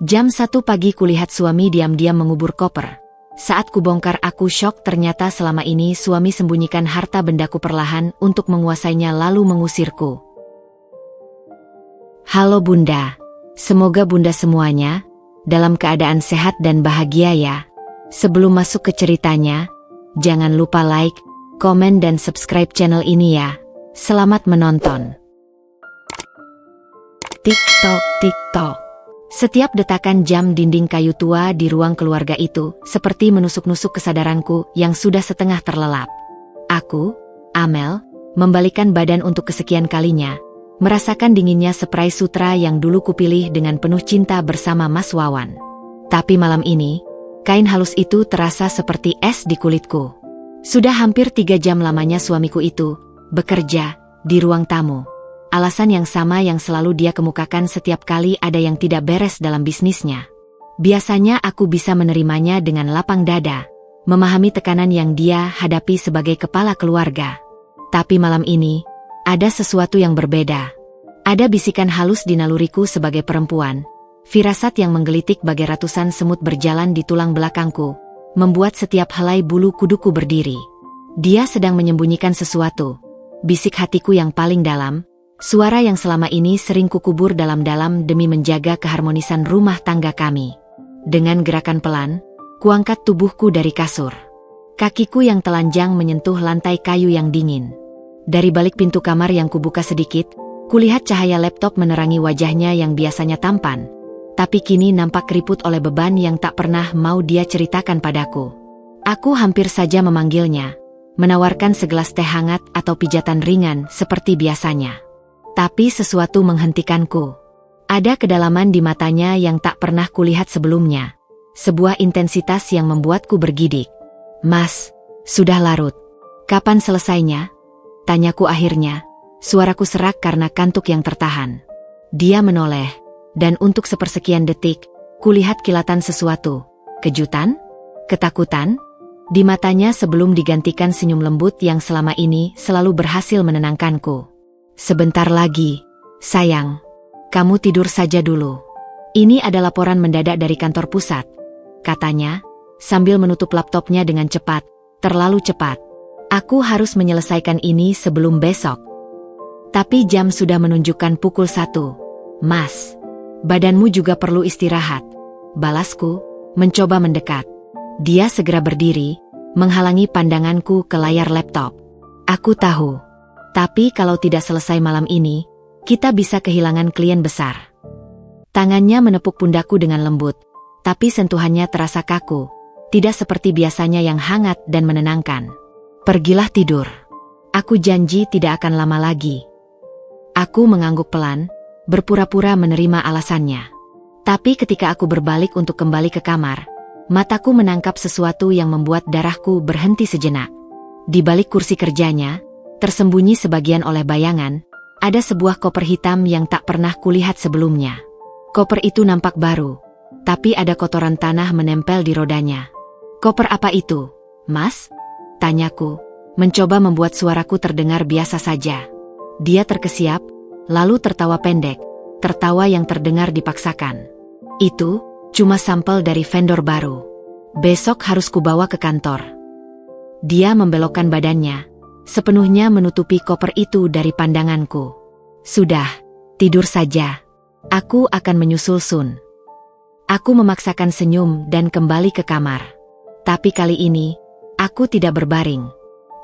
Jam 1 pagi kulihat suami diam-diam mengubur koper. Saat kubongkar aku syok, ternyata selama ini suami sembunyikan harta bendaku perlahan untuk menguasainya lalu mengusirku. Halo Bunda, semoga Bunda semuanya dalam keadaan sehat dan bahagia ya. Sebelum masuk ke ceritanya, jangan lupa like, komen dan subscribe channel ini ya. Selamat menonton. Tik-tok, tik-tok. Setiap detakan jam dinding kayu tua di ruang keluarga itu seperti menusuk-nusuk kesadaranku yang sudah setengah terlelap. Aku, Amel, membalikkan badan untuk kesekian kalinya, merasakan dinginnya spray sutra yang dulu kupilih dengan penuh cinta bersama Mas Wawan. Tapi malam ini, kain halus itu terasa seperti es di kulitku. Sudah hampir 3 jam lamanya suamiku itu bekerja di ruang tamu. Alasan yang sama yang selalu dia kemukakan setiap kali ada yang tidak beres dalam bisnisnya. Biasanya aku bisa menerimanya dengan lapang dada, memahami tekanan yang dia hadapi sebagai kepala keluarga. Tapi malam ini, ada sesuatu yang berbeda. Ada bisikan halus di naluriku sebagai perempuan, firasat yang menggelitik bagai ratusan semut berjalan di tulang belakangku, membuat setiap helai bulu kuduku berdiri. Dia sedang menyembunyikan sesuatu, bisik hatiku yang paling dalam. Suara yang selama ini sering kukubur dalam-dalam demi menjaga keharmonisan rumah tangga kami. Dengan gerakan pelan, kuangkat tubuhku dari kasur. Kakiku yang telanjang menyentuh lantai kayu yang dingin. Dari balik pintu kamar yang kubuka sedikit, kulihat cahaya laptop menerangi wajahnya yang biasanya tampan. Tapi kini nampak keriput oleh beban yang tak pernah mau dia ceritakan padaku. Aku hampir saja memanggilnya, menawarkan segelas teh hangat atau pijatan ringan seperti biasanya. Tapi sesuatu menghentikanku. Ada kedalaman di matanya yang tak pernah kulihat sebelumnya. Sebuah intensitas yang membuatku bergidik. Mas, sudah larut. Kapan selesainya? Tanyaku akhirnya. Suaraku serak karena kantuk yang tertahan. Dia menoleh, dan untuk sepersekian detik, kulihat kilatan sesuatu. Kejutan? Ketakutan? Di matanya sebelum digantikan senyum lembut yang selama ini selalu berhasil menenangkanku. Sebentar lagi, sayang. Kamu tidur saja dulu. Ini ada laporan mendadak dari kantor pusat, katanya, sambil menutup laptopnya dengan cepat, terlalu cepat. Aku harus menyelesaikan ini sebelum besok. Tapi jam sudah menunjukkan pukul 1. Mas, badanmu juga perlu istirahat. Balasku, mencoba mendekat. Dia segera berdiri, menghalangi pandanganku ke layar laptop. Aku tahu. Tapi kalau tidak selesai malam ini, kita bisa kehilangan klien besar. Tangannya menepuk pundakku dengan lembut, tapi sentuhannya terasa kaku, tidak seperti biasanya yang hangat dan menenangkan. Pergilah tidur. Aku janji tidak akan lama lagi. Aku mengangguk pelan, berpura-pura menerima alasannya. Tapi ketika aku berbalik untuk kembali ke kamar, mataku menangkap sesuatu yang membuat darahku berhenti sejenak. Di balik kursi kerjanya, tersembunyi sebagian oleh bayangan, ada sebuah koper hitam yang tak pernah kulihat sebelumnya. Koper itu nampak baru, tapi ada kotoran tanah menempel di rodanya. Koper apa itu, Mas? Tanyaku, mencoba membuat suaraku terdengar biasa saja. Dia terkesiap, lalu tertawa pendek, tertawa yang terdengar dipaksakan. Itu cuma sampel dari vendor baru. Besok harus kubawa ke kantor. Dia membelokkan badannya, sepenuhnya menutupi koper itu dari pandanganku. Sudah, tidur saja. Aku akan menyusul Sun. Aku memaksakan senyum dan kembali ke kamar. Tapi kali ini, aku tidak berbaring.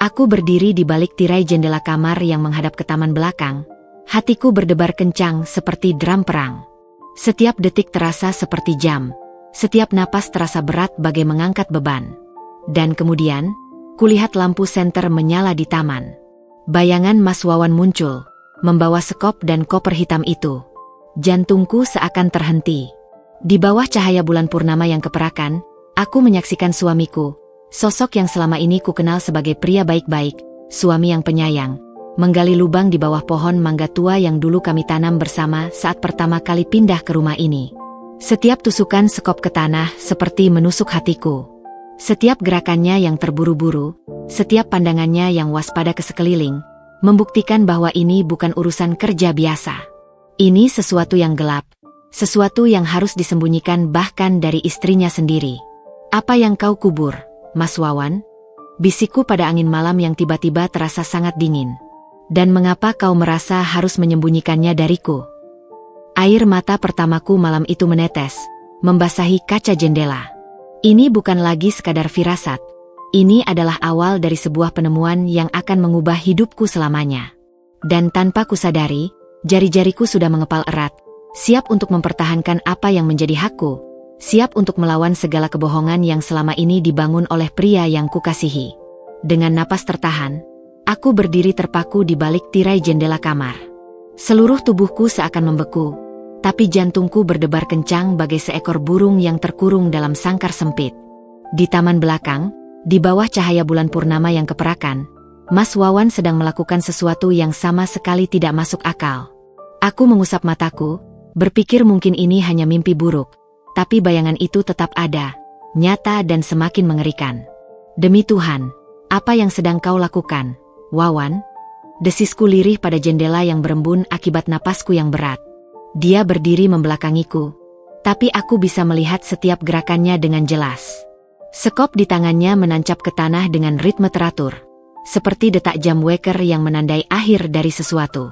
Aku berdiri di balik tirai jendela kamar yang menghadap ke taman belakang. Hatiku berdebar kencang seperti drum perang. Setiap detik terasa seperti jam. Setiap napas terasa berat bagai mengangkat beban. Dan kemudian, kulihat lampu senter menyala di taman. Bayangan Mas Wawan muncul, membawa sekop dan koper hitam itu. Jantungku seakan terhenti. Di bawah cahaya bulan purnama yang keperakan, aku menyaksikan suamiku, sosok yang selama ini ku kenal sebagai pria baik-baik, suami yang penyayang, menggali lubang di bawah pohon mangga tua yang dulu kami tanam bersama saat pertama kali pindah ke rumah ini. Setiap tusukan sekop ke tanah seperti menusuk hatiku. Setiap gerakannya yang terburu-buru, setiap pandangannya yang waspada ke sekeliling, membuktikan bahwa ini bukan urusan kerja biasa. Ini sesuatu yang gelap, sesuatu yang harus disembunyikan bahkan dari istrinya sendiri. "Apa yang kau kubur, Mas Wawan?" bisikku pada angin malam yang tiba-tiba terasa sangat dingin. "Dan mengapa kau merasa harus menyembunyikannya dariku?" Air mata pertamaku malam itu menetes, membasahi kaca jendela. Ini bukan lagi sekadar firasat. Ini adalah awal dari sebuah penemuan yang akan mengubah hidupku selamanya. Dan tanpa kusadari, jari-jariku sudah mengepal erat, siap untuk mempertahankan apa yang menjadi hakku, siap untuk melawan segala kebohongan yang selama ini dibangun oleh pria yang kukasihi. Dengan napas tertahan, aku berdiri terpaku di balik tirai jendela kamar. Seluruh tubuhku seakan membeku, tapi jantungku berdebar kencang bagai seekor burung yang terkurung dalam sangkar sempit. Di taman belakang, di bawah cahaya bulan purnama yang keperakan, Mas Wawan sedang melakukan sesuatu yang sama sekali tidak masuk akal. Aku mengusap mataku, berpikir mungkin ini hanya mimpi buruk, tapi bayangan itu tetap ada, nyata dan semakin mengerikan. "Demi Tuhan, apa yang sedang kau lakukan, Wawan?" Desisku lirih pada jendela yang berembun akibat napasku yang berat. Dia berdiri membelakangiku, tapi aku bisa melihat setiap gerakannya dengan jelas. Sekop di tangannya menancap ke tanah dengan ritme teratur, seperti detak jam waker yang menandai akhir dari sesuatu.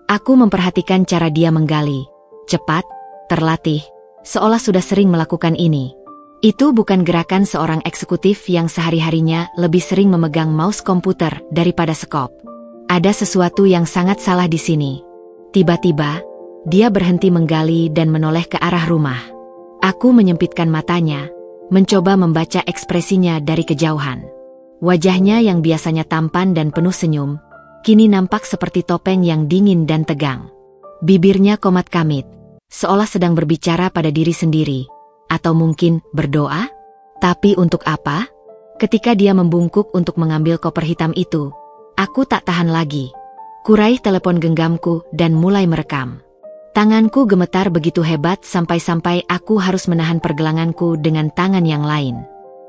Aku memperhatikan cara dia menggali, cepat, terlatih, seolah sudah sering melakukan ini. Itu bukan gerakan seorang eksekutif yang sehari-harinya lebih sering memegang mouse komputer daripada sekop. Ada sesuatu yang sangat salah di sini. Tiba-tiba, dia berhenti menggali dan menoleh ke arah rumah. Aku menyempitkan matanya, mencoba membaca ekspresinya dari kejauhan. Wajahnya yang biasanya tampan dan penuh senyum, kini nampak seperti topeng yang dingin dan tegang. Bibirnya komat-kamit, seolah sedang berbicara pada diri sendiri, atau mungkin berdoa? Tapi untuk apa? Ketika dia membungkuk untuk mengambil koper hitam itu, aku tak tahan lagi. Kuraih telepon genggamku dan mulai merekam. Tanganku gemetar begitu hebat sampai-sampai aku harus menahan pergelanganku dengan tangan yang lain.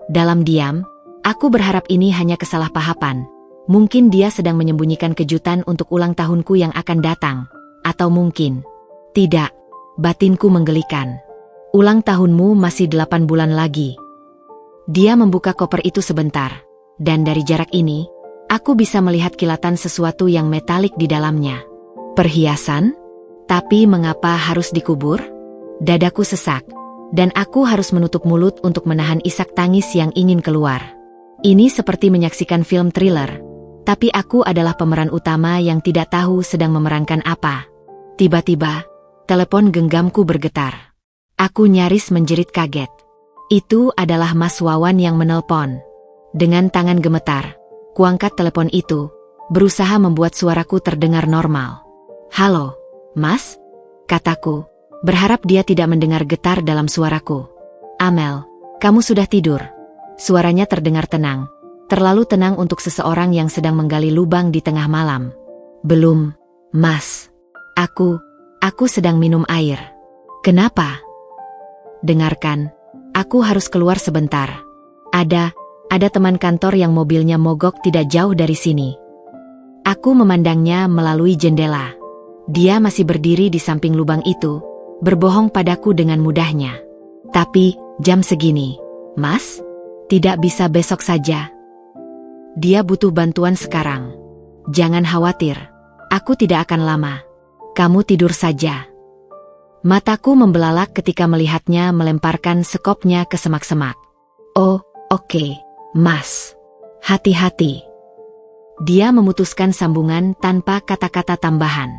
Dalam diam, aku berharap ini hanya kesalahpahaman. Mungkin dia sedang menyembunyikan kejutan untuk ulang tahunku yang akan datang. Atau mungkin tidak, batinku menggelikan. "Ulang tahunmu masih 8 bulan lagi." Dia membuka koper itu sebentar, dan dari jarak ini, aku bisa melihat kilatan sesuatu yang metalik di dalamnya. Perhiasan? Tapi mengapa harus dikubur? Dadaku sesak, dan aku harus menutup mulut untuk menahan isak tangis yang ingin keluar. Ini seperti menyaksikan film thriller, tapi aku adalah pemeran utama yang tidak tahu sedang memerankan apa. Tiba-tiba, telepon genggamku bergetar. Aku nyaris menjerit kaget. Itu adalah Mas Wawan yang menelpon. Dengan tangan gemetar, kuangkat telepon itu, berusaha membuat suaraku terdengar normal. "Halo, Mas?" kataku, berharap dia tidak mendengar getar dalam suaraku. "Amel, kamu sudah tidur?" Suaranya terdengar tenang, terlalu tenang untuk seseorang yang sedang menggali lubang di tengah malam. "Belum, Mas. Aku sedang minum air." "Kenapa?" "Dengarkan, aku harus keluar sebentar. Ada teman kantor yang mobilnya mogok tidak jauh dari sini." Aku memandangnya melalui jendela. Dia masih berdiri di samping lubang itu, berbohong padaku dengan mudahnya. "Tapi, jam segini, Mas? Tidak bisa besok saja?" "Dia butuh bantuan sekarang." "Jangan khawatir, aku tidak akan lama. Kamu tidur saja." Mataku membelalak ketika melihatnya melemparkan sekopnya ke semak-semak. "Oh, oke, Mas. Hati-hati." Dia memutuskan sambungan tanpa kata-kata tambahan.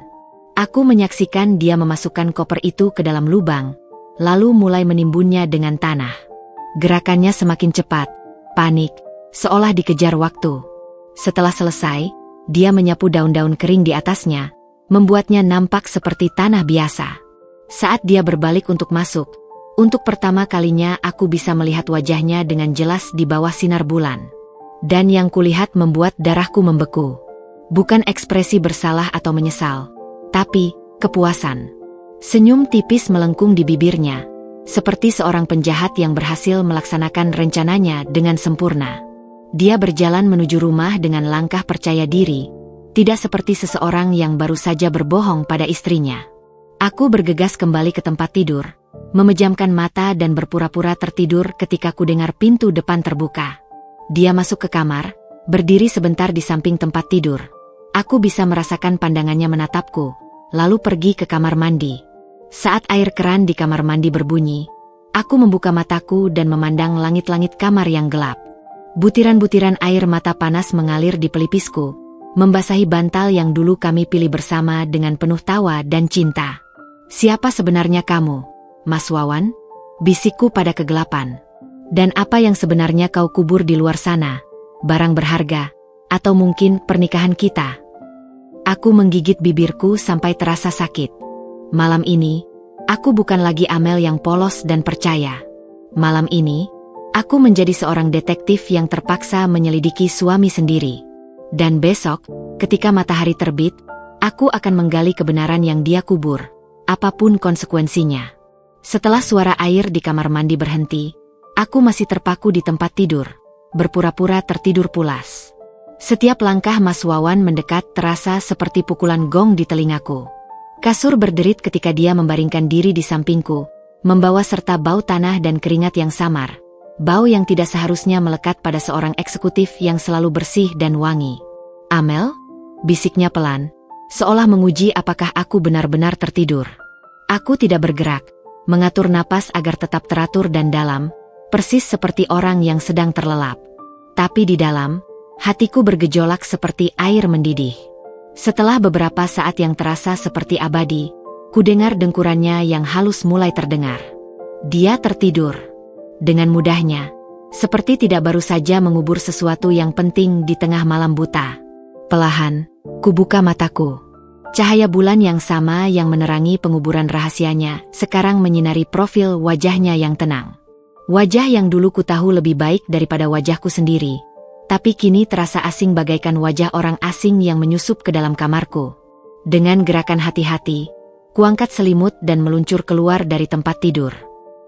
Aku menyaksikan dia memasukkan koper itu ke dalam lubang, lalu mulai menimbunnya dengan tanah. Gerakannya semakin cepat, panik, seolah dikejar waktu. Setelah selesai, dia menyapu daun-daun kering di atasnya, membuatnya nampak seperti tanah biasa. Saat dia berbalik untuk masuk, untuk pertama kalinya aku bisa melihat wajahnya dengan jelas di bawah sinar bulan. Dan yang kulihat membuat darahku membeku. Bukan ekspresi bersalah atau menyesal, tapi kepuasan. Senyum tipis melengkung di bibirnya, seperti seorang penjahat yang berhasil melaksanakan rencananya dengan sempurna. Dia berjalan menuju rumah dengan langkah percaya diri, tidak seperti seseorang yang baru saja berbohong pada istrinya. Aku bergegas kembali ke tempat tidur, memejamkan mata dan berpura-pura tertidur ketika ku dengar pintu depan terbuka. Dia masuk ke kamar, berdiri sebentar di samping tempat tidur. Aku bisa merasakan pandangannya menatapku, lalu pergi ke kamar mandi. Saat air keran di kamar mandi berbunyi, aku membuka mataku dan memandang langit-langit kamar yang gelap. Butiran-butiran air mata panas mengalir di pelipisku, membasahi bantal yang dulu kami pilih bersama dengan penuh tawa dan cinta. "Siapa sebenarnya kamu, Mas Wawan?" bisikku pada kegelapan. "Dan apa yang sebenarnya kau kubur di luar sana? Barang berharga, atau mungkin pernikahan kita?" Aku menggigit bibirku sampai terasa sakit. Malam ini, aku bukan lagi Amel yang polos dan percaya. Malam ini, aku menjadi seorang detektif yang terpaksa menyelidiki suami sendiri. Dan besok, ketika matahari terbit, aku akan menggali kebenaran yang dia kubur, apapun konsekuensinya. Setelah suara air di kamar mandi berhenti, aku masih terpaku di tempat tidur, berpura-pura tertidur pulas. Setiap langkah Mas Wawan mendekat terasa seperti pukulan gong di telingaku. Kasur berderit ketika dia membaringkan diri di sampingku, membawa serta bau tanah dan keringat yang samar. Bau yang tidak seharusnya melekat pada seorang eksekutif yang selalu bersih dan wangi. "Amel?" bisiknya pelan, seolah menguji apakah aku benar-benar tertidur. Aku tidak bergerak, mengatur napas agar tetap teratur dan dalam, persis seperti orang yang sedang terlelap. Tapi di dalam, hatiku bergejolak seperti air mendidih. Setelah beberapa saat yang terasa seperti abadi, ku dengar dengkurannya yang halus mulai terdengar. Dia tertidur. Dengan mudahnya, seperti tidak baru saja mengubur sesuatu yang penting di tengah malam buta. Perlahan, ku buka mataku. Cahaya bulan yang sama yang menerangi penguburan rahasianya sekarang menyinari profil wajahnya yang tenang. Wajah yang dulu ku tahu lebih baik daripada wajahku sendiri, tapi kini terasa asing bagaikan wajah orang asing yang menyusup ke dalam kamarku. Dengan gerakan hati-hati, kuangkat selimut dan meluncur keluar dari tempat tidur.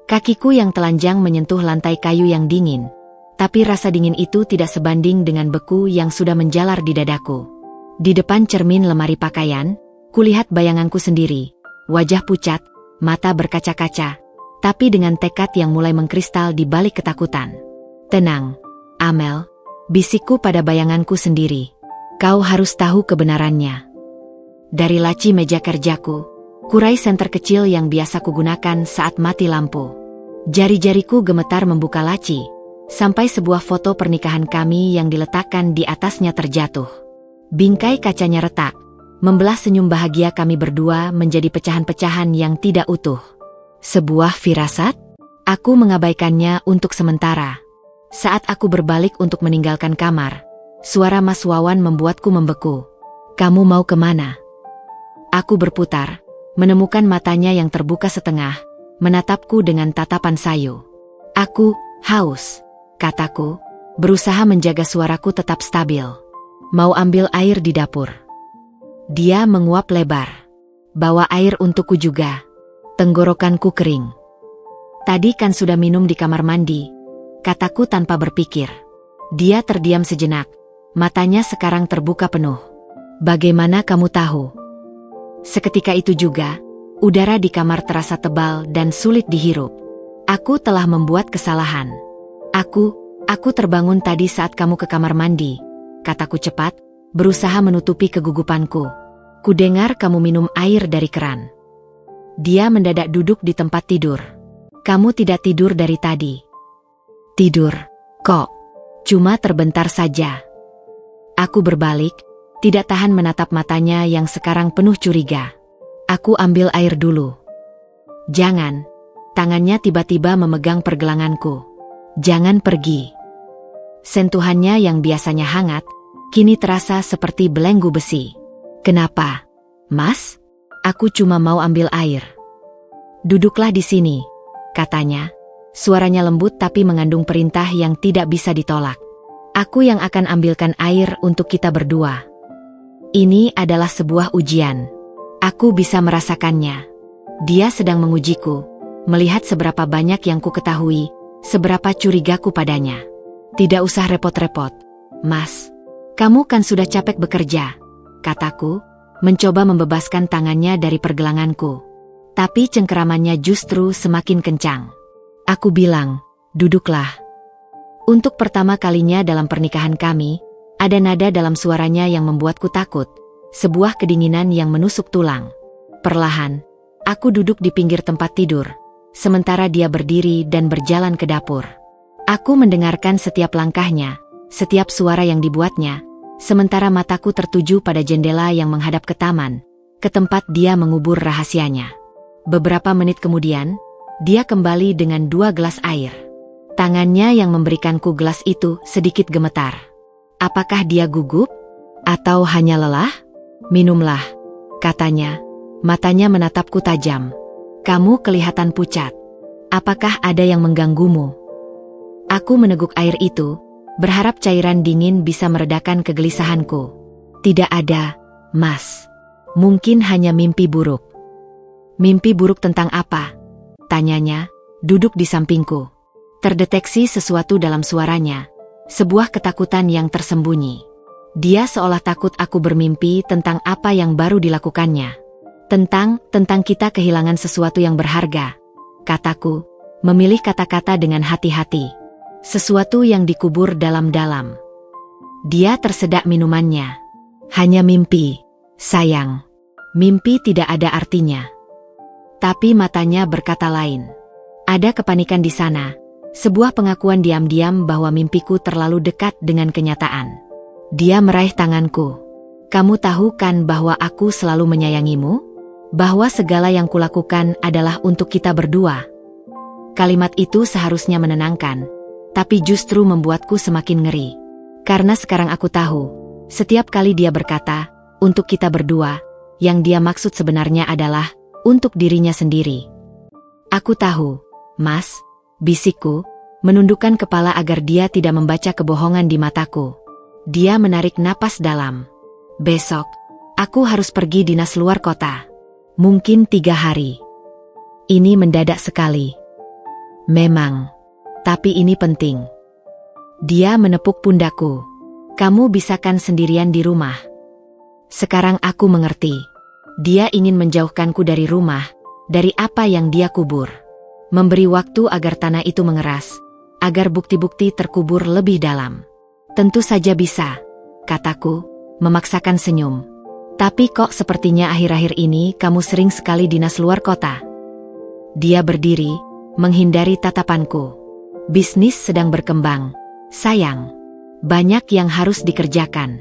Kakiku yang telanjang menyentuh lantai kayu yang dingin, tapi rasa dingin itu tidak sebanding dengan beku yang sudah menjalar di dadaku. Di depan cermin lemari pakaian, kulihat bayanganku sendiri, wajah pucat, mata berkaca-kaca, tapi dengan tekad yang mulai mengkristal di balik ketakutan. "Tenang, Amel," bisikku pada bayanganku sendiri. "Kau harus tahu kebenarannya." Dari laci meja kerjaku, kurai senter kecil yang biasa kugunakan saat mati lampu. Jari-jariku gemetar membuka laci, sampai sebuah foto pernikahan kami yang diletakkan di atasnya terjatuh. Bingkai kacanya retak, membelah senyum bahagia kami berdua menjadi pecahan-pecahan yang tidak utuh. Sebuah firasat? Aku mengabaikannya untuk sementara. Saat aku berbalik untuk meninggalkan kamar, suara Mas Wawan membuatku membeku. "Kamu mau kemana?" Aku berputar, menemukan matanya yang terbuka setengah, menatapku dengan tatapan sayu. "Aku haus," kataku, berusaha menjaga suaraku tetap stabil. "Mau ambil air di dapur?" Dia menguap lebar. "Bawa air untukku juga." Tenggorokanku kering. "Tadi kan sudah minum di kamar mandi," kataku tanpa berpikir. Dia terdiam sejenak, matanya sekarang terbuka penuh. "Bagaimana kamu tahu?" Seketika itu juga, udara di kamar terasa tebal dan sulit dihirup. "Aku telah membuat kesalahan. Aku terbangun tadi saat kamu ke kamar mandi," kataku cepat, berusaha menutupi kegugupanku. "Kudengar kamu minum air dari keran." Dia mendadak duduk di tempat tidur. "Kamu tidak tidur dari tadi?" "Tidur, kok. Cuma terbentar saja." Aku berbalik, tidak tahan menatap matanya yang sekarang penuh curiga. "Aku ambil air dulu." "Jangan." Tangannya tiba-tiba memegang pergelanganku. "Jangan pergi." Sentuhannya yang biasanya hangat, kini terasa seperti belenggu besi. "Kenapa, Mas? Aku cuma mau ambil air." "Duduklah di sini," katanya. Suaranya lembut tapi mengandung perintah yang tidak bisa ditolak. "Aku yang akan ambilkan air untuk kita berdua." Ini adalah sebuah ujian. Aku bisa merasakannya. Dia sedang mengujiku, melihat seberapa banyak yang ku ketahui, seberapa curigaku padanya. "Tidak usah repot-repot, Mas. Kamu kan sudah capek bekerja," kataku, mencoba membebaskan tangannya dari pergelanganku. Tapi cengkeramannya justru semakin kencang. Aku bilang, duduklah. Untuk pertama kalinya dalam pernikahan kami, ada nada dalam suaranya yang membuatku takut, sebuah kedinginan yang menusuk tulang. Perlahan, aku duduk di pinggir tempat tidur, sementara dia berdiri dan berjalan ke dapur. Aku mendengarkan setiap langkahnya, setiap suara yang dibuatnya, sementara mataku tertuju pada jendela yang menghadap ke taman, ke tempat dia mengubur rahasianya. Beberapa menit kemudian, dia kembali dengan 2 gelas air. Tangannya yang memberikanku gelas itu sedikit gemetar. Apakah dia gugup? Atau hanya lelah? Minumlah, katanya. Matanya menatapku tajam. Kamu kelihatan pucat. Apakah ada yang mengganggumu? Aku meneguk air itu, berharap cairan dingin bisa meredakan kegelisahanku. Tidak ada, Mas. Mungkin hanya mimpi buruk. Mimpi buruk tentang apa? Tanyanya, duduk di sampingku. Terdeteksi sesuatu dalam suaranya, sebuah ketakutan yang tersembunyi. Dia seolah takut aku bermimpi tentang apa yang baru dilakukannya. Tentang kita kehilangan sesuatu yang berharga, kataku, memilih kata-kata dengan hati-hati. Sesuatu yang dikubur dalam-dalam. Dia tersedak minumannya. Hanya mimpi, sayang. Mimpi tidak ada artinya. Tapi matanya berkata lain. Ada kepanikan di sana, sebuah pengakuan diam-diam bahwa mimpiku terlalu dekat dengan kenyataan. Dia meraih tanganku. Kamu tahu kan bahwa aku selalu menyayangimu? Bahwa segala yang kulakukan adalah untuk kita berdua. Kalimat itu seharusnya menenangkan, tapi justru membuatku semakin ngeri. Karena sekarang aku tahu, setiap kali dia berkata, untuk kita berdua, yang dia maksud sebenarnya adalah, untuk dirinya sendiri. Aku tahu, Mas, bisikku, menundukkan kepala agar dia tidak membaca kebohongan di mataku. Dia menarik napas dalam. Besok, aku harus pergi dinas luar kota. Mungkin 3 hari. Ini mendadak sekali. Memang. Tapi ini penting. Dia menepuk pundakku. Kamu bisakan sendirian di rumah. Sekarang aku mengerti. Dia ingin menjauhkanku dari rumah, dari apa yang dia kubur. Memberi waktu agar tanah itu mengeras, agar bukti-bukti terkubur lebih dalam. Tentu saja bisa, kataku, memaksakan senyum. Tapi kok sepertinya akhir-akhir ini kamu sering sekali dinas luar kota. Dia berdiri, menghindari tatapanku. Bisnis sedang berkembang, sayang. Banyak yang harus dikerjakan.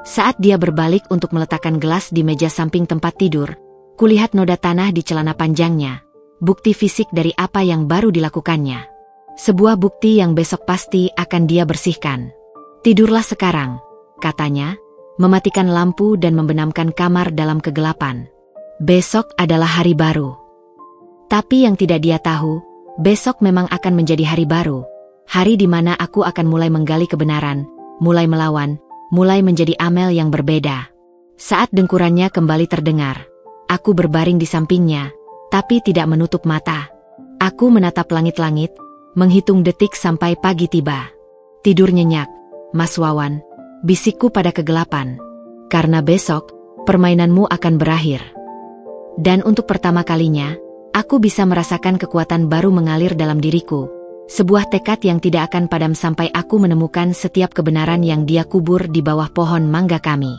Saat dia berbalik untuk meletakkan gelas di meja samping tempat tidur, kulihat noda tanah di celana panjangnya. Bukti fisik dari apa yang baru dilakukannya. Sebuah bukti yang besok pasti akan dia bersihkan. Tidurlah sekarang, katanya, mematikan lampu dan membenamkan kamar dalam kegelapan. Besok adalah hari baru. Tapi yang tidak dia tahu, besok memang akan menjadi hari baru. Hari di mana aku akan mulai menggali kebenaran, mulai melawan, mulai menjadi Amel yang berbeda. Saat dengkurannya kembali terdengar, aku berbaring di sampingnya, tapi tidak menutup mata. Aku menatap langit-langit, menghitung detik sampai pagi tiba. Tidur nyenyak, Mas Wawan, bisikku pada kegelapan. Karena besok, permainanmu akan berakhir. Dan untuk pertama kalinya, aku bisa merasakan kekuatan baru mengalir dalam diriku. Sebuah tekad yang tidak akan padam sampai aku menemukan setiap kebenaran yang dia kubur di bawah pohon mangga kami.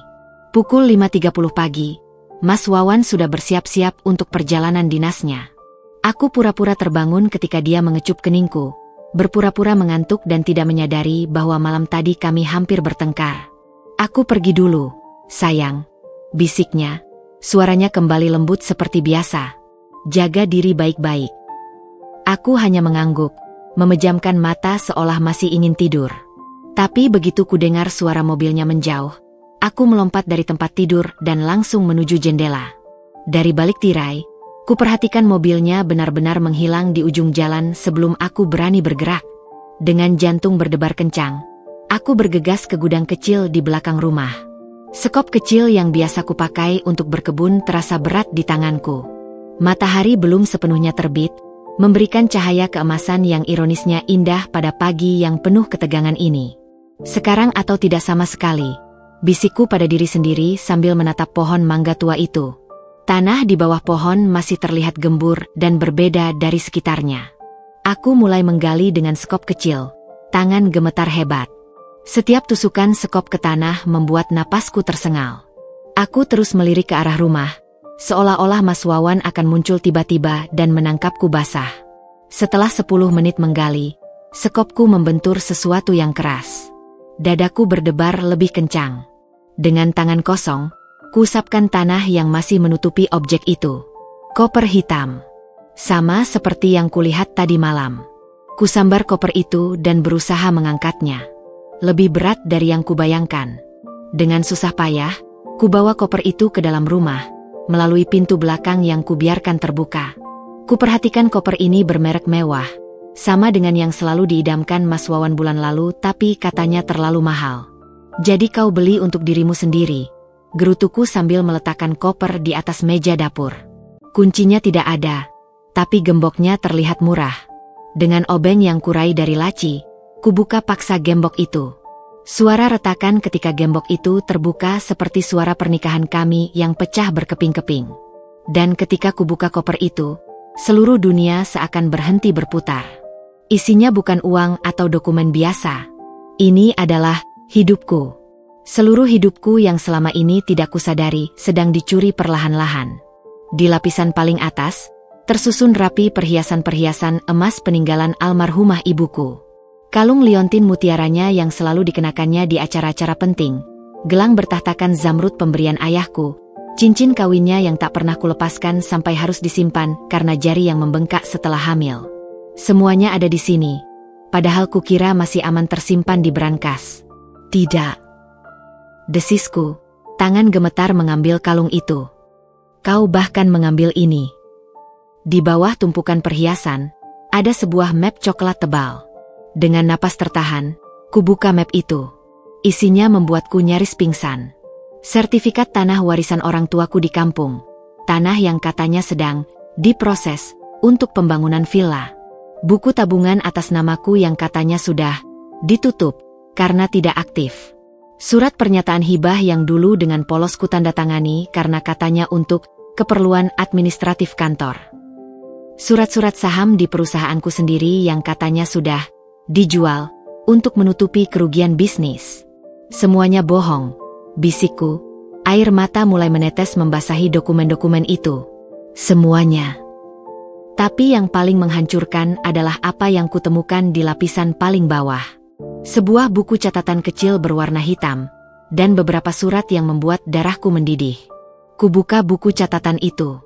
Pukul 5.30 pagi, Mas Wawan sudah bersiap-siap untuk perjalanan dinasnya. Aku pura-pura terbangun ketika dia mengecup keningku, berpura-pura mengantuk dan tidak menyadari bahwa malam tadi kami hampir bertengkar. Aku pergi dulu, sayang, bisiknya. Suaranya kembali lembut seperti biasa. Jaga diri baik-baik. Aku hanya mengangguk, memejamkan mata seolah masih ingin tidur. Tapi begitu kudengar suara mobilnya menjauh, aku melompat dari tempat tidur dan langsung menuju jendela. Dari balik tirai, kuperhatikan mobilnya benar-benar menghilang di ujung jalan sebelum aku berani bergerak. Dengan jantung berdebar kencang, aku bergegas ke gudang kecil di belakang rumah. Sekop kecil yang biasa kupakai untuk berkebun terasa berat di tanganku. Matahari belum sepenuhnya terbit, memberikan cahaya keemasan yang ironisnya indah pada pagi yang penuh ketegangan ini. Sekarang atau tidak sama sekali, bisikku pada diri sendiri sambil menatap pohon mangga tua itu. Tanah di bawah pohon masih terlihat gembur dan berbeda dari sekitarnya. Aku mulai menggali dengan sekop kecil. Tangan gemetar hebat. Setiap tusukan sekop ke tanah membuat napasku tersengal. Aku terus melirik ke arah rumah, seolah-olah Mas Wawan akan muncul tiba-tiba dan menangkapku basah. Setelah 10 menit menggali, sekopku membentur sesuatu yang keras. Dadaku berdebar lebih kencang. Dengan tangan kosong, kuusapkan tanah yang masih menutupi objek itu. Koper hitam. Sama seperti yang kulihat tadi malam. Kusambar koper itu dan berusaha mengangkatnya. Lebih berat dari yang kubayangkan. Dengan susah payah, kubawa koper itu ke dalam rumah, melalui pintu belakang yang kubiarkan terbuka. Kuperhatikan koper ini bermerek mewah, sama dengan yang selalu diidamkan Mas Wawan bulan lalu, tapi katanya terlalu mahal. Jadi kau beli untuk dirimu sendiri, gerutuku sambil meletakkan koper di atas meja dapur. Kuncinya tidak ada, tapi gemboknya terlihat murah. Dengan obeng yang kurai dari laci, kubuka paksa gembok itu. Suara retakan ketika gembok itu terbuka seperti suara pernikahan kami yang pecah berkeping-keping. Dan ketika kubuka koper itu, seluruh dunia seakan berhenti berputar. Isinya bukan uang atau dokumen biasa. Ini adalah hidupku. Seluruh hidupku yang selama ini tidak kusadari sedang dicuri perlahan-lahan. Di lapisan paling atas, tersusun rapi perhiasan-perhiasan emas peninggalan almarhumah ibuku. Kalung liontin mutiaranya yang selalu dikenakannya di acara-acara penting, gelang bertahtakan zamrud pemberian ayahku, cincin kawinnya yang tak pernah kulepaskan sampai harus disimpan karena jari yang membengkak setelah hamil. Semuanya ada di sini, padahal kukira masih aman tersimpan di brankas. Tidak. Desisku, tangan gemetar mengambil kalung itu. Kau bahkan mengambil ini. Di bawah tumpukan perhiasan, ada sebuah map coklat tebal. Dengan napas tertahan, kubuka map itu. Isinya membuatku nyaris pingsan. Sertifikat tanah warisan orang tuaku di kampung. Tanah yang katanya sedang diproses untuk pembangunan villa. Buku tabungan atas namaku yang katanya sudah ditutup karena tidak aktif. Surat pernyataan hibah yang dulu dengan polos kutandatangani karena katanya untuk keperluan administratif kantor. Surat-surat saham di perusahaanku sendiri yang katanya sudah dijual untuk menutupi kerugian bisnis. Semuanya bohong, bisikku. Air mata mulai menetes membasahi dokumen-dokumen itu. Semuanya. Tapi yang paling menghancurkan adalah apa yang kutemukan di lapisan paling bawah. Sebuah buku catatan kecil berwarna hitam, dan beberapa surat yang membuat darahku mendidih. Kubuka buku catatan itu.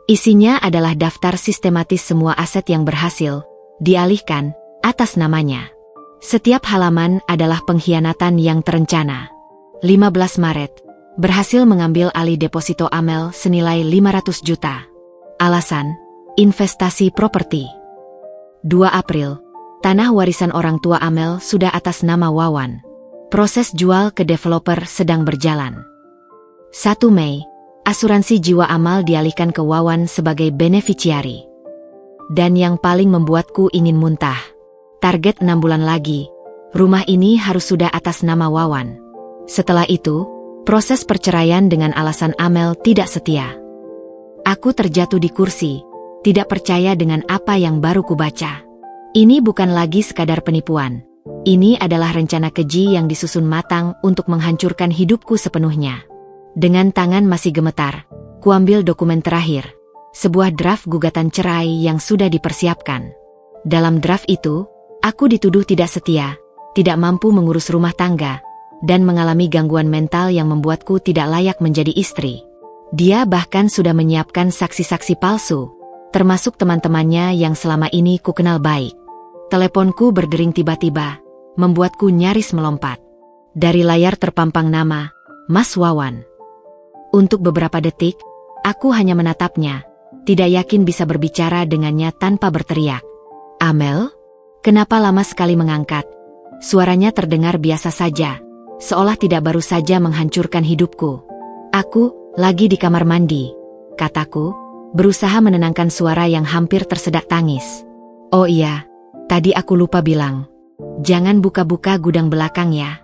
Isinya adalah daftar sistematis semua aset yang berhasil dialihkan atas namanya. Setiap halaman adalah pengkhianatan yang terencana. 15 Maret, berhasil mengambil alih deposito Amel senilai 500 juta. Alasan, investasi properti. 2 April, tanah warisan orang tua Amel sudah atas nama Wawan. Proses jual ke developer sedang berjalan. 1 Mei, asuransi jiwa Amal dialihkan ke Wawan sebagai beneficiari. Dan yang paling membuatku ingin muntah. Target 6 bulan lagi, rumah ini harus sudah atas nama Wawan. Setelah itu, proses perceraian dengan alasan Amel tidak setia. Aku terjatuh di kursi, tidak percaya dengan apa yang baru kubaca. Ini bukan lagi sekadar penipuan. Ini adalah rencana keji yang disusun matang untuk menghancurkan hidupku sepenuhnya. Dengan tangan masih gemetar, kuambil dokumen terakhir, sebuah draft gugatan cerai yang sudah dipersiapkan. Dalam draft itu, aku dituduh tidak setia, tidak mampu mengurus rumah tangga, dan mengalami gangguan mental yang membuatku tidak layak menjadi istri. Dia bahkan sudah menyiapkan saksi-saksi palsu, termasuk teman-temannya yang selama ini kukenal baik. Teleponku berdering tiba-tiba, membuatku nyaris melompat. Dari layar terpampang nama, Mas Wawan. Untuk beberapa detik, aku hanya menatapnya, tidak yakin bisa berbicara dengannya tanpa berteriak. Amel? Kenapa lama sekali mengangkat? Suaranya terdengar biasa saja, seolah tidak baru saja menghancurkan hidupku. Aku lagi di kamar mandi, kataku, berusaha menenangkan suara yang hampir tersedak tangis. Oh iya, tadi aku lupa bilang. Jangan buka-buka gudang belakang ya.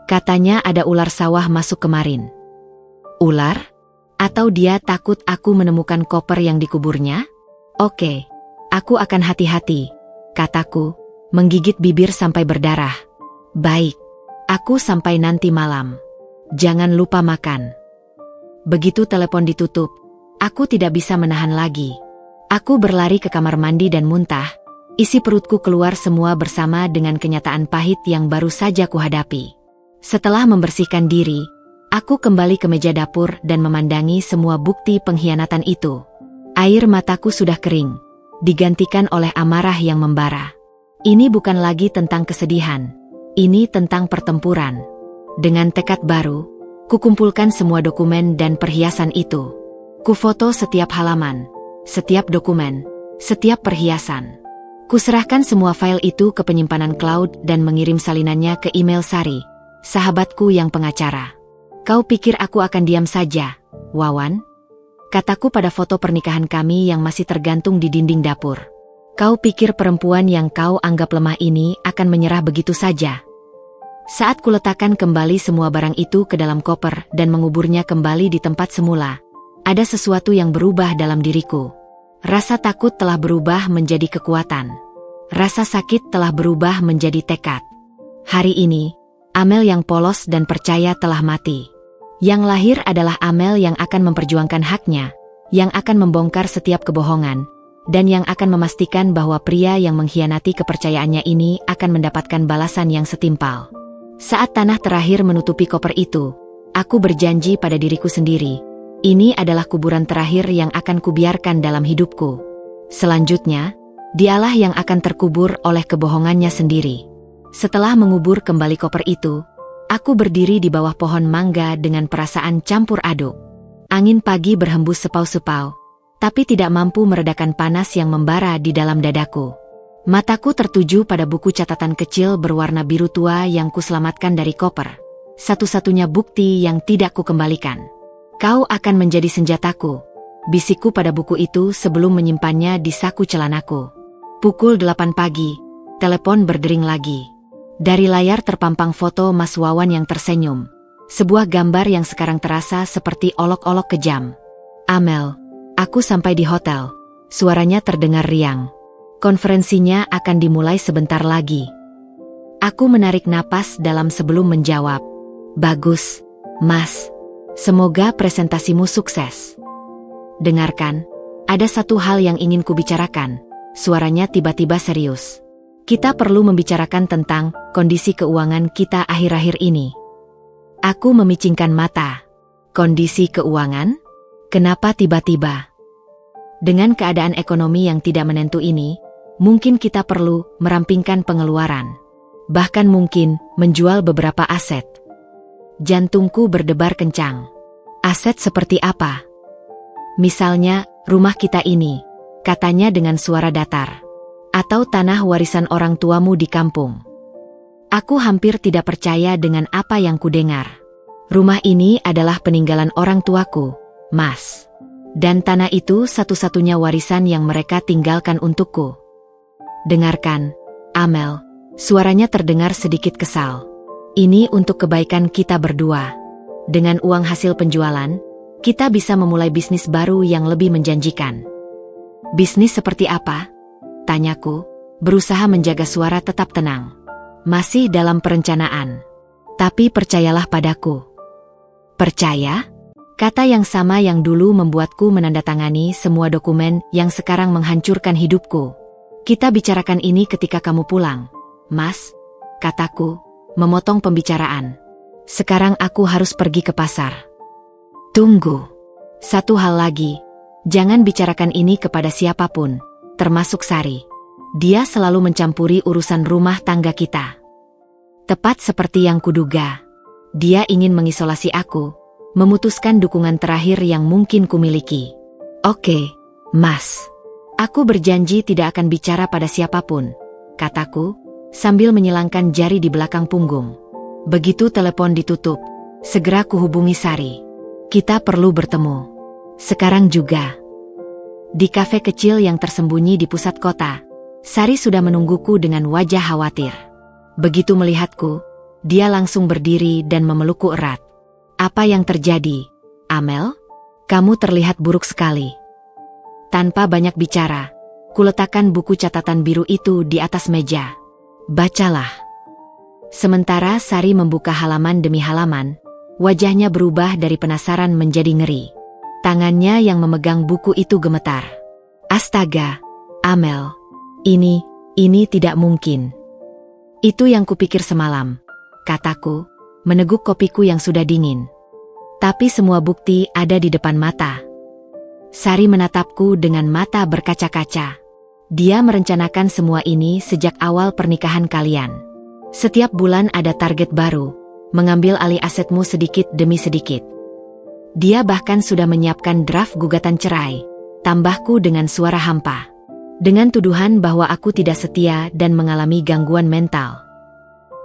Katanya ada ular sawah masuk kemarin. Ular? Atau dia takut aku menemukan koper yang dikuburnya? Oke, aku akan hati-hati, kataku, menggigit bibir sampai berdarah. Baik, aku sampai nanti malam. Jangan lupa makan. Begitu telepon ditutup, aku tidak bisa menahan lagi. Aku berlari ke kamar mandi dan muntah. Isi perutku keluar semua bersama dengan kenyataan pahit yang baru saja kuhadapi. Setelah membersihkan diri, aku kembali ke meja dapur dan memandangi semua bukti pengkhianatan itu. Air mataku sudah kering, digantikan oleh amarah yang membara. Ini bukan lagi tentang kesedihan, ini tentang pertempuran. Dengan tekad baru, kukumpulkan semua dokumen dan perhiasan itu. Kufoto setiap halaman, setiap dokumen, setiap perhiasan. Kuserahkan semua file itu ke penyimpanan cloud dan mengirim salinannya ke email Sari, sahabatku yang pengacara. Kau pikir aku akan diam saja, Wawan? Kataku pada foto pernikahan kami yang masih tergantung di dinding dapur. Kau pikir perempuan yang kau anggap lemah ini akan menyerah begitu saja? Saat kuletakkan kembali semua barang itu ke dalam koper dan menguburnya kembali di tempat semula, ada sesuatu yang berubah dalam diriku. Rasa takut telah berubah menjadi kekuatan. Rasa sakit telah berubah menjadi tekad. Hari ini, Amel yang polos dan percaya telah mati. Yang lahir adalah Amel yang akan memperjuangkan haknya, yang akan membongkar setiap kebohongan, dan yang akan memastikan bahwa pria yang mengkhianati kepercayaannya ini akan mendapatkan balasan yang setimpal. Saat tanah terakhir menutupi koper itu, aku berjanji pada diriku sendiri. Ini adalah kuburan terakhir yang akan kubiarkan dalam hidupku. Selanjutnya, dialah yang akan terkubur oleh kebohongannya sendiri. Setelah mengubur kembali koper itu, aku berdiri di bawah pohon mangga dengan perasaan campur aduk. Angin pagi berhembus sepau-sepau, tapi tidak mampu meredakan panas yang membara di dalam dadaku. Mataku tertuju pada buku catatan kecil berwarna biru tua yang kuselamatkan dari koper. Satu-satunya bukti yang tidak kukembalikan. Kau akan menjadi senjataku, bisikku pada buku itu sebelum menyimpannya di saku celanaku. Pukul 8 pagi, telepon berdering lagi. Dari layar terpampang foto Mas Wawan yang tersenyum. Sebuah gambar yang sekarang terasa seperti olok-olok kejam. Amel, aku sampai di hotel. Suaranya terdengar riang. Konferensinya akan dimulai sebentar lagi. Aku menarik napas dalam sebelum menjawab. Bagus, Mas. Semoga presentasimu sukses. Dengarkan, ada satu hal yang ingin kubicarakan. Suaranya tiba-tiba serius. Kita perlu membicarakan tentang kondisi keuangan kita akhir-akhir ini. Aku memicingkan mata. Kondisi keuangan? Kenapa tiba-tiba? Dengan keadaan ekonomi yang tidak menentu ini, mungkin kita perlu merampingkan pengeluaran. Bahkan mungkin menjual beberapa aset. Jantungku berdebar kencang. Aset seperti apa? Misalnya, rumah kita ini, katanya dengan suara datar. Atau tanah warisan orang tuamu di kampung. Aku hampir tidak percaya dengan apa yang kudengar. Rumah ini adalah peninggalan orang tuaku, Mas. Dan tanah itu satu-satunya warisan yang mereka tinggalkan untukku. Dengarkan, Amel, suaranya terdengar sedikit kesal. Ini untuk kebaikan kita berdua. Dengan uang hasil penjualan, kita bisa memulai bisnis baru yang lebih menjanjikan. Bisnis seperti apa? Tanyaku, berusaha menjaga suara tetap tenang. Masih dalam perencanaan. Tapi percayalah padaku. Percaya? Kata yang sama yang dulu membuatku menandatangani semua dokumen yang sekarang menghancurkan hidupku. Kita bicarakan ini ketika kamu pulang, Mas, kataku, memotong pembicaraan. Sekarang aku harus pergi ke pasar. Tunggu. Satu hal lagi, jangan bicarakan ini kepada siapapun, termasuk Sari. Dia selalu mencampuri urusan rumah tangga kita. Tepat seperti yang kuduga. Dia ingin mengisolasi aku, memutuskan dukungan terakhir yang mungkin kumiliki. Oke, Mas. Aku berjanji tidak akan bicara pada siapapun, kataku, sambil menyilangkan jari di belakang punggung. Begitu telepon ditutup, segera kuhubungi Sari. Kita perlu bertemu. Sekarang juga. Di kafe kecil yang tersembunyi di pusat kota, Sari sudah menungguku dengan wajah khawatir. Begitu melihatku, dia langsung berdiri dan memelukku erat. Apa yang terjadi, Amel? Kamu terlihat buruk sekali. Tanpa banyak bicara, kuletakkan buku catatan biru itu di atas meja. Bacalah. Sementara Sari membuka halaman demi halaman, wajahnya berubah dari penasaran menjadi ngeri. Tangannya yang memegang buku itu gemetar. Astaga, Amel. Ini tidak mungkin. Itu yang kupikir semalam, kataku, meneguk kopiku yang sudah dingin. Tapi semua bukti ada di depan mata. Sari menatapku dengan mata berkaca-kaca. Dia merencanakan semua ini sejak awal pernikahan kalian. Setiap bulan ada target baru, mengambil alih asetmu sedikit demi sedikit. Dia bahkan sudah menyiapkan draft gugatan cerai, tambahku dengan suara hampa. Dengan tuduhan bahwa aku tidak setia dan mengalami gangguan mental.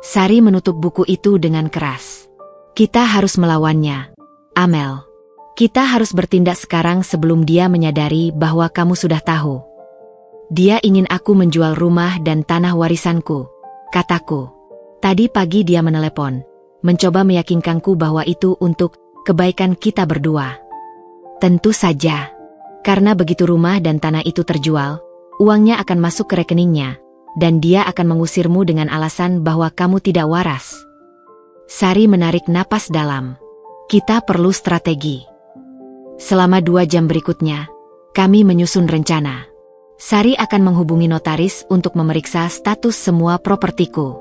Sari menutup buku itu dengan keras. Kita harus melawannya, Amel. Kita harus bertindak sekarang sebelum dia menyadari bahwa kamu sudah tahu. Dia ingin aku menjual rumah dan tanah warisanku, kataku. Tadi pagi dia menelepon, mencoba meyakinkanku bahwa itu untuk kebaikan kita berdua. Tentu saja, karena begitu rumah dan tanah itu terjual, uangnya akan masuk ke rekeningnya, dan dia akan mengusirmu dengan alasan bahwa kamu tidak waras. Sari menarik napas dalam. Kita perlu strategi. Selama 2 jam berikutnya, kami menyusun rencana. Sari akan menghubungi notaris untuk memeriksa status semua propertiku.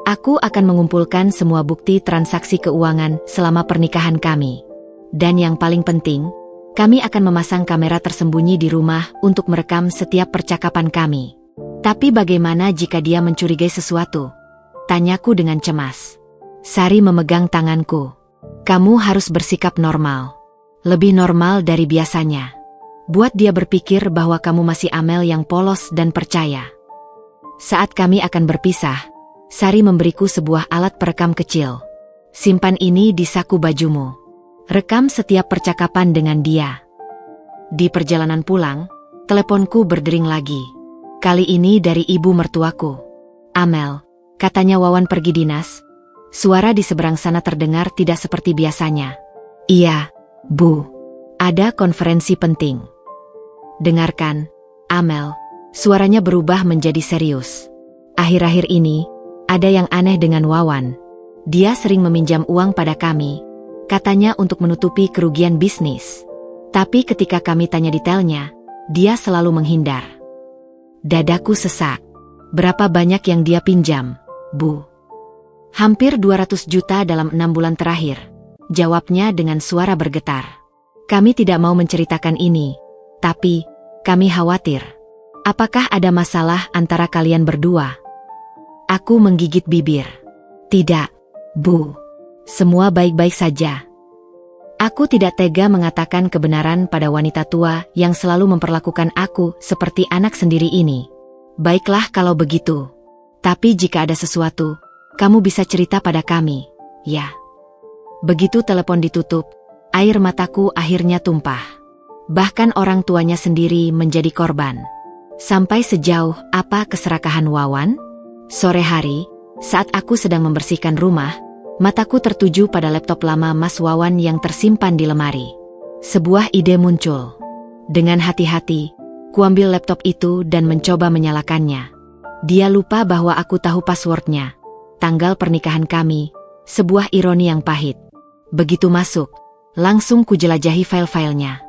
Aku akan mengumpulkan semua bukti transaksi keuangan selama pernikahan kami. Dan yang paling penting, kami akan memasang kamera tersembunyi di rumah untuk merekam setiap percakapan kami. Tapi bagaimana jika dia mencurigai sesuatu? Tanyaku dengan cemas. Sari memegang tanganku. Kamu harus bersikap normal. Lebih normal dari biasanya. Buat dia berpikir bahwa kamu masih Amel yang polos dan percaya. Saat kami akan berpisah, Sari memberiku sebuah alat perekam kecil. Simpan ini di saku bajumu. Rekam setiap percakapan dengan dia. Di perjalanan pulang, teleponku berdering lagi. Kali ini dari ibu mertuaku. Amel, katanya Wawan pergi dinas. Suara di seberang sana terdengar tidak seperti biasanya. Iya, Bu. Ada konferensi penting. Dengarkan, Amel. Suaranya berubah menjadi serius. Akhir-akhir ini, ada yang aneh dengan Wawan. Dia sering meminjam uang pada kami, katanya untuk menutupi kerugian bisnis. Tapi ketika kami tanya detailnya, dia selalu menghindar. Dadaku sesak. Berapa banyak yang dia pinjam, Bu? Hampir 200 juta dalam 6 bulan terakhir, jawabnya dengan suara bergetar. Kami tidak mau menceritakan ini, tapi kami khawatir. Apakah ada masalah antara kalian berdua? Aku menggigit bibir. Tidak, Bu. Semua baik-baik saja. Aku tidak tega mengatakan kebenaran pada wanita tua yang selalu memperlakukan aku seperti anak sendiri ini. Baiklah kalau begitu. Tapi jika ada sesuatu, kamu bisa cerita pada kami, ya. Begitu telepon ditutup, air mataku akhirnya tumpah. Bahkan orang tuanya sendiri menjadi korban. Sampai sejauh apa keserakahan Wawan? Sore hari, saat aku sedang membersihkan rumah, mataku tertuju pada laptop lama Mas Wawan yang tersimpan di lemari. Sebuah ide muncul. Dengan hati-hati, kuambil laptop itu dan mencoba menyalakannya. Dia lupa bahwa aku tahu passwordnya. Tanggal pernikahan kami, sebuah ironi yang pahit. Begitu masuk, langsung kujelajahi file-filenya.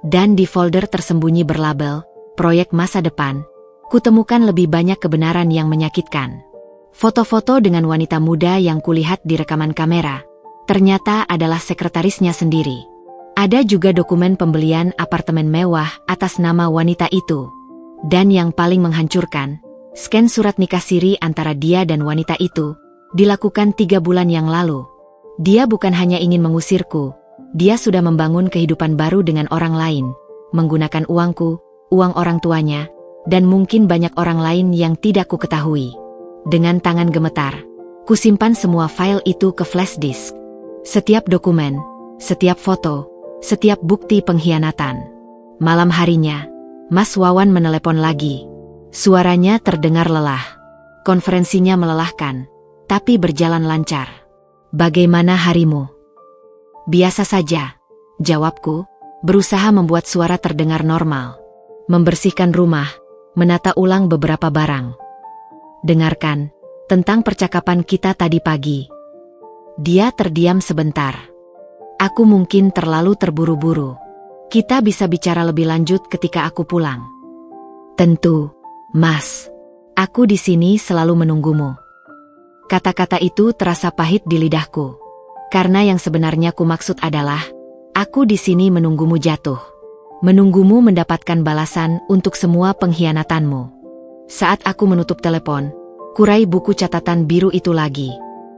Dan di folder tersembunyi berlabel, proyek masa depan, kutemukan lebih banyak kebenaran yang menyakitkan. Foto-foto dengan wanita muda yang kulihat di rekaman kamera, ternyata adalah sekretarisnya sendiri. Ada juga dokumen pembelian apartemen mewah atas nama wanita itu. Dan yang paling menghancurkan, scan surat nikah siri antara dia dan wanita itu, dilakukan 3 bulan yang lalu. Dia bukan hanya ingin mengusirku, dia sudah membangun kehidupan baru dengan orang lain, menggunakan uangku, uang orang tuanya, dan mungkin banyak orang lain yang tidak ku ketahui. Dengan tangan gemetar, kusimpan semua file itu ke flash disk. Setiap dokumen, setiap foto, setiap bukti pengkhianatan. Malam harinya, Mas Wawan menelepon lagi. Suaranya terdengar lelah. Konferensinya melelahkan, tapi berjalan lancar. Bagaimana harimu? Biasa saja, jawabku, berusaha membuat suara terdengar normal. Membersihkan rumah, menata ulang beberapa barang. Dengarkan tentang percakapan kita tadi pagi. Dia terdiam sebentar. Aku mungkin terlalu terburu-buru. Kita bisa bicara lebih lanjut ketika aku pulang. Tentu, Mas. Aku di sini selalu menunggumu. Kata-kata itu terasa pahit di lidahku. Karena yang sebenarnya ku maksud adalah, aku di sini menunggumu jatuh. Menunggumu mendapatkan balasan untuk semua pengkhianatanmu. Saat aku menutup telepon, kurai buku catatan biru itu lagi.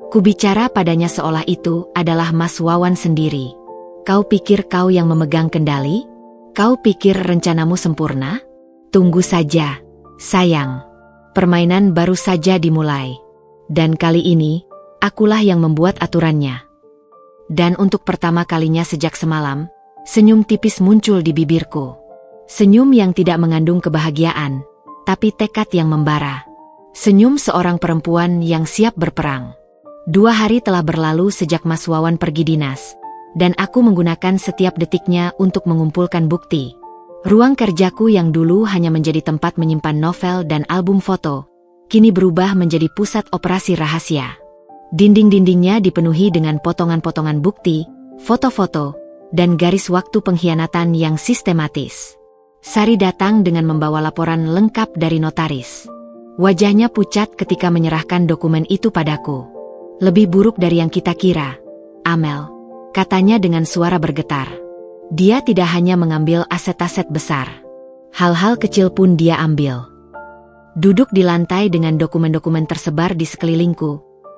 Ku bicara padanya seolah itu adalah Mas Wawan sendiri. Kau pikir kau yang memegang kendali? Kau pikir rencanamu sempurna? Tunggu saja, sayang. Permainan baru saja dimulai. Dan kali ini, akulah yang membuat aturannya. Dan untuk pertama kalinya sejak semalam, senyum tipis muncul di bibirku. Senyum yang tidak mengandung kebahagiaan, tapi tekad yang membara. Senyum seorang perempuan yang siap berperang. 2 hari telah berlalu sejak Mas Wawan pergi dinas, dan aku menggunakan setiap detiknya untuk mengumpulkan bukti. Ruang kerjaku yang dulu hanya menjadi tempat menyimpan novel dan album foto, kini berubah menjadi pusat operasi rahasia. Dinding-dindingnya dipenuhi dengan potongan-potongan bukti, foto-foto, dan garis waktu pengkhianatan yang sistematis. Sari datang dengan membawa laporan lengkap dari notaris. Wajahnya pucat ketika menyerahkan dokumen itu padaku. Lebih buruk dari yang kita kira, Amel, katanya dengan suara bergetar. Dia tidak hanya mengambil aset-aset besar. Hal-hal kecil pun dia ambil. Duduk di lantai dengan dokumen-dokumen tersebar di sekelilingku,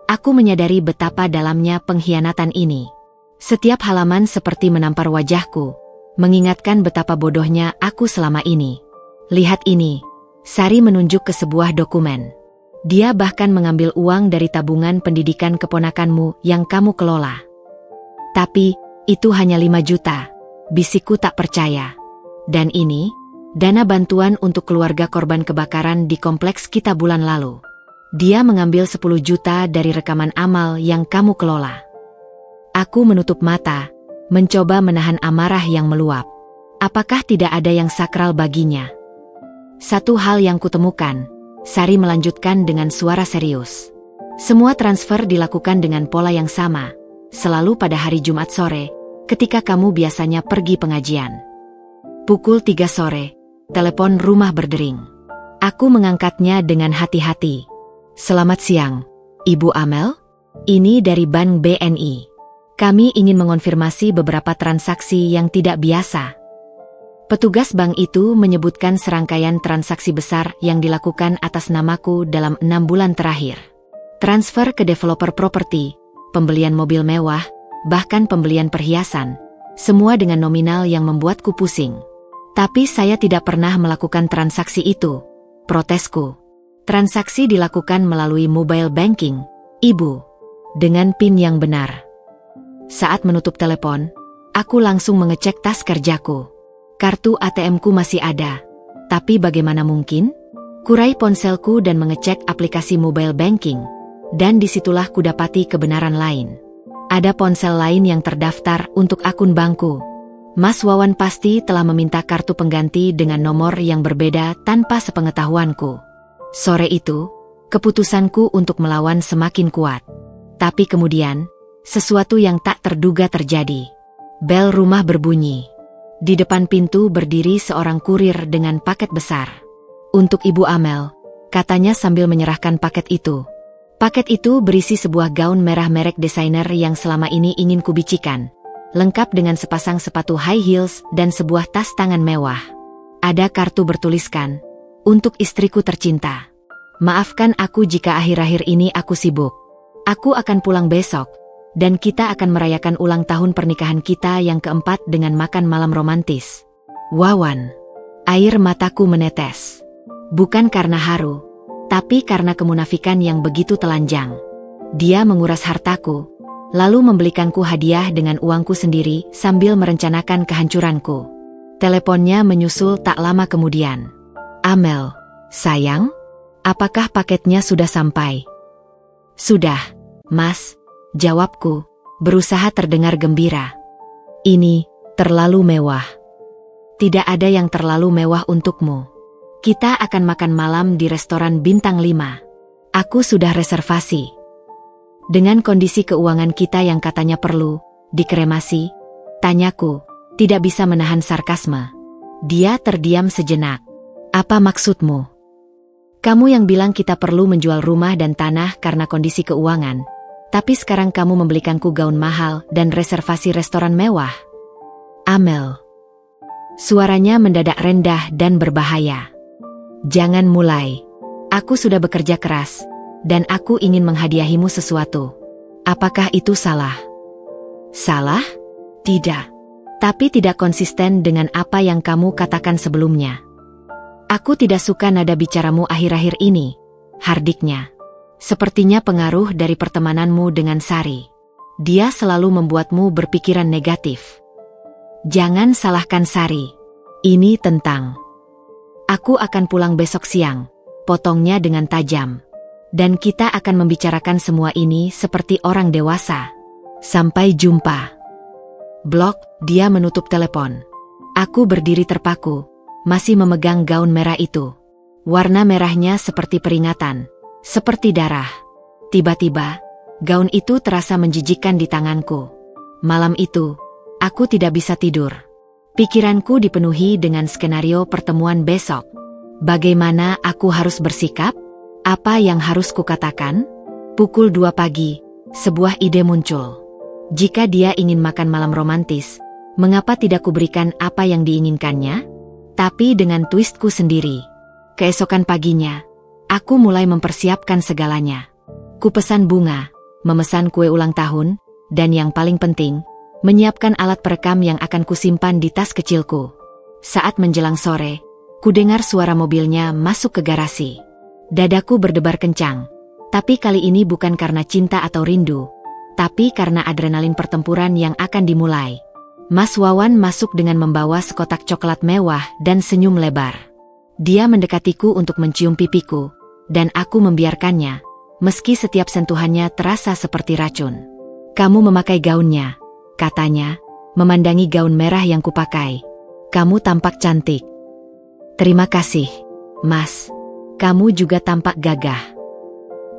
aku menyadari betapa dalamnya pengkhianatan ini. Setiap halaman seperti menampar wajahku, mengingatkan betapa bodohnya aku selama ini. Lihat ini, Sari menunjuk ke sebuah dokumen. Dia bahkan mengambil uang dari tabungan pendidikan keponakanmu yang kamu kelola. Tapi, itu hanya 5 juta, bisikku tak percaya. Dan ini, dana bantuan untuk keluarga korban kebakaran di kompleks kita bulan lalu. Dia mengambil 10 juta dari rekaman amal yang kamu kelola. Aku menutup mata, mencoba menahan amarah yang meluap. Apakah tidak ada yang sakral baginya? Satu hal yang kutemukan, Sari melanjutkan dengan suara serius. Semua transfer dilakukan dengan pola yang sama, selalu pada hari Jumat sore, ketika kamu biasanya pergi pengajian. Pukul 3 sore, telepon rumah berdering. Aku mengangkatnya dengan hati-hati. Selamat siang, Ibu Amel. Ini dari Bank BNI. Kami ingin mengonfirmasi beberapa transaksi yang tidak biasa. Petugas bank itu menyebutkan serangkaian transaksi besar yang dilakukan atas namaku dalam 6 bulan terakhir. Transfer ke developer properti, pembelian mobil mewah, bahkan pembelian perhiasan, semua dengan nominal yang membuatku pusing. Tapi saya tidak pernah melakukan transaksi itu, protesku. Transaksi dilakukan melalui mobile banking, Ibu, dengan PIN yang benar. Saat menutup telepon, aku langsung mengecek tas kerjaku. Kartu ATM-ku masih ada. Tapi bagaimana mungkin? Kurai ponselku dan mengecek aplikasi mobile banking. Dan disitulah kudapati kebenaran lain. Ada ponsel lain yang terdaftar untuk akun bankku. Mas Wawan pasti telah meminta kartu pengganti dengan nomor yang berbeda tanpa sepengetahuanku. Sore itu, keputusanku untuk melawan semakin kuat. Tapi kemudian, sesuatu yang tak terduga terjadi. Bel rumah berbunyi. Di depan pintu berdiri seorang kurir dengan paket besar. Untuk Ibu Amel, katanya sambil menyerahkan paket itu. Paket itu berisi sebuah gaun merah merek desainer yang selama ini ingin kubicikan. Lengkap dengan sepasang sepatu high heels dan sebuah tas tangan mewah. Ada kartu bertuliskan, untuk istriku tercinta. Maafkan aku jika akhir-akhir ini aku sibuk. Aku akan pulang besok. Dan kita akan merayakan ulang tahun pernikahan kita yang keempat dengan makan malam romantis. Wawan. Air mataku menetes. Bukan karena haru, tapi karena kemunafikan yang begitu telanjang. Dia menguras hartaku, lalu membelikanku hadiah dengan uangku sendiri sambil merencanakan kehancuranku. Teleponnya menyusul tak lama kemudian. Amel, sayang, apakah paketnya sudah sampai? Sudah, Mas. Jawabku, berusaha terdengar gembira. Ini terlalu mewah. Tidak ada yang terlalu mewah untukmu. Kita akan makan malam di restoran bintang 5. Aku sudah reservasi. Dengan kondisi keuangan kita yang katanya perlu dikremasi, tanyaku, tidak bisa menahan sarkasme. Dia terdiam sejenak. Apa maksudmu? Kamu yang bilang kita perlu menjual rumah dan tanah karena kondisi keuangan, tapi sekarang kamu membelikanku gaun mahal dan reservasi restoran mewah. Amel. Suaranya mendadak rendah dan berbahaya. Jangan mulai. Aku sudah bekerja keras, dan aku ingin menghadiahimu sesuatu. Apakah itu salah? Salah? Tidak. Tapi tidak konsisten dengan apa yang kamu katakan sebelumnya. Aku tidak suka nada bicaramu akhir-akhir ini, hardiknya. Sepertinya pengaruh dari pertemananmu dengan Sari. Dia selalu membuatmu berpikiran negatif. Jangan salahkan Sari. Ini tentang... Aku akan pulang besok siang, potongnya dengan tajam. Dan kita akan membicarakan semua ini seperti orang dewasa. Sampai jumpa. Blok, dia menutup telepon. Aku berdiri terpaku, masih memegang gaun merah itu. Warna merahnya seperti peringatan, seperti darah. Tiba-tiba, gaun itu terasa menjijikkan di tanganku. Malam itu, aku tidak bisa tidur. Pikiranku dipenuhi dengan skenario pertemuan besok. Bagaimana aku harus bersikap? Apa yang harus kukatakan? Pukul 2 pagi, sebuah ide muncul. Jika dia ingin makan malam romantis, mengapa tidak kuberikan apa yang diinginkannya? Tapi dengan twistku sendiri. Keesokan paginya, aku mulai mempersiapkan segalanya. Kupesan bunga, memesan kue ulang tahun, dan yang paling penting, menyiapkan alat perekam yang akan kusimpan di tas kecilku. Saat menjelang sore, kudengar suara mobilnya masuk ke garasi. Dadaku berdebar kencang, tapi kali ini bukan karena cinta atau rindu, tapi karena adrenalin pertempuran yang akan dimulai. Mas Wawan masuk dengan membawa sekotak coklat mewah dan senyum lebar. Dia mendekatiku untuk mencium pipiku, dan aku membiarkannya, meski setiap sentuhannya terasa seperti racun. Kamu memakai gaunnya, katanya, memandangi gaun merah yang kupakai. Kamu tampak cantik. Terima kasih, Mas. Kamu juga tampak gagah.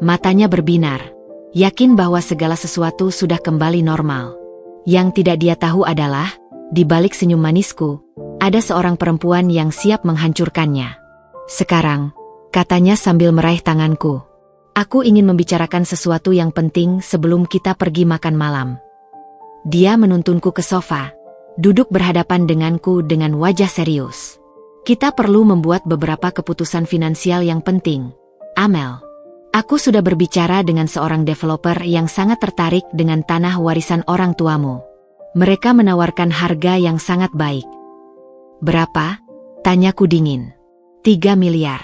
Matanya berbinar, yakin bahwa segala sesuatu sudah kembali normal. Yang tidak dia tahu adalah, di balik senyum manisku, ada seorang perempuan yang siap menghancurkannya. Sekarang, katanya sambil meraih tanganku, aku ingin membicarakan sesuatu yang penting sebelum kita pergi makan malam. Dia menuntunku ke sofa, duduk berhadapan denganku dengan wajah serius. Kita perlu membuat beberapa keputusan finansial yang penting, Amel. Aku sudah berbicara dengan seorang developer yang sangat tertarik dengan tanah warisan orang tuamu. Mereka menawarkan harga yang sangat baik. Berapa? Tanyaku dingin. 3 miliar.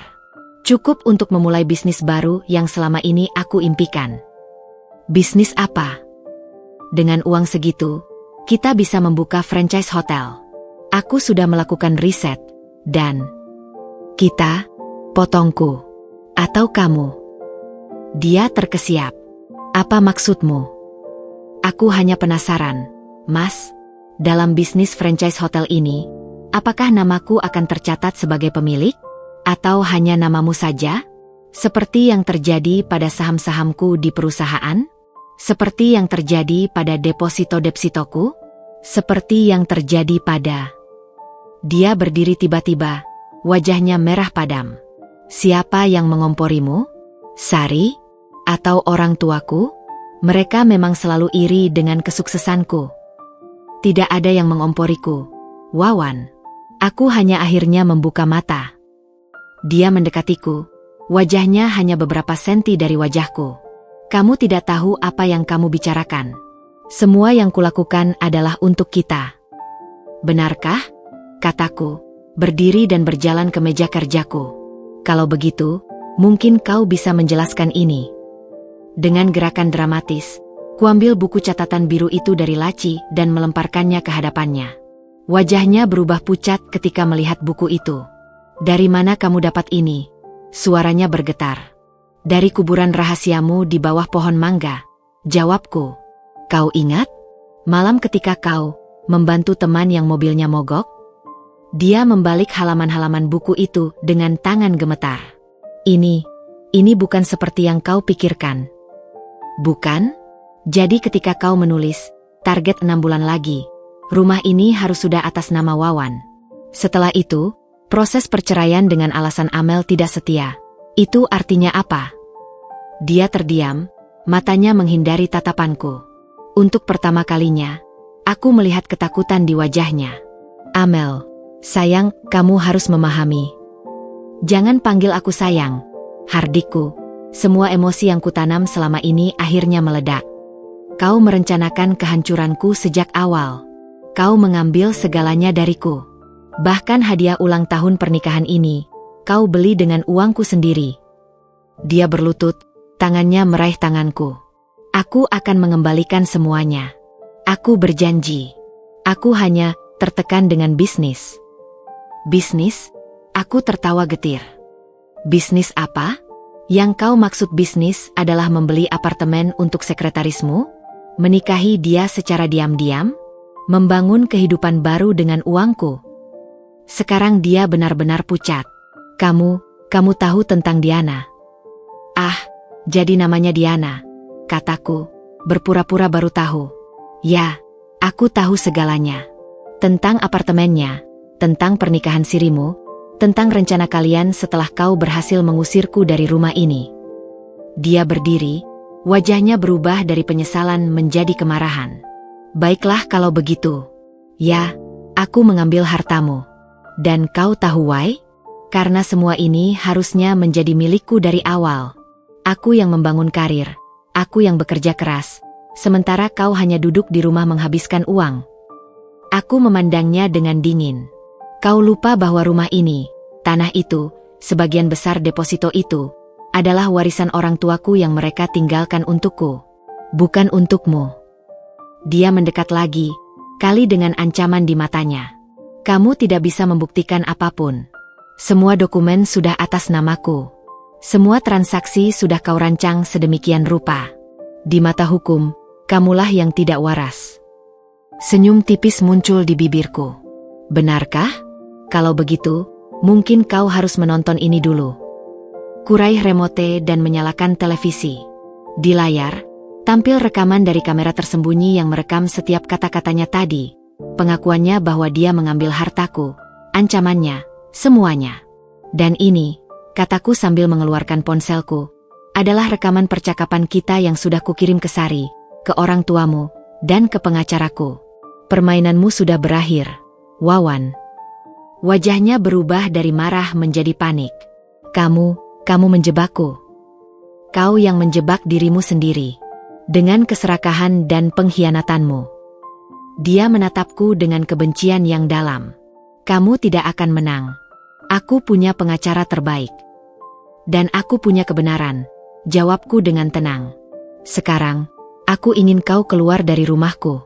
Cukup untuk memulai bisnis baru yang selama ini aku impikan. Bisnis apa? Dengan uang segitu, kita bisa membuka franchise hotel. Aku sudah melakukan riset, dan... Kita? Potongku. Atau kamu? Dia terkesiap. Apa maksudmu? Aku hanya penasaran, Mas. Dalam bisnis franchise hotel ini, apakah namaku akan tercatat sebagai pemilik? Atau hanya namamu saja? Seperti yang terjadi pada saham-sahamku di perusahaan? Seperti yang terjadi pada deposito-depositoku? Seperti yang terjadi pada... Dia berdiri tiba-tiba, wajahnya merah padam. Siapa yang mengomporimu? Sari? Atau orang tuaku? Mereka memang selalu iri dengan kesuksesanku. Tidak ada yang mengomporiku, Wawan. Aku hanya akhirnya membuka mata. Dia mendekatiku, wajahnya hanya beberapa senti dari wajahku. Kamu tidak tahu apa yang kamu bicarakan. Semua yang kulakukan adalah untuk kita. Benarkah? Kataku, berdiri dan berjalan ke meja kerjaku. Kalau begitu, mungkin kau bisa menjelaskan ini. Dengan gerakan dramatis, kuambil buku catatan biru itu dari laci dan melemparkannya ke hadapannya. Wajahnya berubah pucat ketika melihat buku itu. Dari mana kamu dapat ini? Suaranya bergetar. Dari kuburan rahasiamu di bawah pohon mangga, jawabku. Kau ingat? Malam ketika kau membantu teman yang mobilnya mogok? Dia membalik halaman-halaman buku itu dengan tangan gemetar. Ini bukan seperti yang kau pikirkan. Bukan? Jadi ketika kau menulis, target 6 bulan lagi, rumah ini harus sudah atas nama Wawan. Setelah itu, proses perceraian dengan alasan Amel tidak setia. Itu artinya apa? Dia terdiam, matanya menghindari tatapanku. Untuk pertama kalinya, aku melihat ketakutan di wajahnya. Amel, sayang, kamu harus memahami. Jangan panggil aku sayang, Hardikku. Semua emosi yang kutanam selama ini akhirnya meledak. Kau merencanakan kehancuranku sejak awal. Kau mengambil segalanya dariku. Bahkan hadiah ulang tahun pernikahan ini, kau beli dengan uangku sendiri. Dia berlutut, tangannya meraih tanganku. Aku akan mengembalikan semuanya. Aku berjanji. Aku hanya tertekan dengan bisnis. Bisnis? Aku tertawa getir. Bisnis apa? Yang kau maksud bisnis adalah membeli apartemen untuk sekretarismu? Menikahi dia secara diam-diam? Membangun kehidupan baru dengan uangku? Sekarang dia benar-benar pucat. Kamu tahu tentang Diana? Ah, jadi namanya Diana, kataku, berpura-pura baru tahu. Ya, aku tahu segalanya. Tentang apartemennya, tentang pernikahan sirimu, tentang rencana kalian setelah kau berhasil mengusirku dari rumah ini. Dia berdiri, wajahnya berubah dari penyesalan menjadi kemarahan. Baiklah kalau begitu. Ya, aku mengambil hartamu. Dan kau tahu why? Karena semua ini harusnya menjadi milikku dari awal. Aku yang membangun karir, aku yang bekerja keras, sementara kau hanya duduk di rumah menghabiskan uang. Aku memandangnya dengan dingin. Kau lupa bahwa rumah ini, tanah itu, sebagian besar deposito itu, adalah warisan orang tuaku yang mereka tinggalkan untukku, bukan untukmu. Dia mendekat lagi, kali dengan ancaman di matanya. Kamu tidak bisa membuktikan apapun. Semua dokumen sudah atas namaku. Semua transaksi sudah kau rancang sedemikian rupa. Di mata hukum, kamulah yang tidak waras. Senyum tipis muncul di bibirku. Benarkah? Kalau begitu, mungkin kau harus menonton ini dulu. Kuraih remote dan menyalakan televisi. Di layar, tampil rekaman dari kamera tersembunyi yang merekam setiap kata-katanya tadi. Pengakuannya bahwa dia mengambil hartaku, ancamannya, semuanya. Dan ini, kataku sambil mengeluarkan ponselku, adalah rekaman percakapan kita yang sudah kukirim ke Sari, ke orang tuamu, dan ke pengacaraku. Permainanmu sudah berakhir, Wawan. Wajahnya berubah dari marah menjadi panik. Kamu menjebakku. Kau yang menjebak dirimu sendiri, dengan keserakahan dan pengkhianatanmu. Dia menatapku dengan kebencian yang dalam. Kamu tidak akan menang. Aku punya pengacara terbaik. Dan aku punya kebenaran, jawabku dengan tenang. Sekarang, aku ingin kau keluar dari rumahku.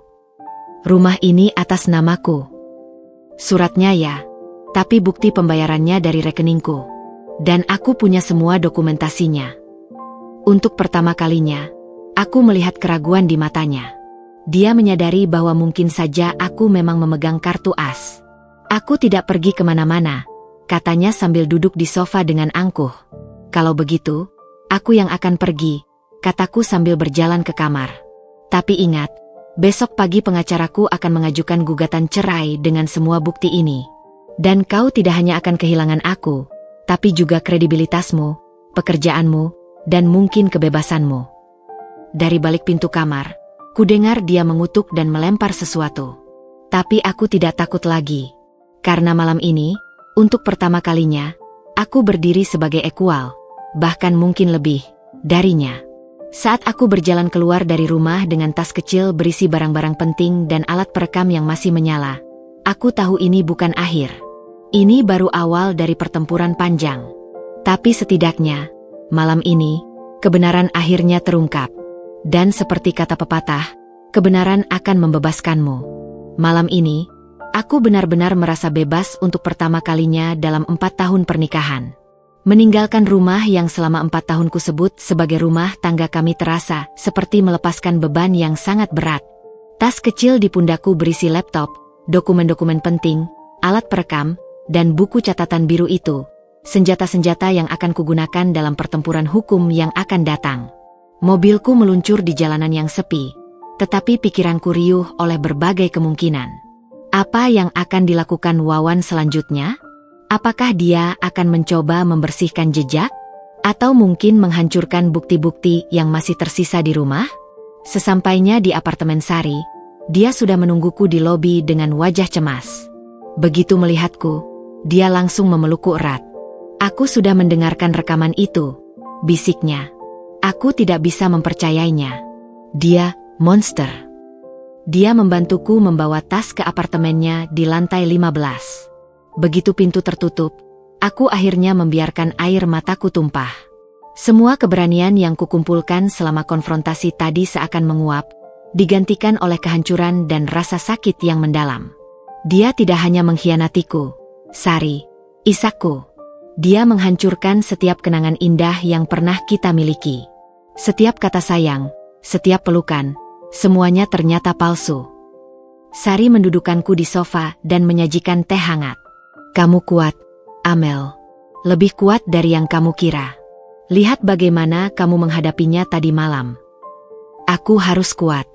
Rumah ini atas namaku. Suratnya ya, tapi bukti pembayarannya dari rekeningku. Dan aku punya semua dokumentasinya. Untuk pertama kalinya, aku melihat keraguan di matanya. Dia menyadari bahwa mungkin saja aku memang memegang kartu as. Aku tidak pergi kemana-mana, katanya sambil duduk di sofa dengan angkuh. Kalau begitu, aku yang akan pergi, kataku sambil berjalan ke kamar. Tapi ingat, besok pagi pengacaraku akan mengajukan gugatan cerai dengan semua bukti ini. Dan kau tidak hanya akan kehilangan aku, tapi juga kredibilitasmu, pekerjaanmu, dan mungkin kebebasanmu. Dari balik pintu kamar, kudengar dia mengutuk dan melempar sesuatu. Tapi aku tidak takut lagi. Karena malam ini, untuk pertama kalinya, aku berdiri sebagai equal, bahkan mungkin lebih darinya. Saat aku berjalan keluar dari rumah dengan tas kecil berisi barang-barang penting dan alat perekam yang masih menyala, aku tahu ini bukan akhir. Ini baru awal dari pertempuran panjang. Tapi setidaknya, malam ini, kebenaran akhirnya terungkap. Dan seperti kata pepatah, kebenaran akan membebaskanmu. Malam ini, aku benar-benar merasa bebas untuk pertama kalinya dalam 4 tahun pernikahan. Meninggalkan rumah yang selama 4 tahun kusebut sebagai rumah tangga kami terasa seperti melepaskan beban yang sangat berat. Tas kecil di pundakku berisi laptop, dokumen-dokumen penting, alat perekam, dan buku catatan biru itu, senjata-senjata yang akan kugunakan dalam pertempuran hukum yang akan datang. Mobilku meluncur di jalanan yang sepi, tetapi pikiranku riuh oleh berbagai kemungkinan. Apa yang akan dilakukan Wawan selanjutnya? Apakah dia akan mencoba membersihkan jejak? Atau mungkin menghancurkan bukti-bukti yang masih tersisa di rumah? Sesampainya di apartemen Sari, dia sudah menungguku di lobi dengan wajah cemas. Begitu melihatku, dia langsung memelukku erat. Aku sudah mendengarkan rekaman itu, bisiknya. Aku tidak bisa mempercayainya. Dia, monster. Dia membantuku membawa tas ke apartemennya di lantai 15. Begitu pintu tertutup, aku akhirnya membiarkan air mataku tumpah. Semua keberanian yang kukumpulkan selama konfrontasi tadi seakan menguap, digantikan oleh kehancuran dan rasa sakit yang mendalam. Dia tidak hanya mengkhianatiku, Sari, Isakku. Dia menghancurkan setiap kenangan indah yang pernah kita miliki. Setiap kata sayang, setiap pelukan, semuanya ternyata palsu. Sari mendudukkanku di sofa dan menyajikan teh hangat. Kamu kuat, Amel. Lebih kuat dari yang kamu kira. Lihat bagaimana kamu menghadapinya tadi malam. Aku harus kuat.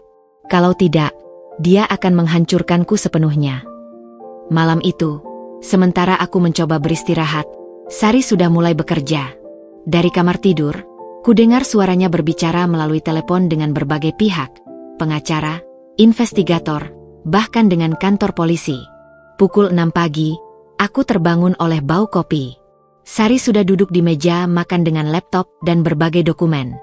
Kalau tidak, dia akan menghancurkanku sepenuhnya. Malam itu, sementara aku mencoba beristirahat, Sari sudah mulai bekerja. Dari kamar tidur, kudengar suaranya berbicara melalui telepon dengan berbagai pihak, pengacara, investigator, bahkan dengan kantor polisi. Pukul 6 pagi, aku terbangun oleh bau kopi. Sari sudah duduk di meja makan dengan laptop dan berbagai dokumen.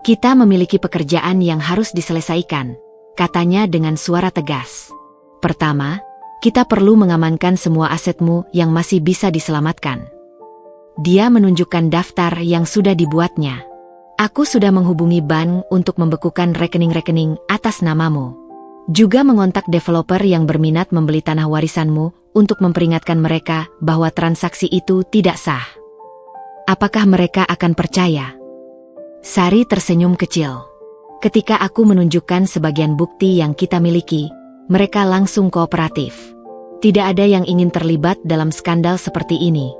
Kita memiliki pekerjaan yang harus diselesaikan, katanya dengan suara tegas. Pertama, kita perlu mengamankan semua asetmu yang masih bisa diselamatkan. Dia menunjukkan daftar yang sudah dibuatnya. Aku sudah menghubungi bank untuk membekukan rekening-rekening atas namamu. Juga mengontak developer yang berminat membeli tanah warisanmu untuk memperingatkan mereka bahwa transaksi itu tidak sah. Apakah mereka akan percaya? Sari tersenyum kecil. Ketika aku menunjukkan sebagian bukti yang kita miliki, mereka langsung kooperatif. Tidak ada yang ingin terlibat dalam skandal seperti ini.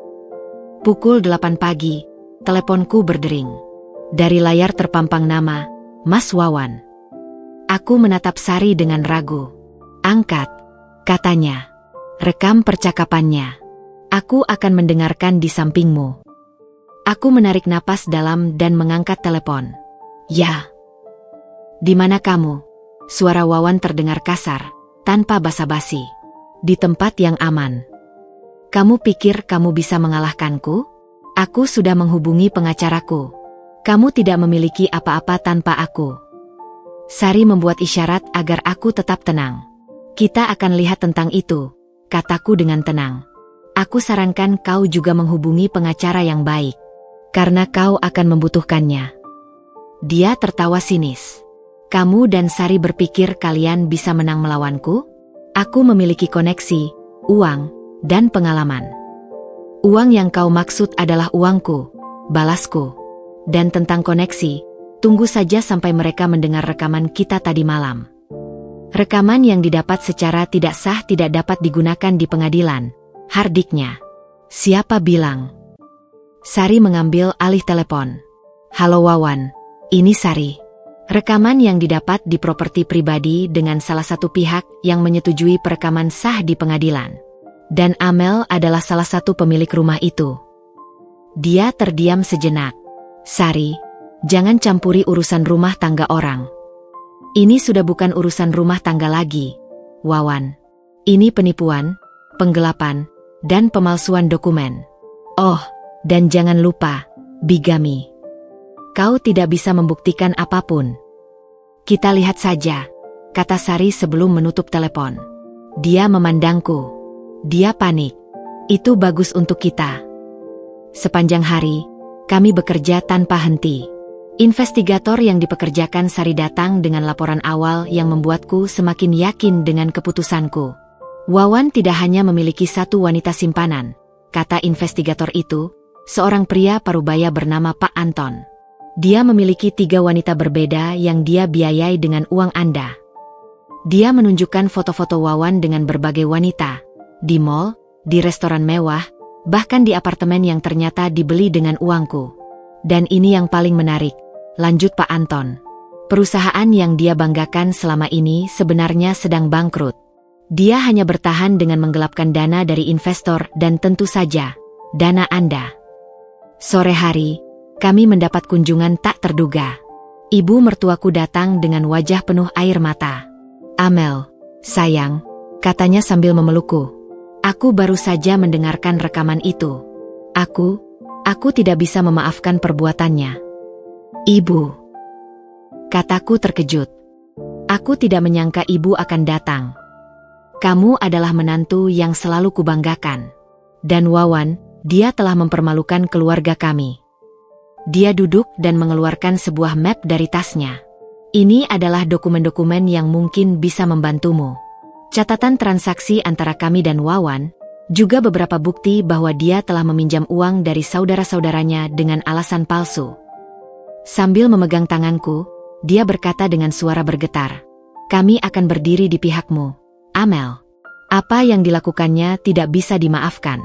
Pukul 8 pagi, teleponku berdering. Dari layar terpampang nama, Mas Wawan. Aku menatap Sari dengan ragu. Angkat, katanya. Rekam percakapannya. Aku akan mendengarkan di sampingmu. Aku menarik napas dalam dan mengangkat telepon. Ya. Di mana kamu? Suara Wawan terdengar kasar, tanpa basa-basi. Di tempat yang aman. Kamu pikir kamu bisa mengalahkanku? Aku sudah menghubungi pengacaraku. Kamu tidak memiliki apa-apa tanpa aku. Sari membuat isyarat agar aku tetap tenang. Kita akan lihat tentang itu, kataku dengan tenang. Aku sarankan kau juga menghubungi pengacara yang baik, karena kau akan membutuhkannya. Dia tertawa sinis. Kamu dan Sari berpikir kalian bisa menang melawanku? Aku memiliki koneksi, uang, dan pengalaman. Uang yang kau maksud adalah uangku, balasku. Dan tentang koneksi, tunggu saja sampai mereka mendengar rekaman kita tadi malam. Rekaman yang didapat secara tidak sah tidak dapat digunakan di pengadilan, hardiknya. Siapa bilang? Sari mengambil alih telepon. Halo Wawan, ini Sari. Rekaman yang didapat di properti pribadi dengan salah satu pihak yang menyetujui perekaman sah di pengadilan. Dan Amel adalah salah satu pemilik rumah itu. Dia terdiam sejenak. Sari, jangan campuri urusan rumah tangga orang. Ini sudah bukan urusan rumah tangga lagi, Wawan. Ini penipuan, penggelapan, dan pemalsuan dokumen. Oh, dan jangan lupa, bigami. Kau tidak bisa membuktikan apapun. Kita lihat saja, kata Sari sebelum menutup telepon. Dia memandangku. Dia panik. Itu bagus untuk kita. Sepanjang hari, kami bekerja tanpa henti. Investigator yang dipekerjakan Sari datang dengan laporan awal yang membuatku semakin yakin dengan keputusanku. Wawan tidak hanya memiliki satu wanita simpanan, kata investigator itu, seorang pria parubaya bernama Pak Anton. Dia memiliki 3 wanita berbeda yang dia biayai dengan uang Anda. Dia menunjukkan foto-foto Wawan dengan berbagai wanita, di mall, di restoran mewah, bahkan di apartemen yang ternyata dibeli dengan uangku. Dan ini yang paling menarik, lanjut Pak Anton. Perusahaan yang dia banggakan selama ini sebenarnya sedang bangkrut. Dia hanya bertahan dengan menggelapkan dana dari investor dan tentu saja, dana Anda. Sore hari, kami mendapat kunjungan tak terduga. Ibu mertuaku datang dengan wajah penuh air mata. Amel, sayang, katanya sambil memelukku. Aku baru saja mendengarkan rekaman itu. Aku tidak bisa memaafkan perbuatannya. Ibu, kataku terkejut. Aku tidak menyangka ibu akan datang. Kamu adalah menantu yang selalu kubanggakan. Dan Wawan, dia telah mempermalukan keluarga kami. Dia duduk dan mengeluarkan sebuah map dari tasnya. Ini adalah dokumen-dokumen yang mungkin bisa membantumu. Catatan transaksi antara kami dan Wawan, juga beberapa bukti bahwa dia telah meminjam uang dari saudara-saudaranya dengan alasan palsu. Sambil memegang tanganku, dia berkata dengan suara bergetar, "Kami akan berdiri di pihakmu, Amel. Apa yang dilakukannya tidak bisa dimaafkan."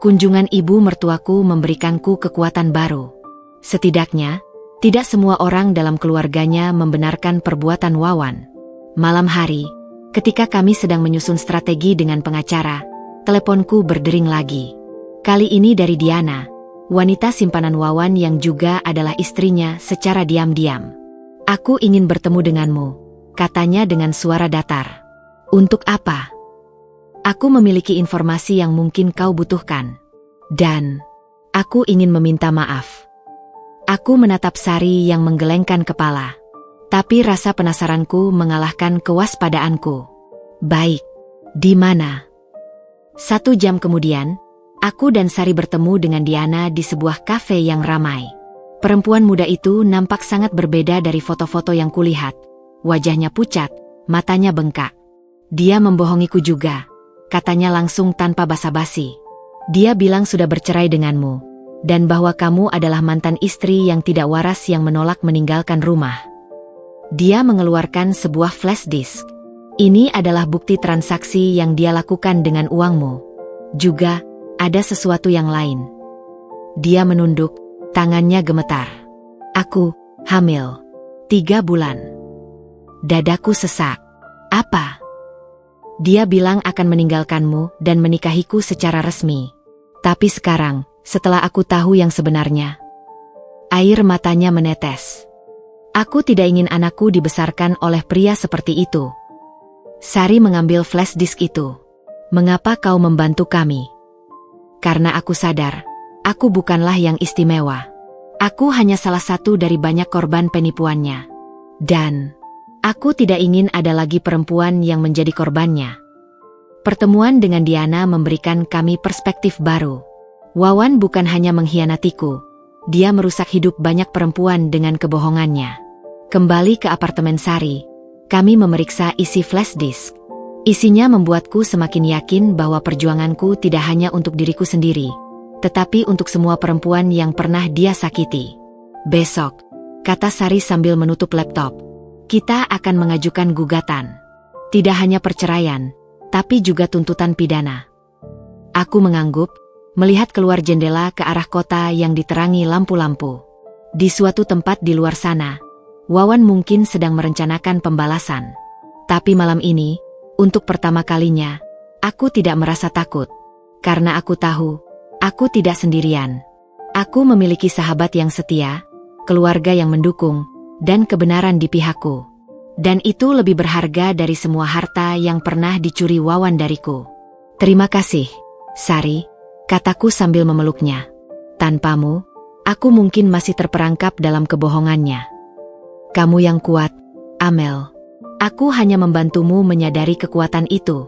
Kunjungan ibu mertuaku memberikanku kekuatan baru. Setidaknya, tidak semua orang dalam keluarganya membenarkan perbuatan Wawan. Malam hari, ketika kami sedang menyusun strategi dengan pengacara, teleponku berdering lagi. Kali ini dari Diana, wanita simpanan Wawan yang juga adalah istrinya secara diam-diam. "Aku ingin bertemu denganmu," katanya dengan suara datar. "Untuk apa?" "Aku memiliki informasi yang mungkin kau butuhkan. Dan aku ingin meminta maaf." Aku menatap Sari yang menggelengkan kepala. Tapi rasa penasaranku mengalahkan kewaspadaanku. "Baik, di mana?" 1 jam kemudian, aku dan Sari bertemu dengan Diana di sebuah kafe yang ramai. Perempuan muda itu nampak sangat berbeda dari foto-foto yang kulihat. Wajahnya pucat, matanya bengkak. "Dia membohongiku juga," katanya langsung tanpa basa-basi. "Dia bilang sudah bercerai denganmu, dan bahwa kamu adalah mantan istri yang tidak waras yang menolak meninggalkan rumah." Dia mengeluarkan sebuah flash disk. "Ini adalah bukti transaksi yang dia lakukan dengan uangmu. Juga, ada sesuatu yang lain." Dia menunduk, tangannya gemetar. "Aku hamil 3 bulan. Dadaku sesak." "Apa?" "Dia bilang akan meninggalkanmu dan menikahiku secara resmi. Tapi sekarang, setelah aku tahu yang sebenarnya..." Air matanya menetes. "Aku tidak ingin anakku dibesarkan oleh pria seperti itu." Sari mengambil flash disk itu. "Mengapa kau membantu kami?" "Karena aku sadar, aku bukanlah yang istimewa. Aku hanya salah satu dari banyak korban penipuannya. Dan aku tidak ingin ada lagi perempuan yang menjadi korbannya." Pertemuan dengan Diana memberikan kami perspektif baru. Wawan bukan hanya mengkhianatiku, dia merusak hidup banyak perempuan dengan kebohongannya. Kembali ke apartemen Sari, kami memeriksa isi flash disk. Isinya membuatku semakin yakin bahwa perjuanganku tidak hanya untuk diriku sendiri, tetapi untuk semua perempuan yang pernah dia sakiti. "Besok," kata Sari sambil menutup laptop, "kita akan mengajukan gugatan. Tidak hanya perceraian, tapi juga tuntutan pidana." Aku mengangguk, melihat keluar jendela ke arah kota yang diterangi lampu-lampu. Di suatu tempat di luar sana, Wawan mungkin sedang merencanakan pembalasan. Tapi malam ini, untuk pertama kalinya, aku tidak merasa takut. Karena aku tahu, aku tidak sendirian. Aku memiliki sahabat yang setia, keluarga yang mendukung, dan kebenaran di pihakku. Dan itu lebih berharga dari semua harta yang pernah dicuri Wawan dariku. "Terima kasih, Sari," kataku sambil memeluknya. "Tanpamu, aku mungkin masih terperangkap dalam kebohongannya." "Kamu yang kuat, Amel. Aku hanya membantumu menyadari kekuatan itu."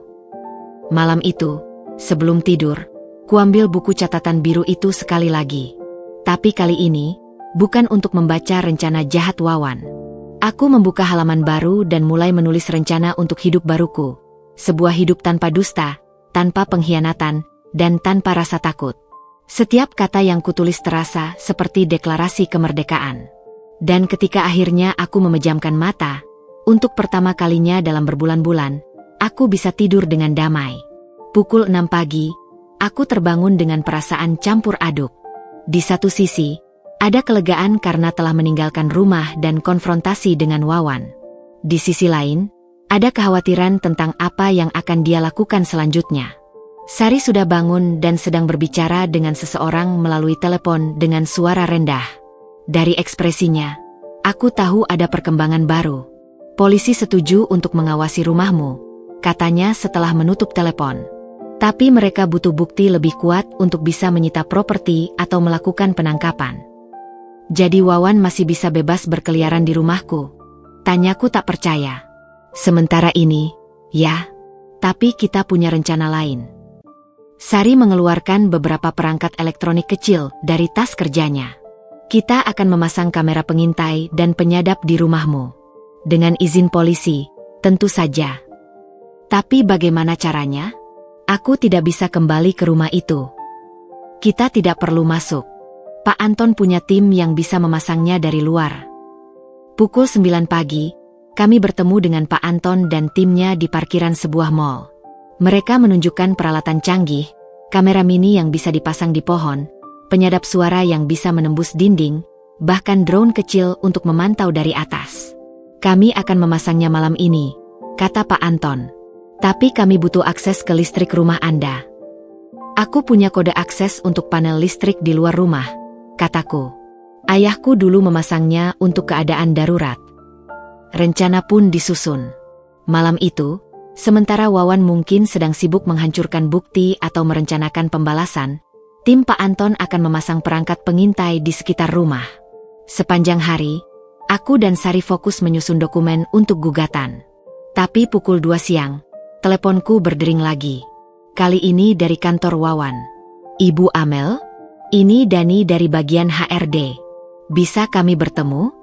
Malam itu, sebelum tidur, kuambil buku catatan biru itu sekali lagi. Tapi kali ini, bukan untuk membaca rencana jahat Wawan. Aku membuka halaman baru dan mulai menulis rencana untuk hidup baruku. Sebuah hidup tanpa dusta, tanpa pengkhianatan, dan tanpa rasa takut. Setiap kata yang kutulis terasa seperti deklarasi kemerdekaan. Dan ketika akhirnya aku memejamkan mata, untuk pertama kalinya dalam berbulan-bulan, aku bisa tidur dengan damai. Pukul 6 pagi, aku terbangun dengan perasaan campur aduk. Di satu sisi, ada kelegaan karena telah meninggalkan rumah dan konfrontasi dengan Wawan. Di sisi lain, ada kekhawatiran tentang apa yang akan dia lakukan selanjutnya. Sari sudah bangun dan sedang berbicara dengan seseorang melalui telepon dengan suara rendah. Dari ekspresinya, aku tahu ada perkembangan baru. Polisi setuju untuk mengawasi rumahmu, katanya setelah menutup telepon. Tapi mereka butuh bukti lebih kuat untuk bisa menyita properti atau melakukan penangkapan. Jadi Wawan masih bisa bebas berkeliaran di rumahku? Tanyaku tak percaya. Sementara ini, ya, tapi kita punya rencana lain. Sari mengeluarkan beberapa perangkat elektronik kecil dari tas kerjanya. Kita akan memasang kamera pengintai dan penyadap di rumahmu. Dengan izin polisi, tentu saja. Tapi bagaimana caranya? Aku tidak bisa kembali ke rumah itu. Kita tidak perlu masuk. Pak Anton punya tim yang bisa memasangnya dari luar. Pukul 9 pagi, kami bertemu dengan Pak Anton dan timnya di parkiran sebuah mall. Mereka menunjukkan peralatan canggih, kamera mini yang bisa dipasang di pohon, penyadap suara yang bisa menembus dinding, bahkan drone kecil untuk memantau dari atas. Kami akan memasangnya malam ini, kata Pak Anton. Tapi kami butuh akses ke listrik rumah Anda. Aku punya kode akses untuk panel listrik di luar rumah, kataku. Ayahku dulu memasangnya untuk keadaan darurat. Rencana pun disusun. Malam itu, sementara Wawan mungkin sedang sibuk menghancurkan bukti atau merencanakan pembalasan, tim Pak Anton akan memasang perangkat pengintai di sekitar rumah. Sepanjang hari, aku dan Sari fokus menyusun dokumen untuk gugatan. Tapi pukul 2 siang, teleponku berdering lagi. Kali ini dari kantor Wawan. Ibu Amel? Ini Dani dari bagian HRD. Bisa kami bertemu?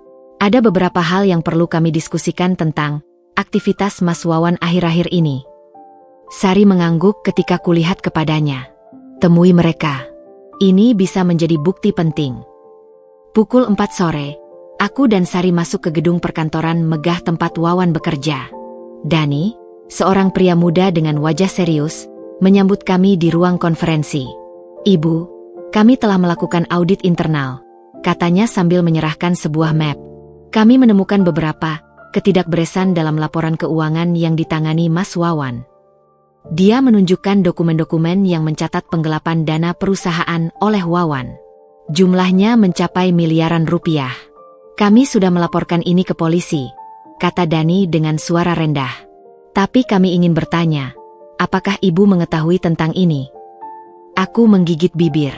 Ada beberapa hal yang perlu kami diskusikan tentang aktivitas Mas Wawan akhir-akhir ini. Sari mengangguk ketika kulihat kepadanya. Temui mereka. Ini bisa menjadi bukti penting. Pukul 4 sore, aku dan Sari masuk ke gedung perkantoran megah tempat Wawan bekerja. Dani, seorang pria muda dengan wajah serius, menyambut kami di ruang konferensi. Ibu, kami telah melakukan audit internal, katanya sambil menyerahkan sebuah map. Kami menemukan beberapa ketidakberesan dalam laporan keuangan yang ditangani Mas Wawan. Dia menunjukkan dokumen-dokumen yang mencatat penggelapan dana perusahaan oleh Wawan. Jumlahnya mencapai miliaran rupiah. Kami sudah melaporkan ini ke polisi, kata Dani dengan suara rendah. Tapi kami ingin bertanya, apakah ibu mengetahui tentang ini? Aku menggigit bibir.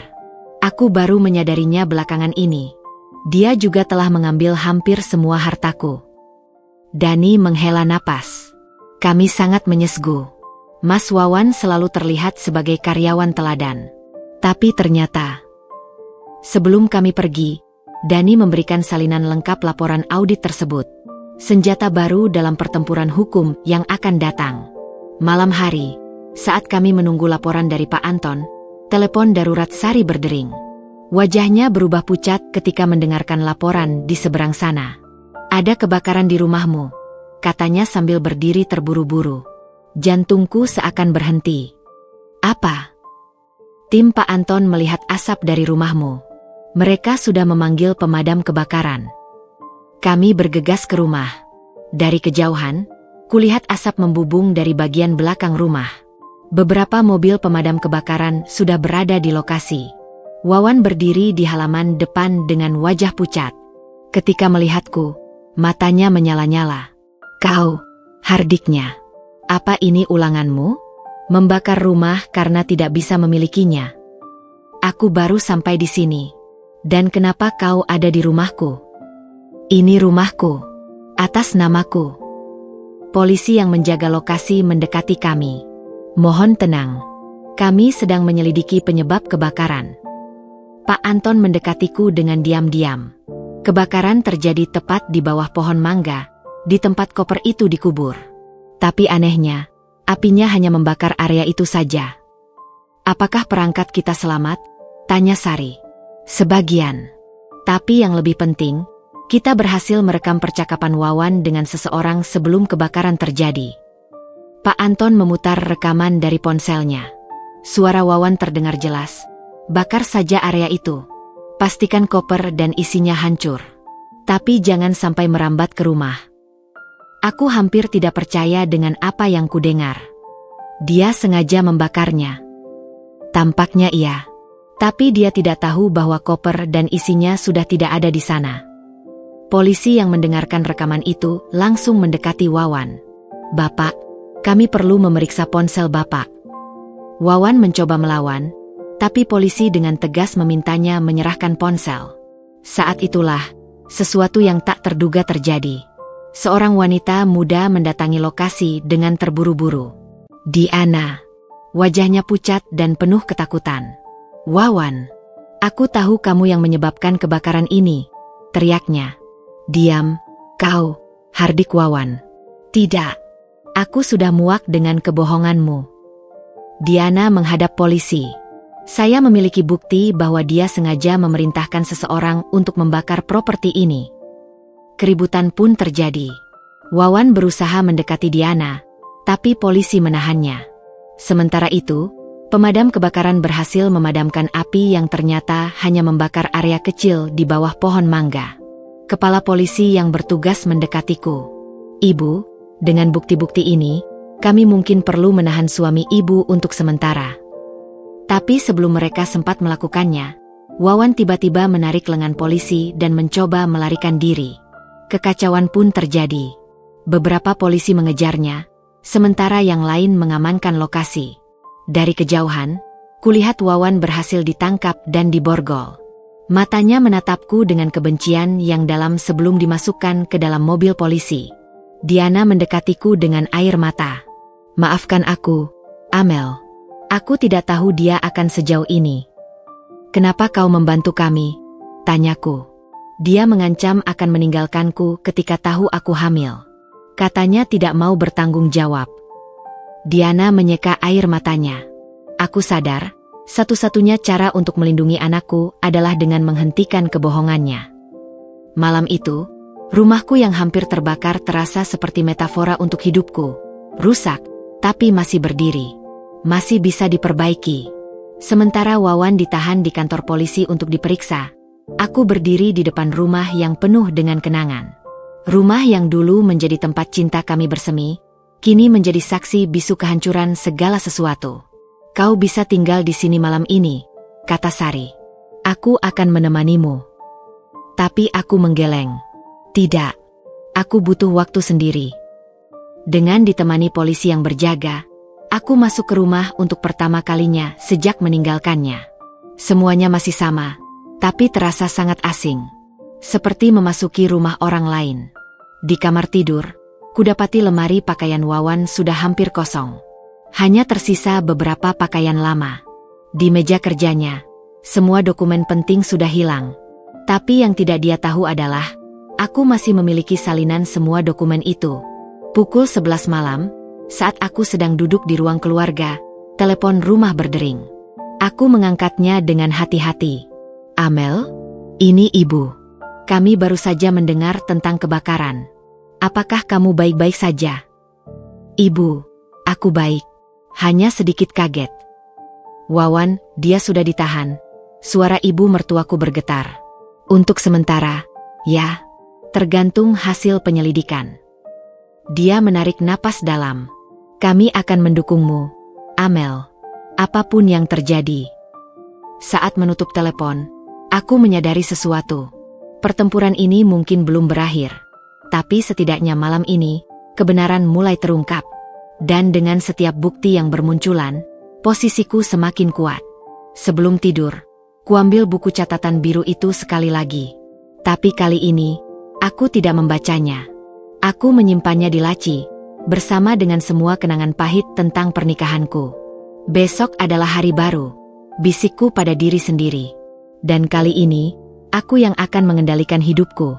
Aku baru menyadarinya belakangan ini. Dia juga telah mengambil hampir semua hartaku. Dani menghela napas. Kami sangat menyesgu. Mas Wawan selalu terlihat sebagai karyawan teladan. Tapi ternyata, sebelum kami pergi, Dani memberikan salinan lengkap laporan audit tersebut. Senjata baru dalam pertempuran hukum yang akan datang. Malam hari, saat kami menunggu laporan dari Pak Anton, telepon darurat Sari berdering. Wajahnya berubah pucat ketika mendengarkan laporan di seberang sana. Ada kebakaran di rumahmu, katanya sambil berdiri terburu-buru. Jantungku seakan berhenti. Apa? Tim Pak Anton melihat asap dari rumahmu. Mereka sudah memanggil pemadam kebakaran. Kami bergegas ke rumah. Dari kejauhan, kulihat asap membubung dari bagian belakang rumah. Beberapa mobil pemadam kebakaran sudah berada di lokasi. Wawan berdiri di halaman depan dengan wajah pucat. Ketika melihatku, matanya menyala-nyala. Kau, hardiknya. Apa ini ulanganmu? Membakar rumah karena tidak bisa memilikinya. Aku baru sampai di sini. Dan kenapa kau ada di rumahku? Ini rumahku. Atas namaku. Polisi yang menjaga lokasi mendekati kami. Mohon tenang. Kami sedang menyelidiki penyebab kebakaran. Pak Anton mendekatiku dengan diam-diam. Kebakaran terjadi tepat di bawah pohon mangga, di tempat koper itu dikubur. Tapi anehnya, apinya hanya membakar area itu saja. Apakah perangkat kita selamat? Tanya Sari. Sebagian. Tapi yang lebih penting, kita berhasil merekam percakapan Wawan dengan seseorang sebelum kebakaran terjadi. Pak Anton memutar rekaman dari ponselnya. Suara Wawan terdengar jelas. Bakar saja area itu. Pastikan koper dan isinya hancur. Tapi jangan sampai merambat ke rumah. Aku hampir tidak percaya dengan apa yang kudengar. Dia sengaja membakarnya. Tampaknya iya. Tapi dia tidak tahu bahwa koper dan isinya sudah tidak ada di sana. Polisi yang mendengarkan rekaman itu langsung mendekati Wawan. "Bapak, kami perlu memeriksa ponsel Bapak." Wawan mencoba melawan, tapi polisi dengan tegas memintanya menyerahkan ponsel. Saat itulah, sesuatu yang tak terduga terjadi. Seorang wanita muda mendatangi lokasi dengan terburu-buru. Diana. Wajahnya pucat dan penuh ketakutan. "Wawan, aku tahu kamu yang menyebabkan kebakaran ini," teriaknya. "Diam, kau," hardik Wawan. "Tidak, aku sudah muak dengan kebohonganmu." Diana menghadap polisi. "Saya memiliki bukti bahwa dia sengaja memerintahkan seseorang untuk membakar properti ini." Keributan pun terjadi. Wawan berusaha mendekati Diana, tapi polisi menahannya. Sementara itu, pemadam kebakaran berhasil memadamkan api yang ternyata hanya membakar area kecil di bawah pohon mangga. Kepala polisi yang bertugas mendekatiku. "Ibu, dengan bukti-bukti ini, kami mungkin perlu menahan suami ibu untuk sementara." Tapi sebelum mereka sempat melakukannya, Wawan tiba-tiba menarik lengan polisi dan mencoba melarikan diri. Kekacauan pun terjadi. Beberapa polisi mengejarnya, sementara yang lain mengamankan lokasi. Dari kejauhan, kulihat Wawan berhasil ditangkap dan diborgol. Matanya menatapku dengan kebencian yang dalam sebelum dimasukkan ke dalam mobil polisi. Diana mendekatiku dengan air mata. "Maafkan aku, Amel. Aku tidak tahu dia akan sejauh ini." "Kenapa kau membantu kami?" tanyaku. "Dia mengancam akan meninggalkanku ketika tahu aku hamil. Katanya tidak mau bertanggung jawab." Diana menyeka air matanya. "Aku sadar, satu-satunya cara untuk melindungi anakku adalah dengan menghentikan kebohongannya." Malam itu, rumahku yang hampir terbakar terasa seperti metafora untuk hidupku. Rusak, tapi masih berdiri. Masih bisa diperbaiki. Sementara Wawan ditahan di kantor polisi untuk diperiksa, aku berdiri di depan rumah yang penuh dengan kenangan. Rumah yang dulu menjadi tempat cinta kami bersemi, kini menjadi saksi bisu kehancuran segala sesuatu. "Kau bisa tinggal di sini malam ini," kata Sari. "Aku akan menemanimu." Tapi aku menggeleng. "Tidak, aku butuh waktu sendiri." Dengan ditemani polisi yang berjaga, aku masuk ke rumah untuk pertama kalinya sejak meninggalkannya. Semuanya masih sama, tapi terasa sangat asing. Seperti memasuki rumah orang lain. Di kamar tidur, kudapati lemari pakaian Wawan sudah hampir kosong. Hanya tersisa beberapa pakaian lama. Di meja kerjanya, semua dokumen penting sudah hilang. Tapi yang tidak dia tahu adalah, aku masih memiliki salinan semua dokumen itu. Pukul 11 malam, saat aku sedang duduk di ruang keluarga, telepon rumah berdering. Aku mengangkatnya dengan hati-hati. "Amel, ini ibu. Kami baru saja mendengar tentang kebakaran. Apakah kamu baik-baik saja?" "Ibu, aku baik. Hanya sedikit kaget." "Wawan, dia sudah ditahan." Suara ibu mertuaku bergetar. "Untuk sementara, ya. Tergantung hasil penyelidikan." Dia menarik napas dalam. "Kami akan mendukungmu, Amel. Apapun yang terjadi." Saat menutup telepon, aku menyadari sesuatu. Pertempuran ini mungkin belum berakhir. Tapi setidaknya malam ini, kebenaran mulai terungkap. Dan dengan setiap bukti yang bermunculan, posisiku semakin kuat. Sebelum tidur, kuambil buku catatan biru itu sekali lagi. Tapi kali ini, aku tidak membacanya. Aku menyimpannya di laci, bersama dengan semua kenangan pahit tentang pernikahanku. "Besok adalah hari baru," bisikku pada diri sendiri. "Dan kali ini, aku yang akan mengendalikan hidupku."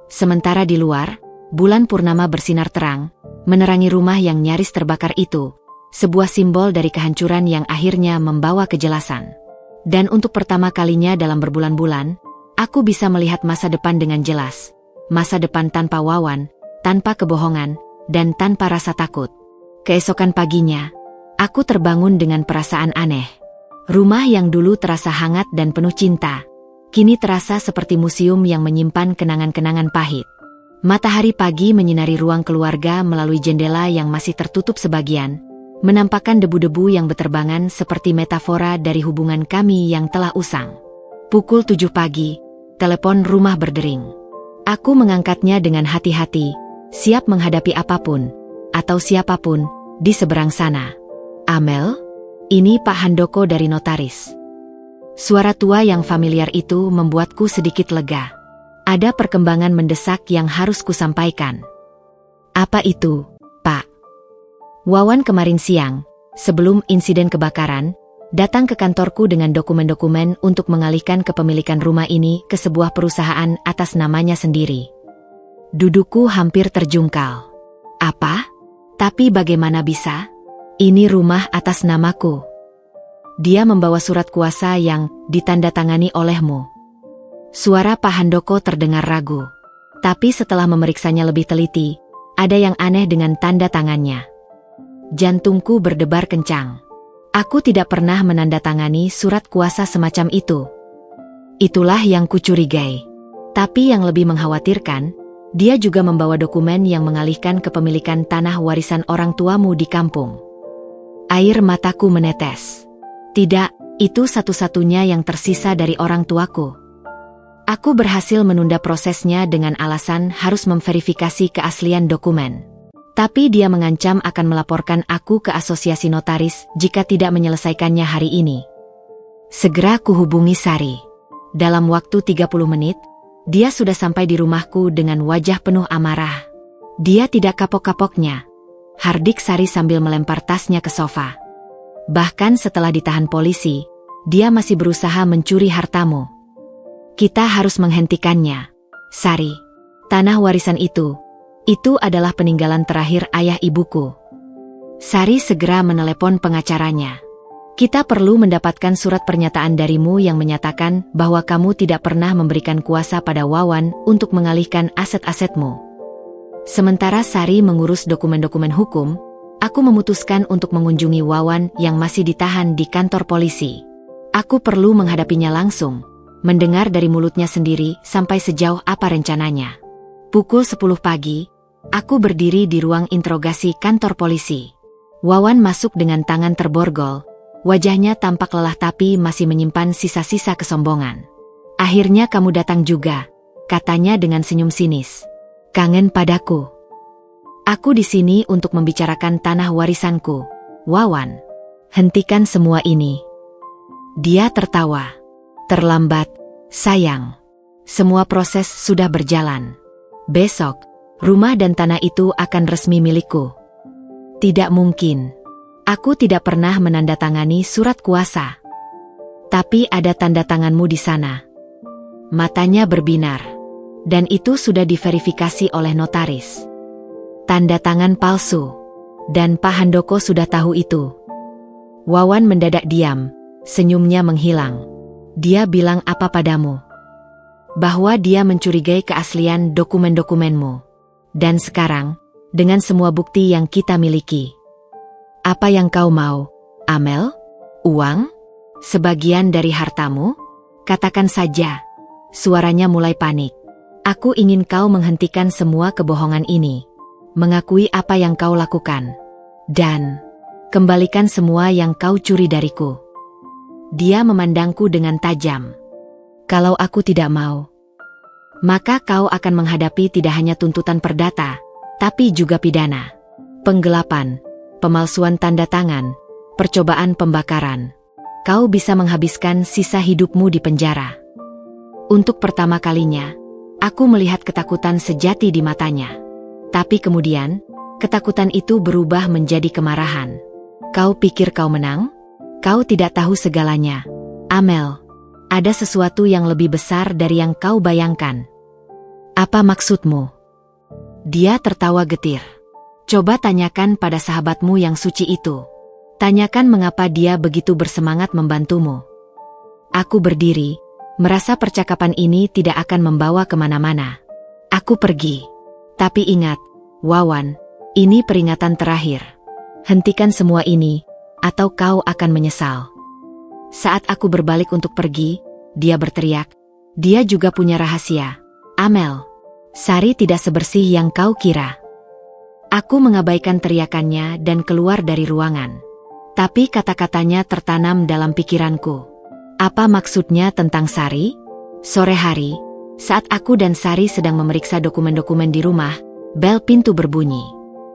Sementara di luar, bulan purnama bersinar terang, menerangi rumah yang nyaris terbakar itu, sebuah simbol dari kehancuran yang akhirnya membawa kejelasan. Dan untuk pertama kalinya dalam berbulan-bulan, aku bisa melihat masa depan dengan jelas. Masa depan tanpa Wawan, tanpa kebohongan, dan tanpa rasa takut. Keesokan paginya, aku terbangun dengan perasaan aneh. Rumah yang dulu terasa hangat dan penuh cinta, kini terasa seperti museum yang menyimpan kenangan-kenangan pahit. Matahari pagi menyinari ruang keluarga melalui jendela yang masih tertutup sebagian, menampakkan debu-debu yang berterbangan seperti metafora dari hubungan kami yang telah usang. Pukul 7 pagi, telepon rumah berdering. Aku mengangkatnya dengan hati-hati, siap menghadapi apapun, atau siapapun, di seberang sana. Amel, ini Pak Handoko dari notaris. Suara tua yang familiar itu membuatku sedikit lega. Ada perkembangan mendesak yang harus kusampaikan. Apa itu, Pak? Wawan kemarin siang, sebelum insiden kebakaran, datang ke kantorku dengan dokumen-dokumen untuk mengalihkan kepemilikan rumah ini ke sebuah perusahaan atas namanya sendiri. Dudukku hampir terjungkal. Apa? Tapi bagaimana bisa? Ini rumah atas namaku. Dia membawa surat kuasa yang ditandatangani olehmu. Suara Pak Handoko terdengar ragu. Tapi setelah memeriksanya lebih teliti, ada yang aneh dengan tanda tangannya. Jantungku berdebar kencang. Aku tidak pernah menandatangani surat kuasa semacam itu. Itulah yang kucurigai. Tapi yang lebih mengkhawatirkan, dia juga membawa dokumen yang mengalihkan kepemilikan tanah warisan orang tuamu di kampung. Air mataku menetes. Tidak, itu satu-satunya yang tersisa dari orang tuaku. Aku berhasil menunda prosesnya dengan alasan harus memverifikasi keaslian dokumen. Tapi dia mengancam akan melaporkan aku ke asosiasi notaris jika tidak menyelesaikannya hari ini. Segera kuhubungi Sari. Dalam waktu 30 menit, dia sudah sampai di rumahku dengan wajah penuh amarah. Dia tidak kapok-kapoknya, hardik Sari sambil melempar tasnya ke sofa. Bahkan setelah ditahan polisi, dia masih berusaha mencuri hartamu. Kita harus menghentikannya. Sari, tanah warisan itu adalah peninggalan terakhir ayah ibuku. Sari segera menelepon pengacaranya. Kita perlu mendapatkan surat pernyataan darimu yang menyatakan bahwa kamu tidak pernah memberikan kuasa pada Wawan untuk mengalihkan aset-asetmu. Sementara Sari mengurus dokumen-dokumen hukum, aku memutuskan untuk mengunjungi Wawan yang masih ditahan di kantor polisi. Aku perlu menghadapinya langsung, mendengar dari mulutnya sendiri sampai sejauh apa rencananya. Pukul 10 pagi, aku berdiri di ruang interogasi kantor polisi. Wawan masuk dengan tangan terborgol, wajahnya tampak lelah tapi masih menyimpan sisa-sisa kesombongan. Akhirnya kamu datang juga, katanya dengan senyum sinis. Kangen padaku. Aku di sini untuk membicarakan tanah warisanku. Wawan, hentikan semua ini. Dia tertawa. Terlambat, sayang. Semua proses sudah berjalan. Besok, rumah dan tanah itu akan resmi milikku. Tidak mungkin. Aku tidak pernah menandatangani surat kuasa. Tapi ada tanda tanganmu di sana. Matanya berbinar. Dan itu sudah diverifikasi oleh notaris. Tanda tangan palsu. Dan Pak Handoko sudah tahu itu. Wawan mendadak diam, senyumnya menghilang. Dia bilang apa padamu? Bahwa dia mencurigai keaslian dokumen-dokumenmu. Dan sekarang, dengan semua bukti yang kita miliki. Apa yang kau mau, Amel? Uang? Sebagian dari hartamu? Katakan saja. Suaranya mulai panik. Aku ingin kau menghentikan semua kebohongan ini. Mengakui apa yang kau lakukan. Dan kembalikan semua yang kau curi dariku. Dia memandangku dengan tajam. Kalau aku tidak mau, maka kau akan menghadapi tidak hanya tuntutan perdata, tapi juga pidana. Penggelapan, pemalsuan tanda tangan, percobaan pembakaran. Kau bisa menghabiskan sisa hidupmu di penjara. Untuk pertama kalinya, aku melihat ketakutan sejati di matanya. Tapi kemudian, ketakutan itu berubah menjadi kemarahan. Kau pikir kau menang? Kau tidak tahu segalanya. Amel, ada sesuatu yang lebih besar dari yang kau bayangkan. Apa maksudmu? Dia tertawa getir. Coba tanyakan pada sahabatmu yang suci itu. Tanyakan mengapa dia begitu bersemangat membantumu. Aku berdiri, merasa percakapan ini tidak akan membawa kemana-mana. Aku pergi. Tapi ingat, Wawan, ini peringatan terakhir. Hentikan semua ini, atau kau akan menyesal. Saat aku berbalik untuk pergi, dia berteriak, dia juga punya rahasia. Amel, Sari tidak sebersih yang kau kira. Aku mengabaikan teriakannya dan keluar dari ruangan. Tapi kata-katanya tertanam dalam pikiranku. Apa maksudnya tentang Sari? Sore hari, saat aku dan Sari sedang memeriksa dokumen-dokumen di rumah, bel pintu berbunyi.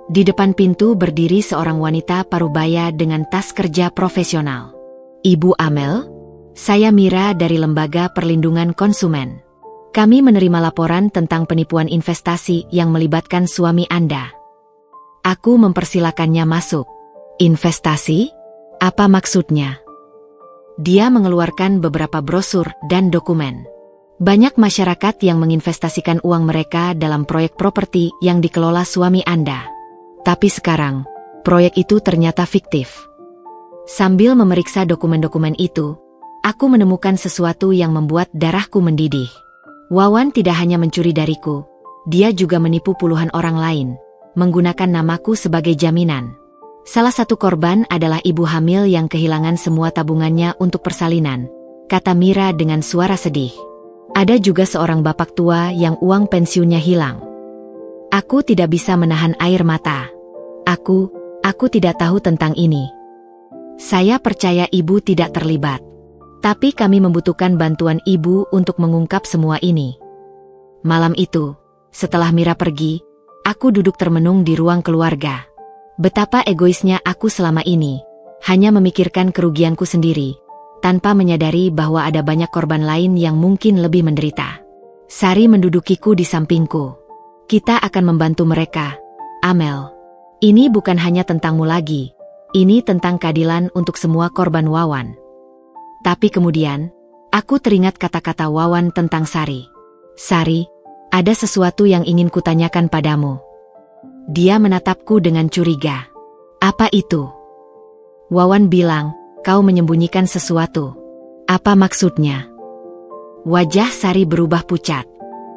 Di depan pintu berdiri seorang wanita parubaya dengan tas kerja profesional. Ibu Amel? Saya Mira dari Lembaga Perlindungan Konsumen. Kami menerima laporan tentang penipuan investasi yang melibatkan suami Anda. Aku mempersilakannya masuk. Investasi? Apa maksudnya? Dia mengeluarkan beberapa brosur dan dokumen. Banyak masyarakat yang menginvestasikan uang mereka dalam proyek properti yang dikelola suami Anda. Tapi sekarang, proyek itu ternyata fiktif. Sambil memeriksa dokumen-dokumen itu, aku menemukan sesuatu yang membuat darahku mendidih. Wawan tidak hanya mencuri dariku, dia juga menipu puluhan orang lain, menggunakan namaku sebagai jaminan. Salah satu korban adalah ibu hamil yang kehilangan semua tabungannya untuk persalinan, kata Mira dengan suara sedih. Ada juga seorang bapak tua yang uang pensiunnya hilang. Aku tidak bisa menahan air mata. Aku tidak tahu tentang ini. Saya percaya ibu tidak terlibat. Tapi kami membutuhkan bantuan ibu untuk mengungkap semua ini. Malam itu, setelah Mira pergi, aku duduk termenung di ruang keluarga. Betapa egoisnya aku selama ini, hanya memikirkan kerugianku sendiri, tanpa menyadari bahwa ada banyak korban lain yang mungkin lebih menderita. Sari mendudukiku di sampingku. Kita akan membantu mereka, Amel. Ini bukan hanya tentangmu lagi, ini tentang keadilan untuk semua korban Wawan. Tapi kemudian, aku teringat kata-kata Wawan tentang Sari. Sari, ada sesuatu yang ingin kutanyakan padamu. Dia menatapku dengan curiga. Apa itu? Wawan bilang, kau menyembunyikan sesuatu. Apa maksudnya? Wajah Sari berubah pucat.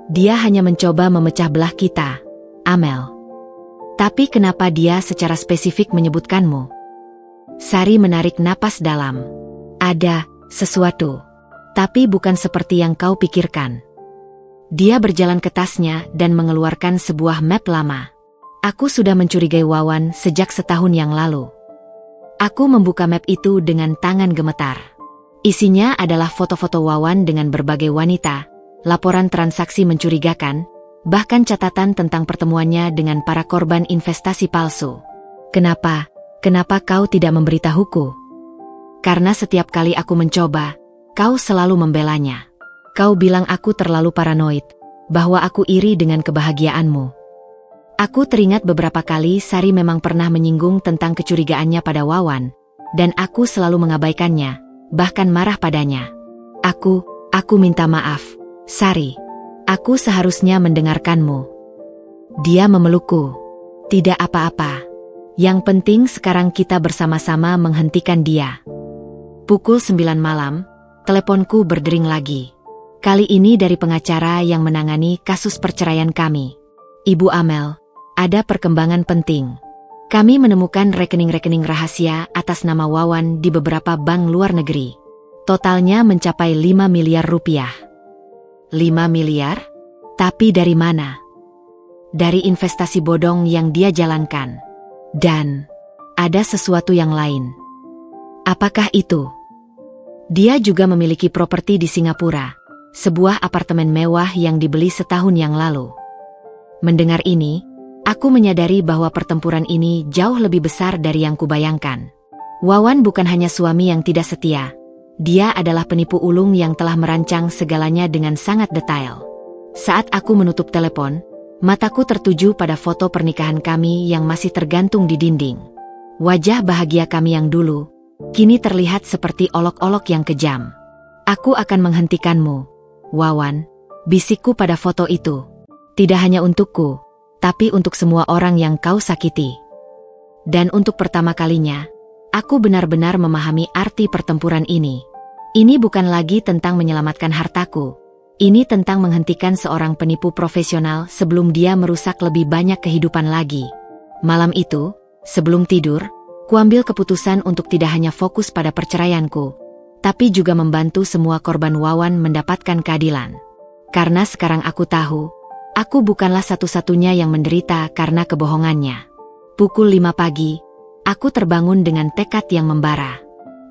Dia hanya mencoba memecah belah kita, Amel. Tapi kenapa dia secara spesifik menyebutkanmu? Sari menarik napas dalam. Ada sesuatu, tapi bukan seperti yang kau pikirkan. Dia berjalan ke tasnya dan mengeluarkan sebuah map lama. Aku sudah mencurigai Wawan sejak setahun yang lalu. Aku membuka map itu dengan tangan gemetar. Isinya adalah foto-foto Wawan dengan berbagai wanita, laporan transaksi mencurigakan, bahkan catatan tentang pertemuannya dengan para korban investasi palsu. Kenapa kau tidak memberitahuku? Karena setiap kali aku mencoba, kau selalu membelanya. Kau bilang aku terlalu paranoid, bahwa aku iri dengan kebahagiaanmu. Aku teringat beberapa kali Sari memang pernah menyinggung tentang kecurigaannya pada Wawan, dan aku selalu mengabaikannya, bahkan marah padanya. Aku minta maaf, Sari. Aku seharusnya mendengarkanmu. Dia memelukku. Tidak apa-apa. Yang penting sekarang kita bersama-sama menghentikan dia. Pukul 9 malam, teleponku berdering lagi. Kali ini dari pengacara yang menangani kasus perceraian kami. Ibu Amel, ada perkembangan penting. Kami menemukan rekening-rekening rahasia atas nama Wawan di beberapa bank luar negeri. Totalnya mencapai 5 miliar rupiah. 5 miliar? Tapi dari mana? Dari investasi bodong yang dia jalankan. Dan ada sesuatu yang lain. Apakah itu? Dia juga memiliki properti di Singapura, sebuah apartemen mewah yang dibeli setahun yang lalu. Mendengar ini, aku menyadari bahwa pertempuran ini jauh lebih besar dari yang kubayangkan. Wawan bukan hanya suami yang tidak setia. Dia adalah penipu ulung yang telah merancang segalanya dengan sangat detail. Saat aku menutup telepon, mataku tertuju pada foto pernikahan kami yang masih tergantung di dinding. Wajah bahagia kami yang dulu, kini terlihat seperti olok-olok yang kejam. Aku akan menghentikanmu, Wawan, bisikku pada foto itu. Tidak hanya untukku, tapi untuk semua orang yang kau sakiti. Dan untuk pertama kalinya, aku benar-benar memahami arti pertempuran ini. Ini bukan lagi tentang menyelamatkan hartaku. Ini tentang menghentikan seorang penipu profesional sebelum dia merusak lebih banyak kehidupan lagi. Malam itu, sebelum tidur, Kuambil keputusan untuk tidak hanya fokus pada perceraianku, tapi juga membantu semua korban Wawan mendapatkan keadilan. Karena sekarang aku tahu, aku bukanlah satu-satunya yang menderita karena kebohongannya. Pukul 5 pagi, aku terbangun dengan tekad yang membara.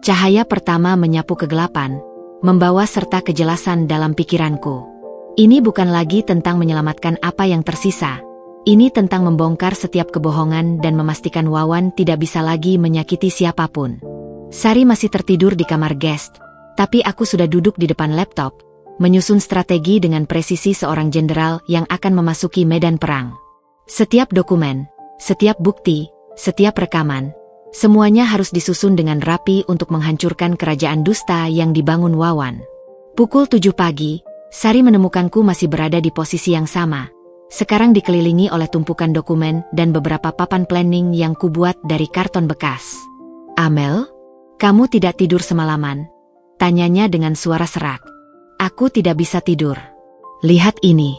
Cahaya pertama menyapu kegelapan, membawa serta kejelasan dalam pikiranku. Ini bukan lagi tentang menyelamatkan apa yang tersisa. Ini tentang membongkar setiap kebohongan dan memastikan Wawan tidak bisa lagi menyakiti siapapun. Sari masih tertidur di kamar guest, tapi aku sudah duduk di depan laptop, menyusun strategi dengan presisi seorang jenderal yang akan memasuki medan perang. Setiap dokumen, setiap bukti, setiap rekaman, semuanya harus disusun dengan rapi untuk menghancurkan kerajaan dusta yang dibangun Wawan. Pukul 7 pagi, Sari menemukanku masih berada di posisi yang sama. Sekarang dikelilingi oleh tumpukan dokumen dan beberapa papan planning yang kubuat dari karton bekas. "Amel, kamu tidak tidur semalaman?" tanyanya dengan suara serak. "Aku tidak bisa tidur. Lihat ini."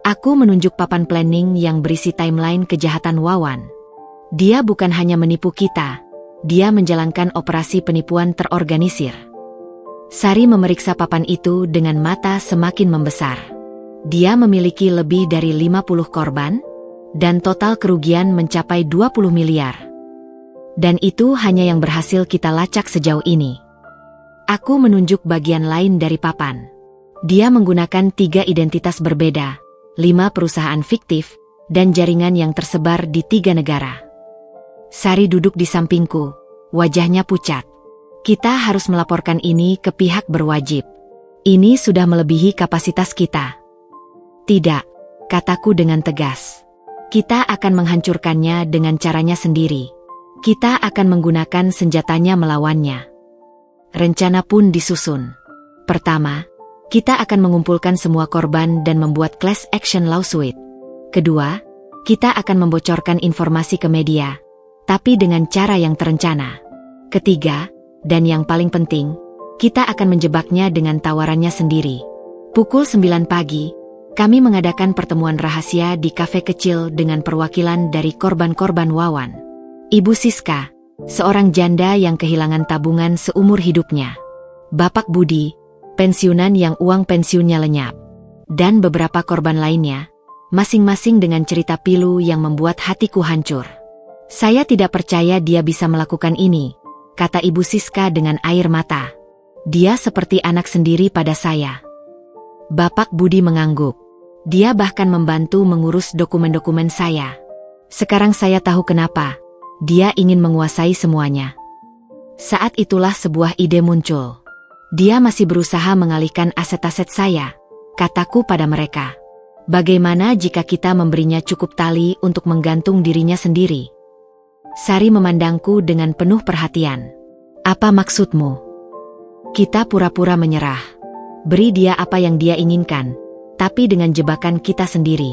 Aku menunjuk papan planning yang berisi timeline kejahatan Wawan. Dia bukan hanya menipu kita, dia menjalankan operasi penipuan terorganisir. Sari memeriksa papan itu dengan mata semakin membesar. Dia memiliki lebih dari 50 korban, dan total kerugian mencapai 20 miliar. Dan itu hanya yang berhasil kita lacak sejauh ini. Aku menunjuk bagian lain dari papan. Dia menggunakan 3 identitas berbeda, 5 perusahaan fiktif, dan jaringan yang tersebar di 3 negara. Sari duduk di sampingku, wajahnya pucat. "Kita harus melaporkan ini ke pihak berwajib. Ini sudah melebihi kapasitas kita." "Tidak," kataku dengan tegas. "Kita akan menghancurkannya dengan caranya sendiri. Kita akan menggunakan senjatanya melawannya." Rencana pun disusun. Pertama, kita akan mengumpulkan semua korban dan membuat class action lawsuit. Kedua, kita akan membocorkan informasi ke media, tapi dengan cara yang terencana. Ketiga, dan yang paling penting, kita akan menjebaknya dengan tawarannya sendiri. Pukul 9 pagi, kami mengadakan pertemuan rahasia di kafe kecil dengan perwakilan dari korban-korban Wawan. Ibu Siska, seorang janda yang kehilangan tabungan seumur hidupnya. Bapak Budi, pensiunan yang uang pensiunnya lenyap. Dan beberapa korban lainnya, masing-masing dengan cerita pilu yang membuat hatiku hancur. "Saya tidak percaya dia bisa melakukan ini," kata Ibu Siska dengan air mata. "Dia seperti anak sendiri pada saya." Bapak Budi mengangguk. Dia bahkan membantu mengurus dokumen-dokumen saya. Sekarang saya tahu kenapa. Dia ingin menguasai semuanya. Saat itulah sebuah ide muncul. "Dia masih berusaha mengalihkan aset-aset saya," kataku pada mereka. "Bagaimana jika kita memberinya cukup tali untuk menggantung dirinya sendiri?" Sari memandangku dengan penuh perhatian. "Apa maksudmu?" "Kita pura-pura menyerah. Beri dia apa yang dia inginkan, tapi dengan jebakan kita sendiri."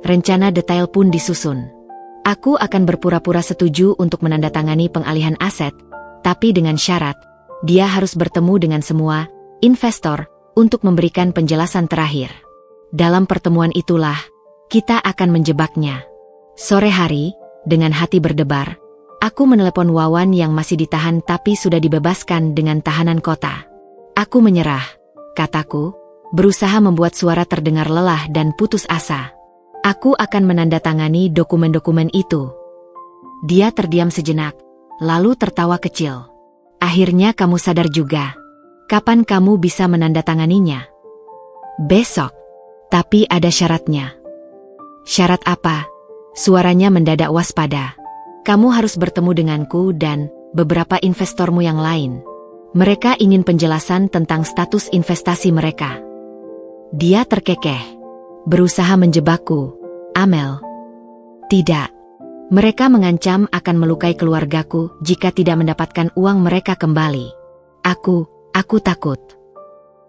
Rencana detail pun disusun. Aku akan berpura-pura setuju untuk menandatangani pengalihan aset, tapi dengan syarat, dia harus bertemu dengan semua investor untuk memberikan penjelasan terakhir. Dalam pertemuan itulah, kita akan menjebaknya. Sore hari, dengan hati berdebar, aku menelepon Wawan yang masih ditahan tapi sudah dibebaskan dengan tahanan kota. "Aku menyerah," kataku, berusaha membuat suara terdengar lelah dan putus asa. "Aku akan menandatangani dokumen-dokumen itu." Dia terdiam sejenak, lalu tertawa kecil. "Akhirnya kamu sadar juga. Kapan kamu bisa menandatanganinya?" "Besok. Tapi ada syaratnya." "Syarat apa?" Suaranya mendadak waspada. "Kamu harus bertemu denganku dan beberapa investormu yang lain. Mereka ingin penjelasan tentang status investasi mereka." Dia terkekeh. "Berusaha menjebakku, Amel?" "Tidak. Mereka mengancam akan melukai keluargaku jika tidak mendapatkan uang mereka kembali. Aku takut."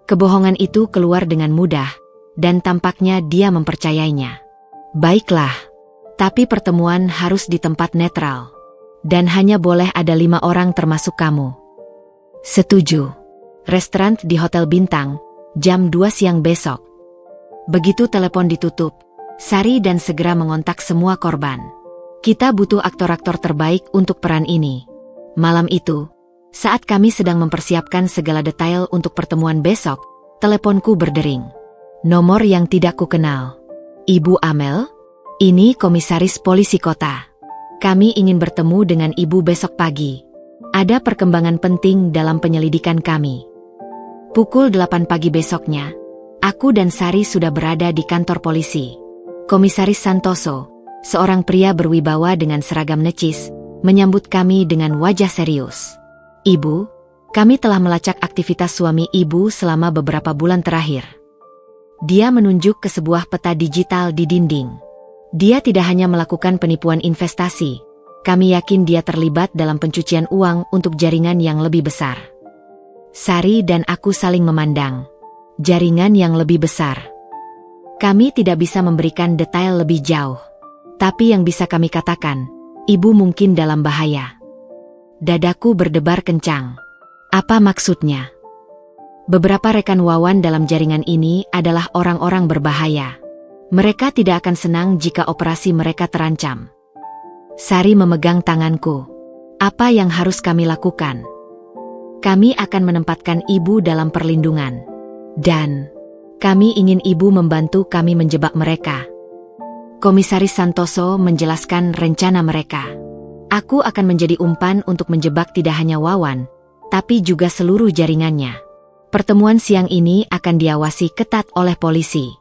Kebohongan itu keluar dengan mudah, dan tampaknya dia mempercayainya. "Baiklah. Tapi pertemuan harus di tempat netral. Dan hanya boleh ada 5 orang termasuk kamu." "Setuju. Restoran di Hotel Bintang, jam 2 siang besok." Begitu telepon ditutup, Sari dan segera mengontak semua korban. Kita butuh aktor-aktor terbaik untuk peran ini. Malam itu, saat kami sedang mempersiapkan segala detail untuk pertemuan besok, teleponku berdering. Nomor yang tidak kukenal. Ibu Amel? Ini komisaris polisi kota. Kami ingin bertemu dengan ibu besok pagi. Ada perkembangan penting dalam penyelidikan kami. Pukul 8 pagi besoknya, aku dan Sari sudah berada di kantor polisi. Komisaris Santoso, seorang pria berwibawa dengan seragam necis, menyambut kami dengan wajah serius. Ibu, kami telah melacak aktivitas suami ibu selama beberapa bulan terakhir. Dia menunjuk ke sebuah peta digital di dinding. Dia tidak hanya melakukan penipuan investasi. Kami yakin dia terlibat dalam pencucian uang untuk jaringan yang lebih besar. Sari dan aku saling memandang. Jaringan yang lebih besar. Kami tidak bisa memberikan detail lebih jauh. Tapi yang bisa kami katakan, ibu mungkin dalam bahaya. Dadaku berdebar kencang. Apa maksudnya? Beberapa rekan Wawan dalam jaringan ini adalah orang-orang berbahaya. Mereka tidak akan senang jika operasi mereka terancam. Sari memegang tanganku. Apa yang harus kami lakukan? Kami akan menempatkan ibu dalam perlindungan. Dan kami ingin ibu membantu kami menjebak mereka. Komisaris Santoso menjelaskan rencana mereka. Aku akan menjadi umpan untuk menjebak tidak hanya Wawan, tapi juga seluruh jaringannya. Pertemuan siang ini akan diawasi ketat oleh polisi.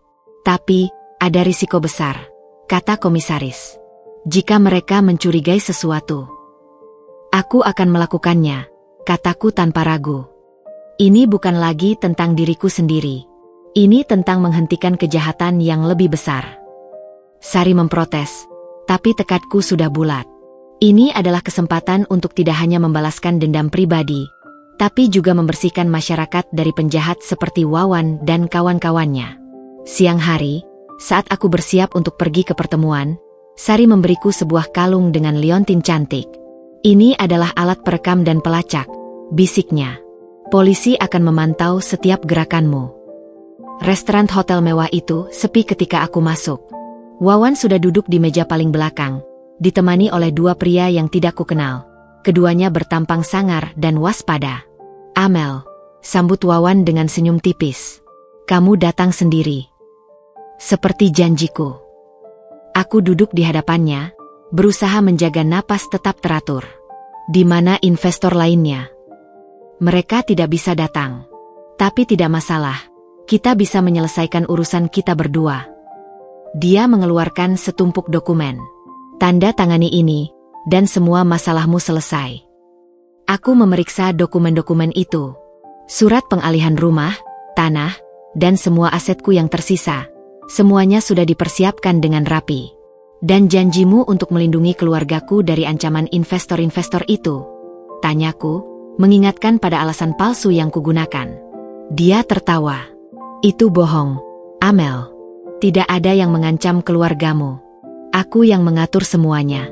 Tapi, ada risiko besar, kata komisaris. Jika mereka mencurigai sesuatu, aku akan melakukannya, kataku tanpa ragu. Ini bukan lagi tentang diriku sendiri. Ini tentang menghentikan kejahatan yang lebih besar. Sari memprotes, tapi tekadku sudah bulat. Ini adalah kesempatan untuk tidak hanya membalaskan dendam pribadi, tapi juga membersihkan masyarakat dari penjahat seperti Wawan dan kawan-kawannya. Siang hari, saat aku bersiap untuk pergi ke pertemuan, Sari memberiku sebuah kalung dengan liontin cantik. Ini adalah alat perekam dan pelacak, bisiknya. Polisi akan memantau setiap gerakanmu. Restoran hotel mewah itu sepi ketika aku masuk. Wawan sudah duduk di meja paling belakang, ditemani oleh dua pria yang tidak kukenal. Keduanya bertampang sangar dan waspada. Amel, sambut Wawan dengan senyum tipis. Kamu datang sendiri. Seperti janjiku. Aku duduk di hadapannya, berusaha menjaga napas tetap teratur. Di mana investor lainnya? Mereka tidak bisa datang. Tapi tidak masalah, kita bisa menyelesaikan urusan kita berdua. Dia mengeluarkan setumpuk dokumen. Tanda tangani ini, dan semua masalahmu selesai. Aku memeriksa dokumen-dokumen itu. Surat pengalihan rumah, tanah, dan semua asetku yang tersisa. Semuanya sudah dipersiapkan dengan rapi. Dan janjimu untuk melindungi keluargaku dari ancaman investor-investor itu? Tanyaku, mengingatkan pada alasan palsu yang kugunakan. Dia tertawa. Itu bohong, Amel. Tidak ada yang mengancam keluargamu. Aku yang mengatur semuanya.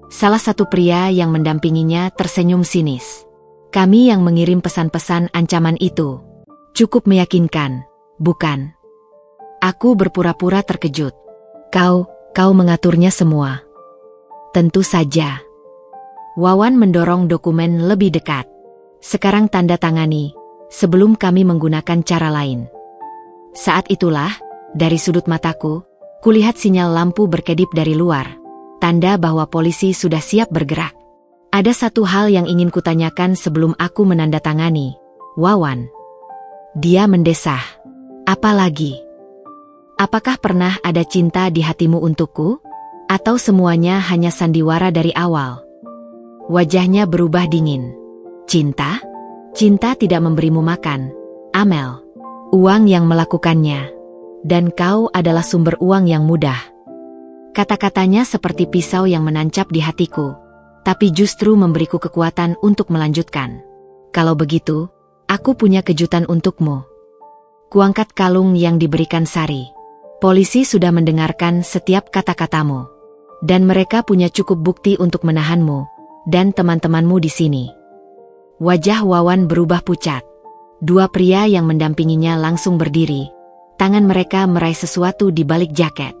Salah satu pria yang mendampinginya tersenyum sinis. Kami yang mengirim pesan-pesan ancaman itu. Cukup meyakinkan, bukan? Aku berpura-pura terkejut. Kau mengaturnya semua. Tentu saja. Wawan mendorong dokumen lebih dekat. Sekarang tanda tangani, sebelum kami menggunakan cara lain. Saat itulah, dari sudut mataku, kulihat sinyal lampu berkedip dari luar. Tanda bahwa polisi sudah siap bergerak. Ada satu hal yang ingin kutanyakan sebelum aku menandatangani, Wawan. Dia mendesah. Apa lagi? Apakah pernah ada cinta di hatimu untukku? Atau semuanya hanya sandiwara dari awal? Wajahnya berubah dingin. Cinta? Cinta tidak memberimu makan, Amel. Uang yang melakukannya. Dan kau adalah sumber uang yang mudah. Kata-katanya seperti pisau yang menancap di hatiku, tapi justru memberiku kekuatan untuk melanjutkan. Kalau begitu, aku punya kejutan untukmu. Kuangkat kalung yang diberikan Sari. Polisi sudah mendengarkan setiap kata-katamu. Dan mereka punya cukup bukti untuk menahanmu, dan teman-temanmu di sini. Wajah Wawan berubah pucat. Dua pria yang mendampinginya langsung berdiri. Tangan mereka meraih sesuatu di balik jaket.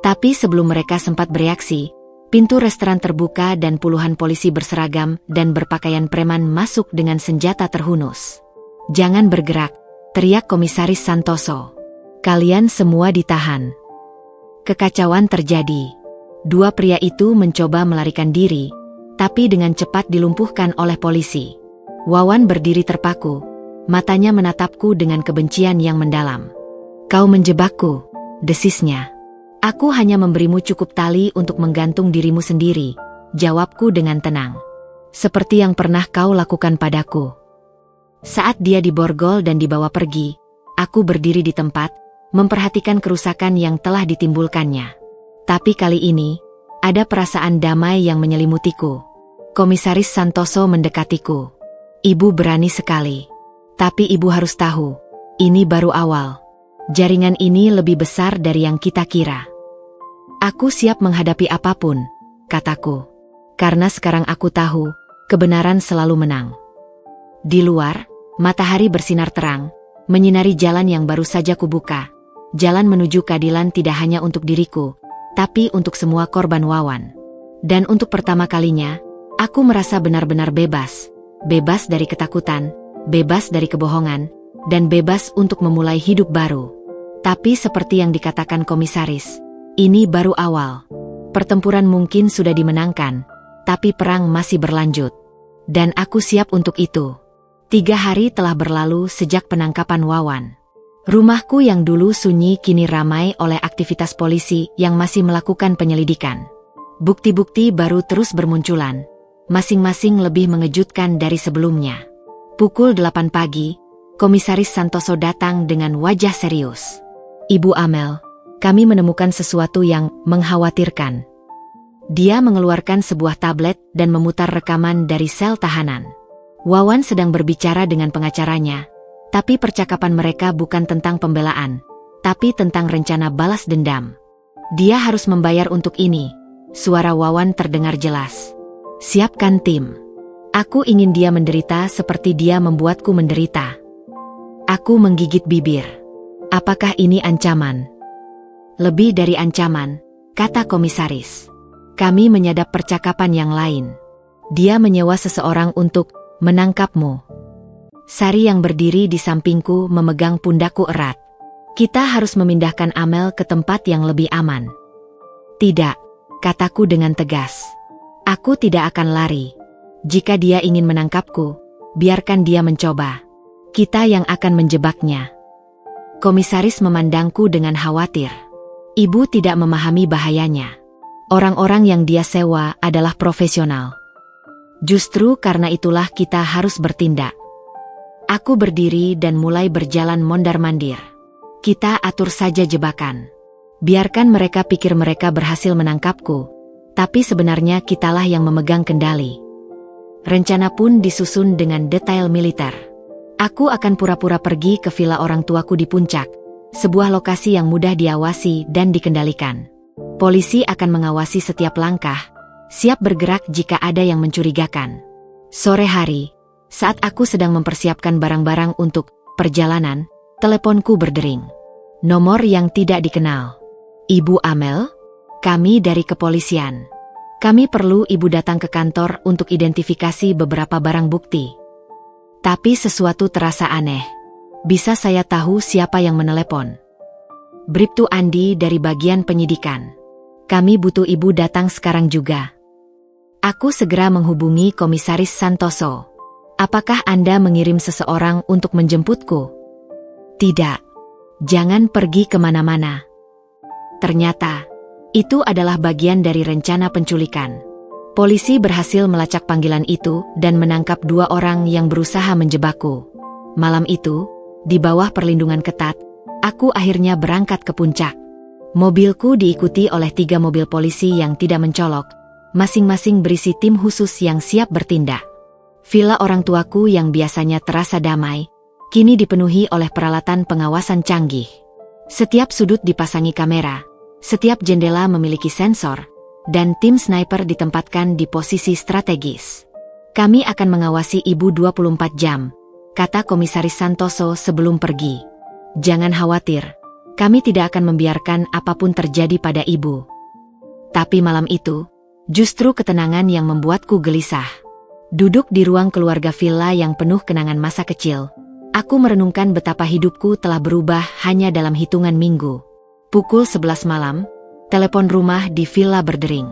Tapi sebelum mereka sempat bereaksi, Pintu restoran terbuka dan puluhan polisi berseragam dan berpakaian preman masuk dengan senjata terhunus. "Jangan bergerak," teriak Komisaris Santoso. "Kalian semua ditahan." Kekacauan terjadi. Dua pria itu mencoba melarikan diri, tapi dengan cepat dilumpuhkan oleh polisi. Wawan berdiri terpaku, matanya menatapku dengan kebencian yang mendalam. "Kau menjebakku," desisnya. "Aku hanya memberimu cukup tali untuk menggantung dirimu sendiri," jawabku dengan tenang. "Seperti yang pernah kau lakukan padaku." Saat dia diborgol dan dibawa pergi, aku berdiri di tempat, memperhatikan kerusakan yang telah ditimbulkannya. Tapi kali ini, ada perasaan damai yang menyelimutiku. Komisaris Santoso mendekatiku. "Ibu berani sekali. Tapi ibu harus tahu, ini baru awal. Jaringan ini lebih besar dari yang kita kira." "Aku siap menghadapi apapun," kataku. "Karena sekarang aku tahu, kebenaran selalu menang." Di luar, matahari bersinar terang, menyinari jalan yang baru saja kubuka. Jalan menuju keadilan tidak hanya untuk diriku, tapi untuk semua korban Wawan. Dan untuk pertama kalinya, aku merasa benar-benar bebas. Bebas dari ketakutan, bebas dari kebohongan, dan bebas untuk memulai hidup baru. Tapi seperti yang dikatakan komisaris, ini baru awal. Pertempuran mungkin sudah dimenangkan, tapi perang masih berlanjut. Dan aku siap untuk itu. 3 hari telah berlalu sejak penangkapan Wawan. Rumahku yang dulu sunyi kini ramai oleh aktivitas polisi yang masih melakukan penyelidikan. Bukti-bukti baru terus bermunculan, masing-masing lebih mengejutkan dari sebelumnya. Pukul 8 pagi, Komisaris Santoso datang dengan wajah serius. "Ibu Amel, kami menemukan sesuatu yang mengkhawatirkan." Dia mengeluarkan sebuah tablet dan memutar rekaman dari sel tahanan. Wawan sedang berbicara dengan pengacaranya, tapi percakapan mereka bukan tentang pembelaan, tapi tentang rencana balas dendam. "Dia harus membayar untuk ini," suara Wawan terdengar jelas. "Siapkan tim. Aku ingin dia menderita seperti dia membuatku menderita." Aku menggigit bibir. "Apakah ini ancaman?" "Lebih dari ancaman," kata komisaris. "Kami menyadap percakapan yang lain. Dia menyewa seseorang untuk menangkapmu." Sari yang berdiri di sampingku memegang pundakku erat. "Kita harus memindahkan Amel ke tempat yang lebih aman." "Tidak," kataku dengan tegas. "Aku tidak akan lari. Jika dia ingin menangkapku, biarkan dia mencoba. Kita yang akan menjebaknya." Komisaris memandangku dengan khawatir. "Ibu tidak memahami bahayanya. Orang-orang yang dia sewa adalah profesional. Justru karena itulah kita harus bertindak." Aku berdiri dan mulai berjalan mondar-mandir. "Kita atur saja jebakan. Biarkan mereka pikir mereka berhasil menangkapku, tapi sebenarnya kitalah yang memegang kendali." Rencana pun disusun dengan detail militer. Aku akan pura-pura pergi ke villa orang tuaku di puncak, sebuah lokasi yang mudah diawasi dan dikendalikan. Polisi akan mengawasi setiap langkah, siap bergerak jika ada yang mencurigakan. Sore hari, saat aku sedang mempersiapkan barang-barang untuk perjalanan, teleponku berdering. Nomor yang tidak dikenal. "Ibu Amel? Kami dari kepolisian. Kami perlu ibu datang ke kantor untuk identifikasi beberapa barang bukti." Tapi sesuatu terasa aneh. "Bisa saya tahu siapa yang menelepon?" "Bribtu Andi dari bagian penyidikan. Kami butuh ibu datang sekarang juga." Aku segera menghubungi Komisaris Santoso. "Apakah Anda mengirim seseorang untuk menjemputku?" "Tidak. Jangan pergi kemana-mana." Ternyata, itu adalah bagian dari rencana penculikan. Polisi berhasil melacak panggilan itu dan menangkap 2 orang yang berusaha menjebakku. Malam itu, di bawah perlindungan ketat, aku akhirnya berangkat ke puncak. Mobilku diikuti oleh 3 mobil polisi yang tidak mencolok, masing-masing berisi tim khusus yang siap bertindak. Villa orang tuaku yang biasanya terasa damai, kini dipenuhi oleh peralatan pengawasan canggih. Setiap sudut dipasangi kamera, setiap jendela memiliki sensor, dan tim sniper ditempatkan di posisi strategis. "Kami akan mengawasi ibu 24 jam, kata Komisaris Santoso sebelum pergi. "Jangan khawatir, kami tidak akan membiarkan apapun terjadi pada ibu." Tapi malam itu, Justru ketenangan yang membuatku gelisah. Duduk di ruang keluarga villa yang penuh kenangan masa kecil, aku merenungkan betapa hidupku telah berubah hanya dalam hitungan minggu. Pukul 11 malam, telepon rumah di villa berdering.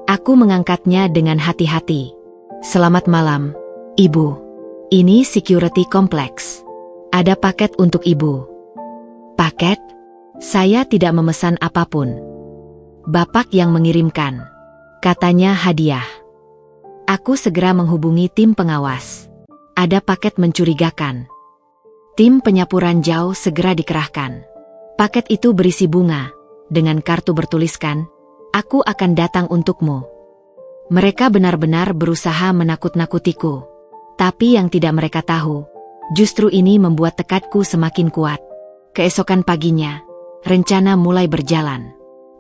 Aku mengangkatnya dengan hati-hati. "Selamat malam, Ibu. Ini security kompleks. Ada paket untuk Ibu." "Paket? Saya tidak memesan apapun. Bapak yang mengirimkan," katanya hadiah. Aku segera menghubungi tim pengawas. Ada paket mencurigakan. Tim penyapu ranjau segera dikerahkan. Paket itu berisi bunga, dengan kartu bertuliskan, "Aku akan datang untukmu." Mereka benar-benar berusaha menakut-nakutiku. Tapi yang tidak mereka tahu, justru ini membuat tekadku semakin kuat. Keesokan paginya, rencana mulai berjalan.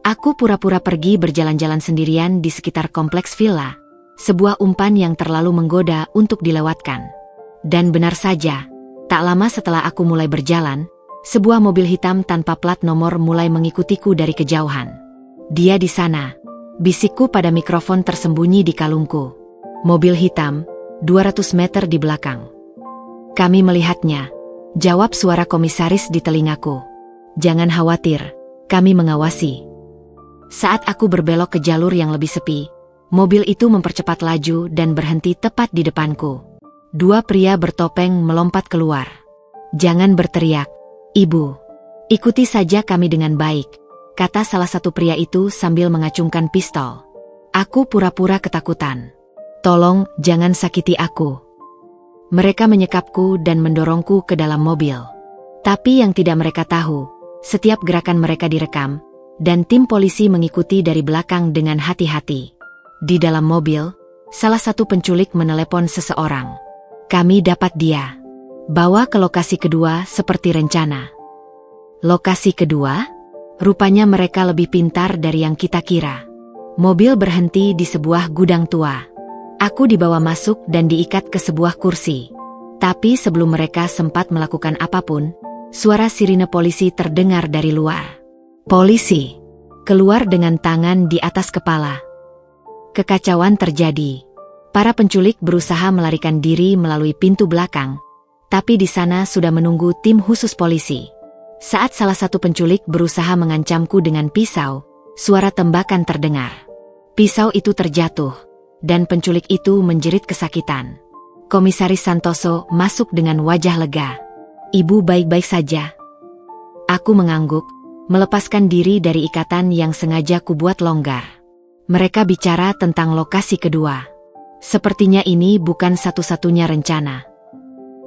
Aku pura-pura pergi berjalan-jalan sendirian di sekitar kompleks villa, sebuah umpan yang terlalu menggoda untuk dilewatkan. Dan benar saja, tak lama setelah aku mulai berjalan, sebuah mobil hitam tanpa plat nomor mulai mengikutiku dari kejauhan. "Dia di sana," bisikku pada mikrofon tersembunyi di kalungku. "Mobil hitam, 200 meter di belakang." "Kami melihatnya," jawab suara komisaris di telingaku. "Jangan khawatir, kami mengawasi." Saat aku berbelok ke jalur yang lebih sepi, mobil itu mempercepat laju dan berhenti tepat di depanku. Dua pria bertopeng melompat keluar. "Jangan berteriak, Ibu. Ikuti saja kami dengan baik," kata salah satu pria itu sambil mengacungkan pistol. Aku pura-pura ketakutan. "Tolong, jangan sakiti aku." Mereka menyekapku dan mendorongku ke dalam mobil. Tapi yang tidak mereka tahu, setiap gerakan mereka direkam, dan tim polisi mengikuti dari belakang dengan hati-hati. Di dalam mobil, salah satu penculik menelepon seseorang. "Kami dapat dia. Bawa ke lokasi kedua seperti rencana." Lokasi kedua? Rupanya mereka lebih pintar dari yang kita kira. Mobil berhenti di sebuah gudang tua. Aku dibawa masuk dan diikat ke sebuah kursi. Tapi sebelum mereka sempat melakukan apapun, suara sirine polisi terdengar dari luar. Polisi keluar dengan tangan di atas kepala. Kekacauan terjadi. Para penculik berusaha melarikan diri melalui pintu belakang, tapi di sana sudah menunggu tim khusus polisi. Saat salah satu penculik berusaha mengancamku dengan pisau, suara tembakan terdengar. Pisau itu terjatuh, dan penculik itu menjerit kesakitan. Komisaris Santoso masuk dengan wajah lega. "Ibu baik-baik saja?" Aku mengangguk, melepaskan diri dari ikatan yang sengaja kubuat longgar. Mereka bicara tentang lokasi kedua. Sepertinya ini bukan satu-satunya rencana.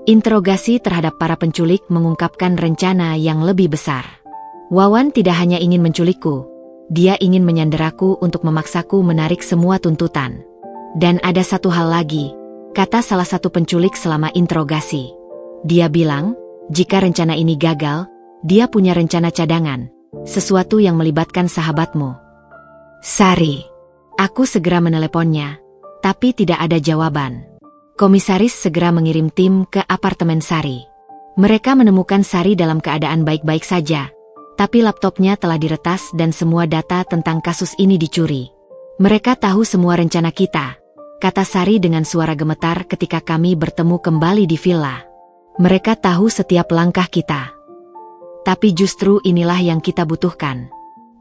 Interogasi terhadap para penculik mengungkapkan rencana yang lebih besar. Wawan tidak hanya ingin menculikku, dia ingin menyanderaku untuk memaksaku menarik semua tuntutan. "Dan ada satu hal lagi," kata salah satu penculik selama interogasi. Dia bilang, "Jika rencana ini gagal, dia punya rencana cadangan, sesuatu yang melibatkan sahabatmu, Sari." Aku segera meneleponnya, tapi tidak ada jawaban. Komisaris segera mengirim tim ke apartemen Sari. Mereka menemukan Sari dalam keadaan baik-baik saja, tapi laptopnya telah diretas dan semua data tentang kasus ini dicuri. "Mereka tahu semua rencana kita," kata Sari dengan suara gemetar ketika kami bertemu kembali di villa. "Mereka tahu setiap langkah kita. Tapi justru inilah yang kita butuhkan.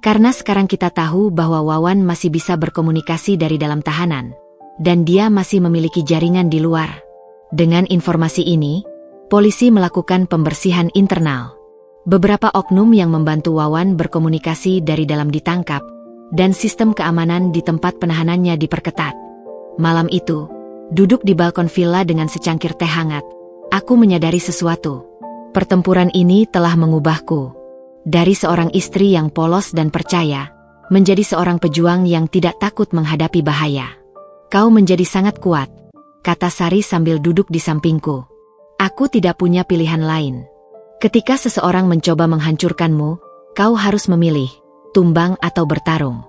Karena sekarang kita tahu bahwa Wawan masih bisa berkomunikasi dari dalam tahanan, dan dia masih memiliki jaringan di luar. Dengan informasi ini, polisi melakukan pembersihan internal. Beberapa oknum yang membantu Wawan berkomunikasi dari dalam ditangkap, dan sistem keamanan di tempat penahanannya diperketat." Malam itu, duduk di balkon villa dengan secangkir teh hangat, aku menyadari sesuatu. Pertempuran ini telah mengubahku. Dari seorang istri yang polos dan percaya, menjadi seorang pejuang yang tidak takut menghadapi bahaya. "Kau menjadi sangat kuat," kata Sari sambil duduk di sampingku. "Aku tidak punya pilihan lain. Ketika seseorang mencoba menghancurkanmu, kau harus memilih, tumbang atau bertarung.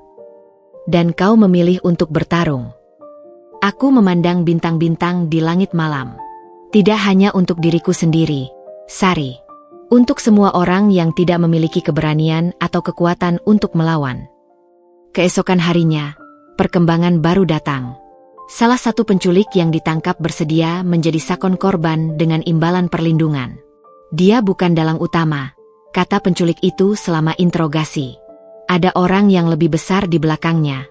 Dan kau memilih untuk bertarung." Aku memandang bintang-bintang di langit malam. Tidak hanya untuk diriku sendiri, Sari. Untuk semua orang yang tidak memiliki keberanian atau kekuatan untuk melawan. Keesokan harinya, perkembangan baru datang. Salah satu penculik yang ditangkap bersedia menjadi sakon korban dengan imbalan perlindungan. Dia bukan dalang utama, kata penculik itu selama interogasi. Ada orang yang lebih besar di belakangnya.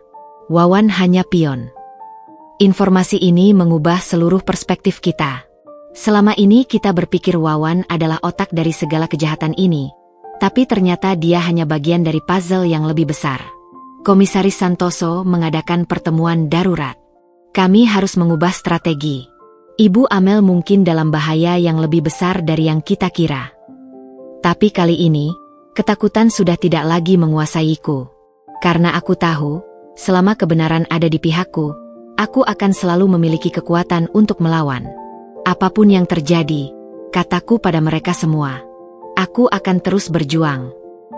Wawan hanya pion. Informasi ini mengubah seluruh perspektif kita. Selama ini kita berpikir Wawan adalah otak dari segala kejahatan ini, tapi ternyata dia hanya bagian dari puzzle yang lebih besar. Komisaris Santoso mengadakan pertemuan darurat. Kami harus mengubah strategi. Ibu Amel mungkin dalam bahaya yang lebih besar dari yang kita kira. Tapi kali ini, ketakutan sudah tidak lagi menguasaiku. Karena aku tahu, selama kebenaran ada di pihakku, aku akan selalu memiliki kekuatan untuk melawan. Apapun yang terjadi, kataku pada mereka semua, aku akan terus berjuang.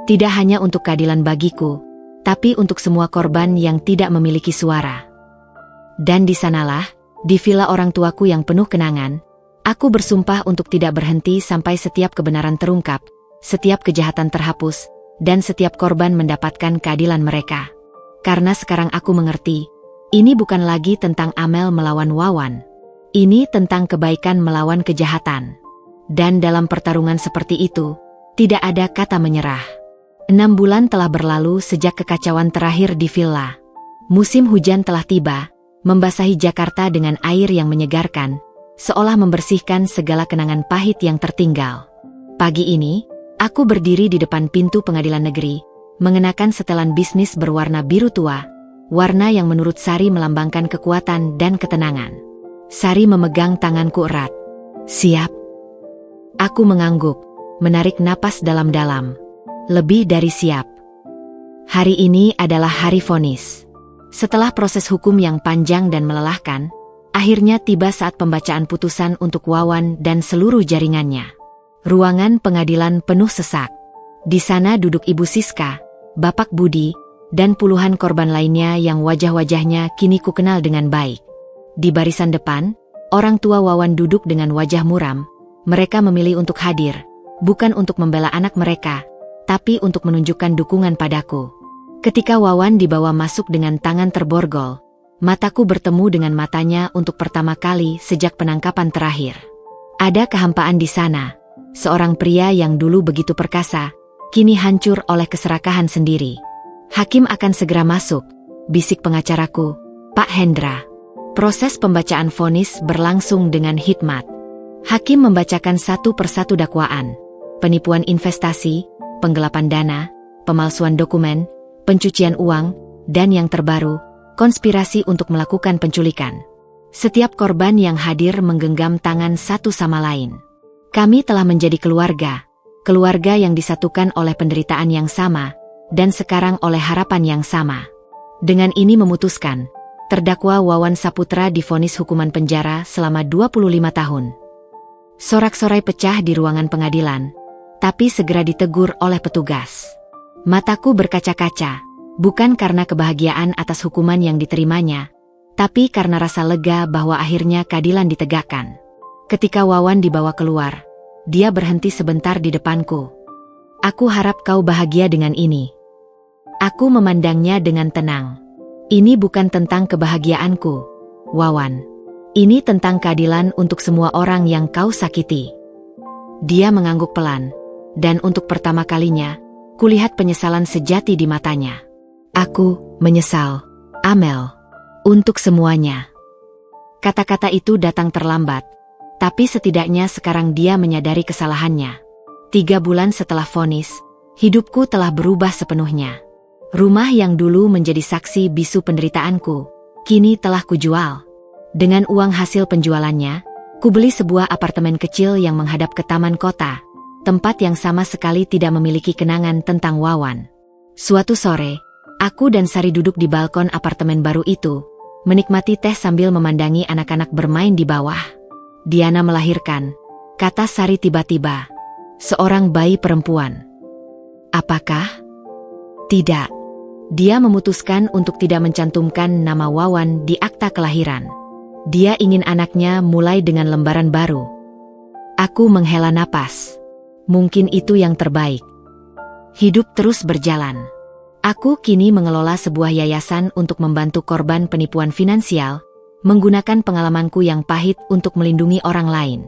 Tidak hanya untuk keadilan bagiku, tapi untuk semua korban yang tidak memiliki suara. Dan di sanalah, di villa orang tuaku yang penuh kenangan, aku bersumpah untuk tidak berhenti sampai setiap kebenaran terungkap, setiap kejahatan terhapus, dan setiap korban mendapatkan keadilan mereka. Karena sekarang aku mengerti, ini bukan lagi tentang Amel melawan Wawan. Ini tentang kebaikan melawan kejahatan. Dan dalam pertarungan seperti itu, tidak ada kata menyerah. 6 bulan telah berlalu sejak kekacauan terakhir di villa. Musim hujan telah tiba, membasahi Jakarta dengan air yang menyegarkan, seolah membersihkan segala kenangan pahit yang tertinggal. Pagi ini, aku berdiri di depan pintu pengadilan negeri, mengenakan setelan bisnis berwarna biru tua, warna yang menurut Sari melambangkan kekuatan dan ketenangan. Sari memegang tanganku erat. Siap? Aku mengangguk, menarik napas dalam-dalam. Lebih dari siap. Hari ini adalah hari vonis. Setelah proses hukum yang panjang dan melelahkan, akhirnya tiba saat pembacaan putusan untuk Wawan dan seluruh jaringannya. Ruangan pengadilan penuh sesak. Di sana duduk Ibu Siska, Bapak Budi, dan puluhan korban lainnya yang wajah-wajahnya kini kukenal dengan baik. Di barisan depan, orang tua Wawan duduk dengan wajah muram. Mereka memilih untuk hadir, bukan untuk membela anak mereka, tapi untuk menunjukkan dukungan padaku. Ketika Wawan dibawa masuk dengan tangan terborgol, mataku bertemu dengan matanya untuk pertama kali sejak penangkapan terakhir. Ada kehampaan di sana. Seorang pria yang dulu begitu perkasa, kini hancur oleh keserakahan sendiri. Hakim akan segera masuk, bisik pengacaraku, Pak Hendra. Proses pembacaan vonis berlangsung dengan hikmat. Hakim membacakan satu persatu dakwaan. Penipuan investasi, penggelapan dana, pemalsuan dokumen, pencucian uang, dan yang terbaru, konspirasi untuk melakukan penculikan. Setiap korban yang hadir menggenggam tangan satu sama lain. Kami telah menjadi keluarga, keluarga yang disatukan oleh penderitaan yang sama, dan sekarang oleh harapan yang sama. Dengan ini memutuskan, terdakwa Wawan Saputra divonis hukuman penjara selama 25 tahun. Sorak-sorai pecah di ruangan pengadilan, tapi segera ditegur oleh petugas. Mataku berkaca-kaca, bukan karena kebahagiaan atas hukuman yang diterimanya, tapi karena rasa lega bahwa akhirnya keadilan ditegakkan. Ketika Wawan dibawa keluar, dia berhenti sebentar di depanku. Aku harap kau bahagia dengan ini. Aku memandangnya dengan tenang. Ini bukan tentang kebahagiaanku, Wawan. Ini tentang keadilan untuk semua orang yang kau sakiti. Dia mengangguk pelan, dan untuk pertama kalinya, kulihat penyesalan sejati di matanya. Aku menyesal, Amel, untuk semuanya. Kata-kata itu datang terlambat, tapi setidaknya sekarang dia menyadari kesalahannya. 3 bulan setelah vonis, hidupku telah berubah sepenuhnya. Rumah yang dulu menjadi saksi bisu penderitaanku, kini telah kujual. Dengan uang hasil penjualannya, kubeli sebuah apartemen kecil yang menghadap ke taman kota, tempat yang sama sekali tidak memiliki kenangan tentang Wawan. Suatu sore, aku dan Sari duduk di balkon apartemen baru itu, menikmati teh sambil memandangi anak-anak bermain di bawah. Diana melahirkan, kata Sari tiba-tiba. Seorang bayi perempuan. Apakah? Tidak. Dia memutuskan untuk tidak mencantumkan nama Wawan di akta kelahiran. Dia ingin anaknya mulai dengan lembaran baru. Aku menghela napas. Mungkin itu yang terbaik. Hidup terus berjalan. Aku kini mengelola sebuah yayasan untuk membantu korban penipuan finansial, menggunakan pengalamanku yang pahit untuk melindungi orang lain.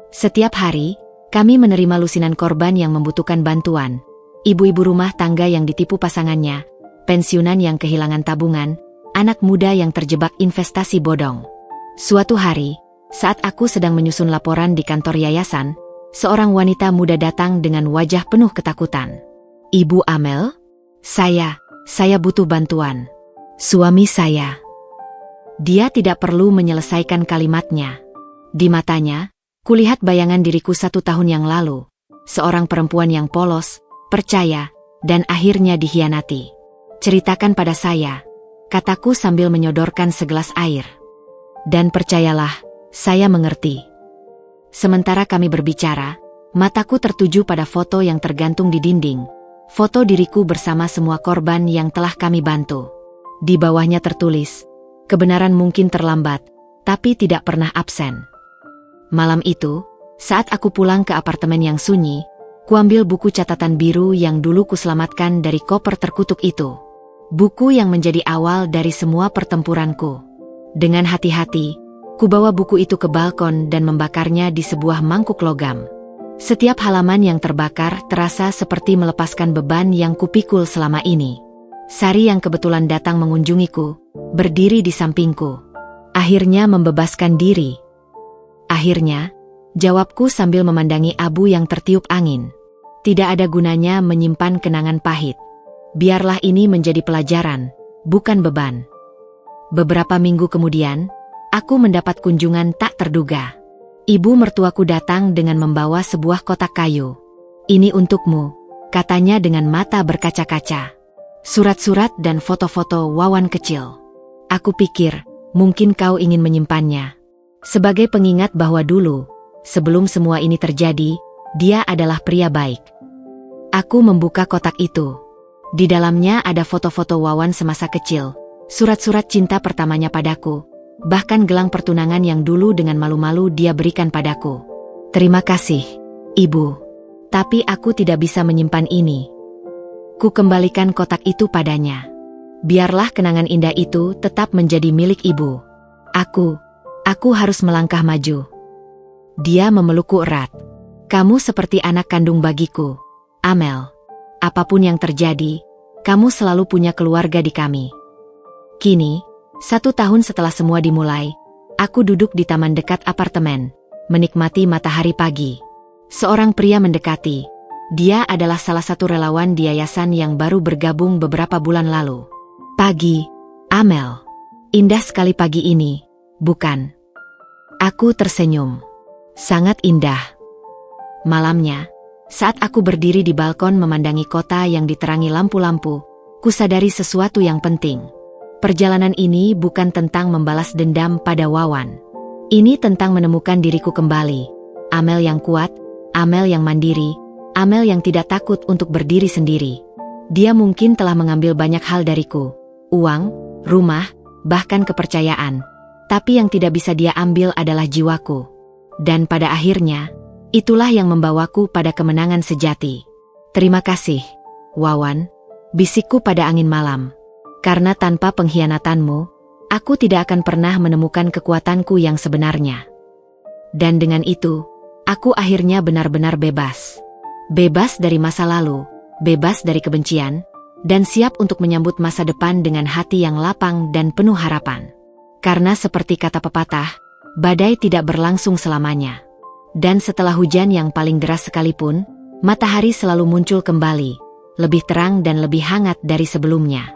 Setiap hari, kami menerima lusinan korban yang membutuhkan bantuan, ibu-ibu rumah tangga yang ditipu pasangannya, pensiunan yang kehilangan tabungan, anak muda yang terjebak investasi bodong. Suatu hari, saat aku sedang menyusun laporan di kantor yayasan, seorang wanita muda datang dengan wajah penuh ketakutan. "Ibu Amel? Saya butuh bantuan. Suami saya." Dia tidak perlu menyelesaikan kalimatnya. Di matanya, kulihat bayangan diriku 1 tahun yang lalu. Seorang perempuan yang polos, percaya, dan akhirnya dikhianati. "Ceritakan pada saya," kataku sambil menyodorkan segelas air. "Dan percayalah, saya mengerti." Sementara kami berbicara, mataku tertuju pada foto yang tergantung di dinding. Foto diriku bersama semua korban yang telah kami bantu. Di bawahnya tertulis, "Kebenaran mungkin terlambat, tapi tidak pernah absen." Malam itu, saat aku pulang ke apartemen yang sunyi, kuambil buku catatan biru yang dulu kuselamatkan dari koper terkutuk itu. Buku yang menjadi awal dari semua pertempuranku. Dengan hati-hati, kubawa buku itu ke balkon dan membakarnya di sebuah mangkuk logam. Setiap halaman yang terbakar terasa seperti melepaskan beban yang kupikul selama ini. Sari yang kebetulan datang mengunjungiku, berdiri di sampingku. Akhirnya membebaskan diri. "Akhirnya," jawabku sambil memandangi abu yang tertiup angin. Tidak ada gunanya menyimpan kenangan pahit. Biarlah ini menjadi pelajaran, bukan beban. Beberapa minggu kemudian, aku mendapat kunjungan tak terduga. Ibu mertuaku datang dengan membawa sebuah kotak kayu. "Ini untukmu," katanya dengan mata berkaca-kaca. "Surat-surat dan foto-foto Wawan kecil. Aku pikir, mungkin kau ingin menyimpannya. Sebagai pengingat bahwa dulu, sebelum semua ini terjadi, dia adalah pria baik." Aku membuka kotak itu. Di dalamnya ada foto-foto Wawan semasa kecil, surat-surat cinta pertamanya padaku, bahkan gelang pertunangan yang dulu dengan malu-malu dia berikan padaku. "Terima kasih, Ibu. Tapi aku tidak bisa menyimpan ini." Ku kembalikan kotak itu padanya. Biarlah kenangan indah itu tetap menjadi milik Ibu. Aku harus melangkah maju. Dia memelukku erat. "Kamu seperti anak kandung bagiku, Amel. Apapun yang terjadi, kamu selalu punya keluarga di kami." Kini, 1 tahun setelah semua dimulai, aku duduk di taman dekat apartemen, menikmati matahari pagi. Seorang pria mendekati. Dia adalah salah satu relawan di yayasan yang baru bergabung beberapa bulan lalu. "Pagi, Amel. Indah sekali pagi ini, bukan?" Aku tersenyum. "Sangat indah." Malamnya, saat aku berdiri di balkon memandangi kota yang diterangi lampu-lampu, kusadari sesuatu yang penting. Perjalanan ini bukan tentang membalas dendam pada Wawan. Ini tentang menemukan diriku kembali. Amel yang kuat, Amel yang mandiri, Amel yang tidak takut untuk berdiri sendiri. Dia mungkin telah mengambil banyak hal dariku. Uang, rumah, bahkan kepercayaan. Tapi yang tidak bisa dia ambil adalah jiwaku. Dan pada akhirnya, itulah yang membawaku pada kemenangan sejati. "Terima kasih, Wawan," bisikku pada angin malam. "Karena tanpa pengkhianatanmu, aku tidak akan pernah menemukan kekuatanku yang sebenarnya." Dan dengan itu, aku akhirnya benar-benar bebas. Bebas dari masa lalu, bebas dari kebencian, dan siap untuk menyambut masa depan dengan hati yang lapang dan penuh harapan. Karena seperti kata pepatah, badai tidak berlangsung selamanya. Dan setelah hujan yang paling deras sekalipun, matahari selalu muncul kembali, lebih terang dan lebih hangat dari sebelumnya.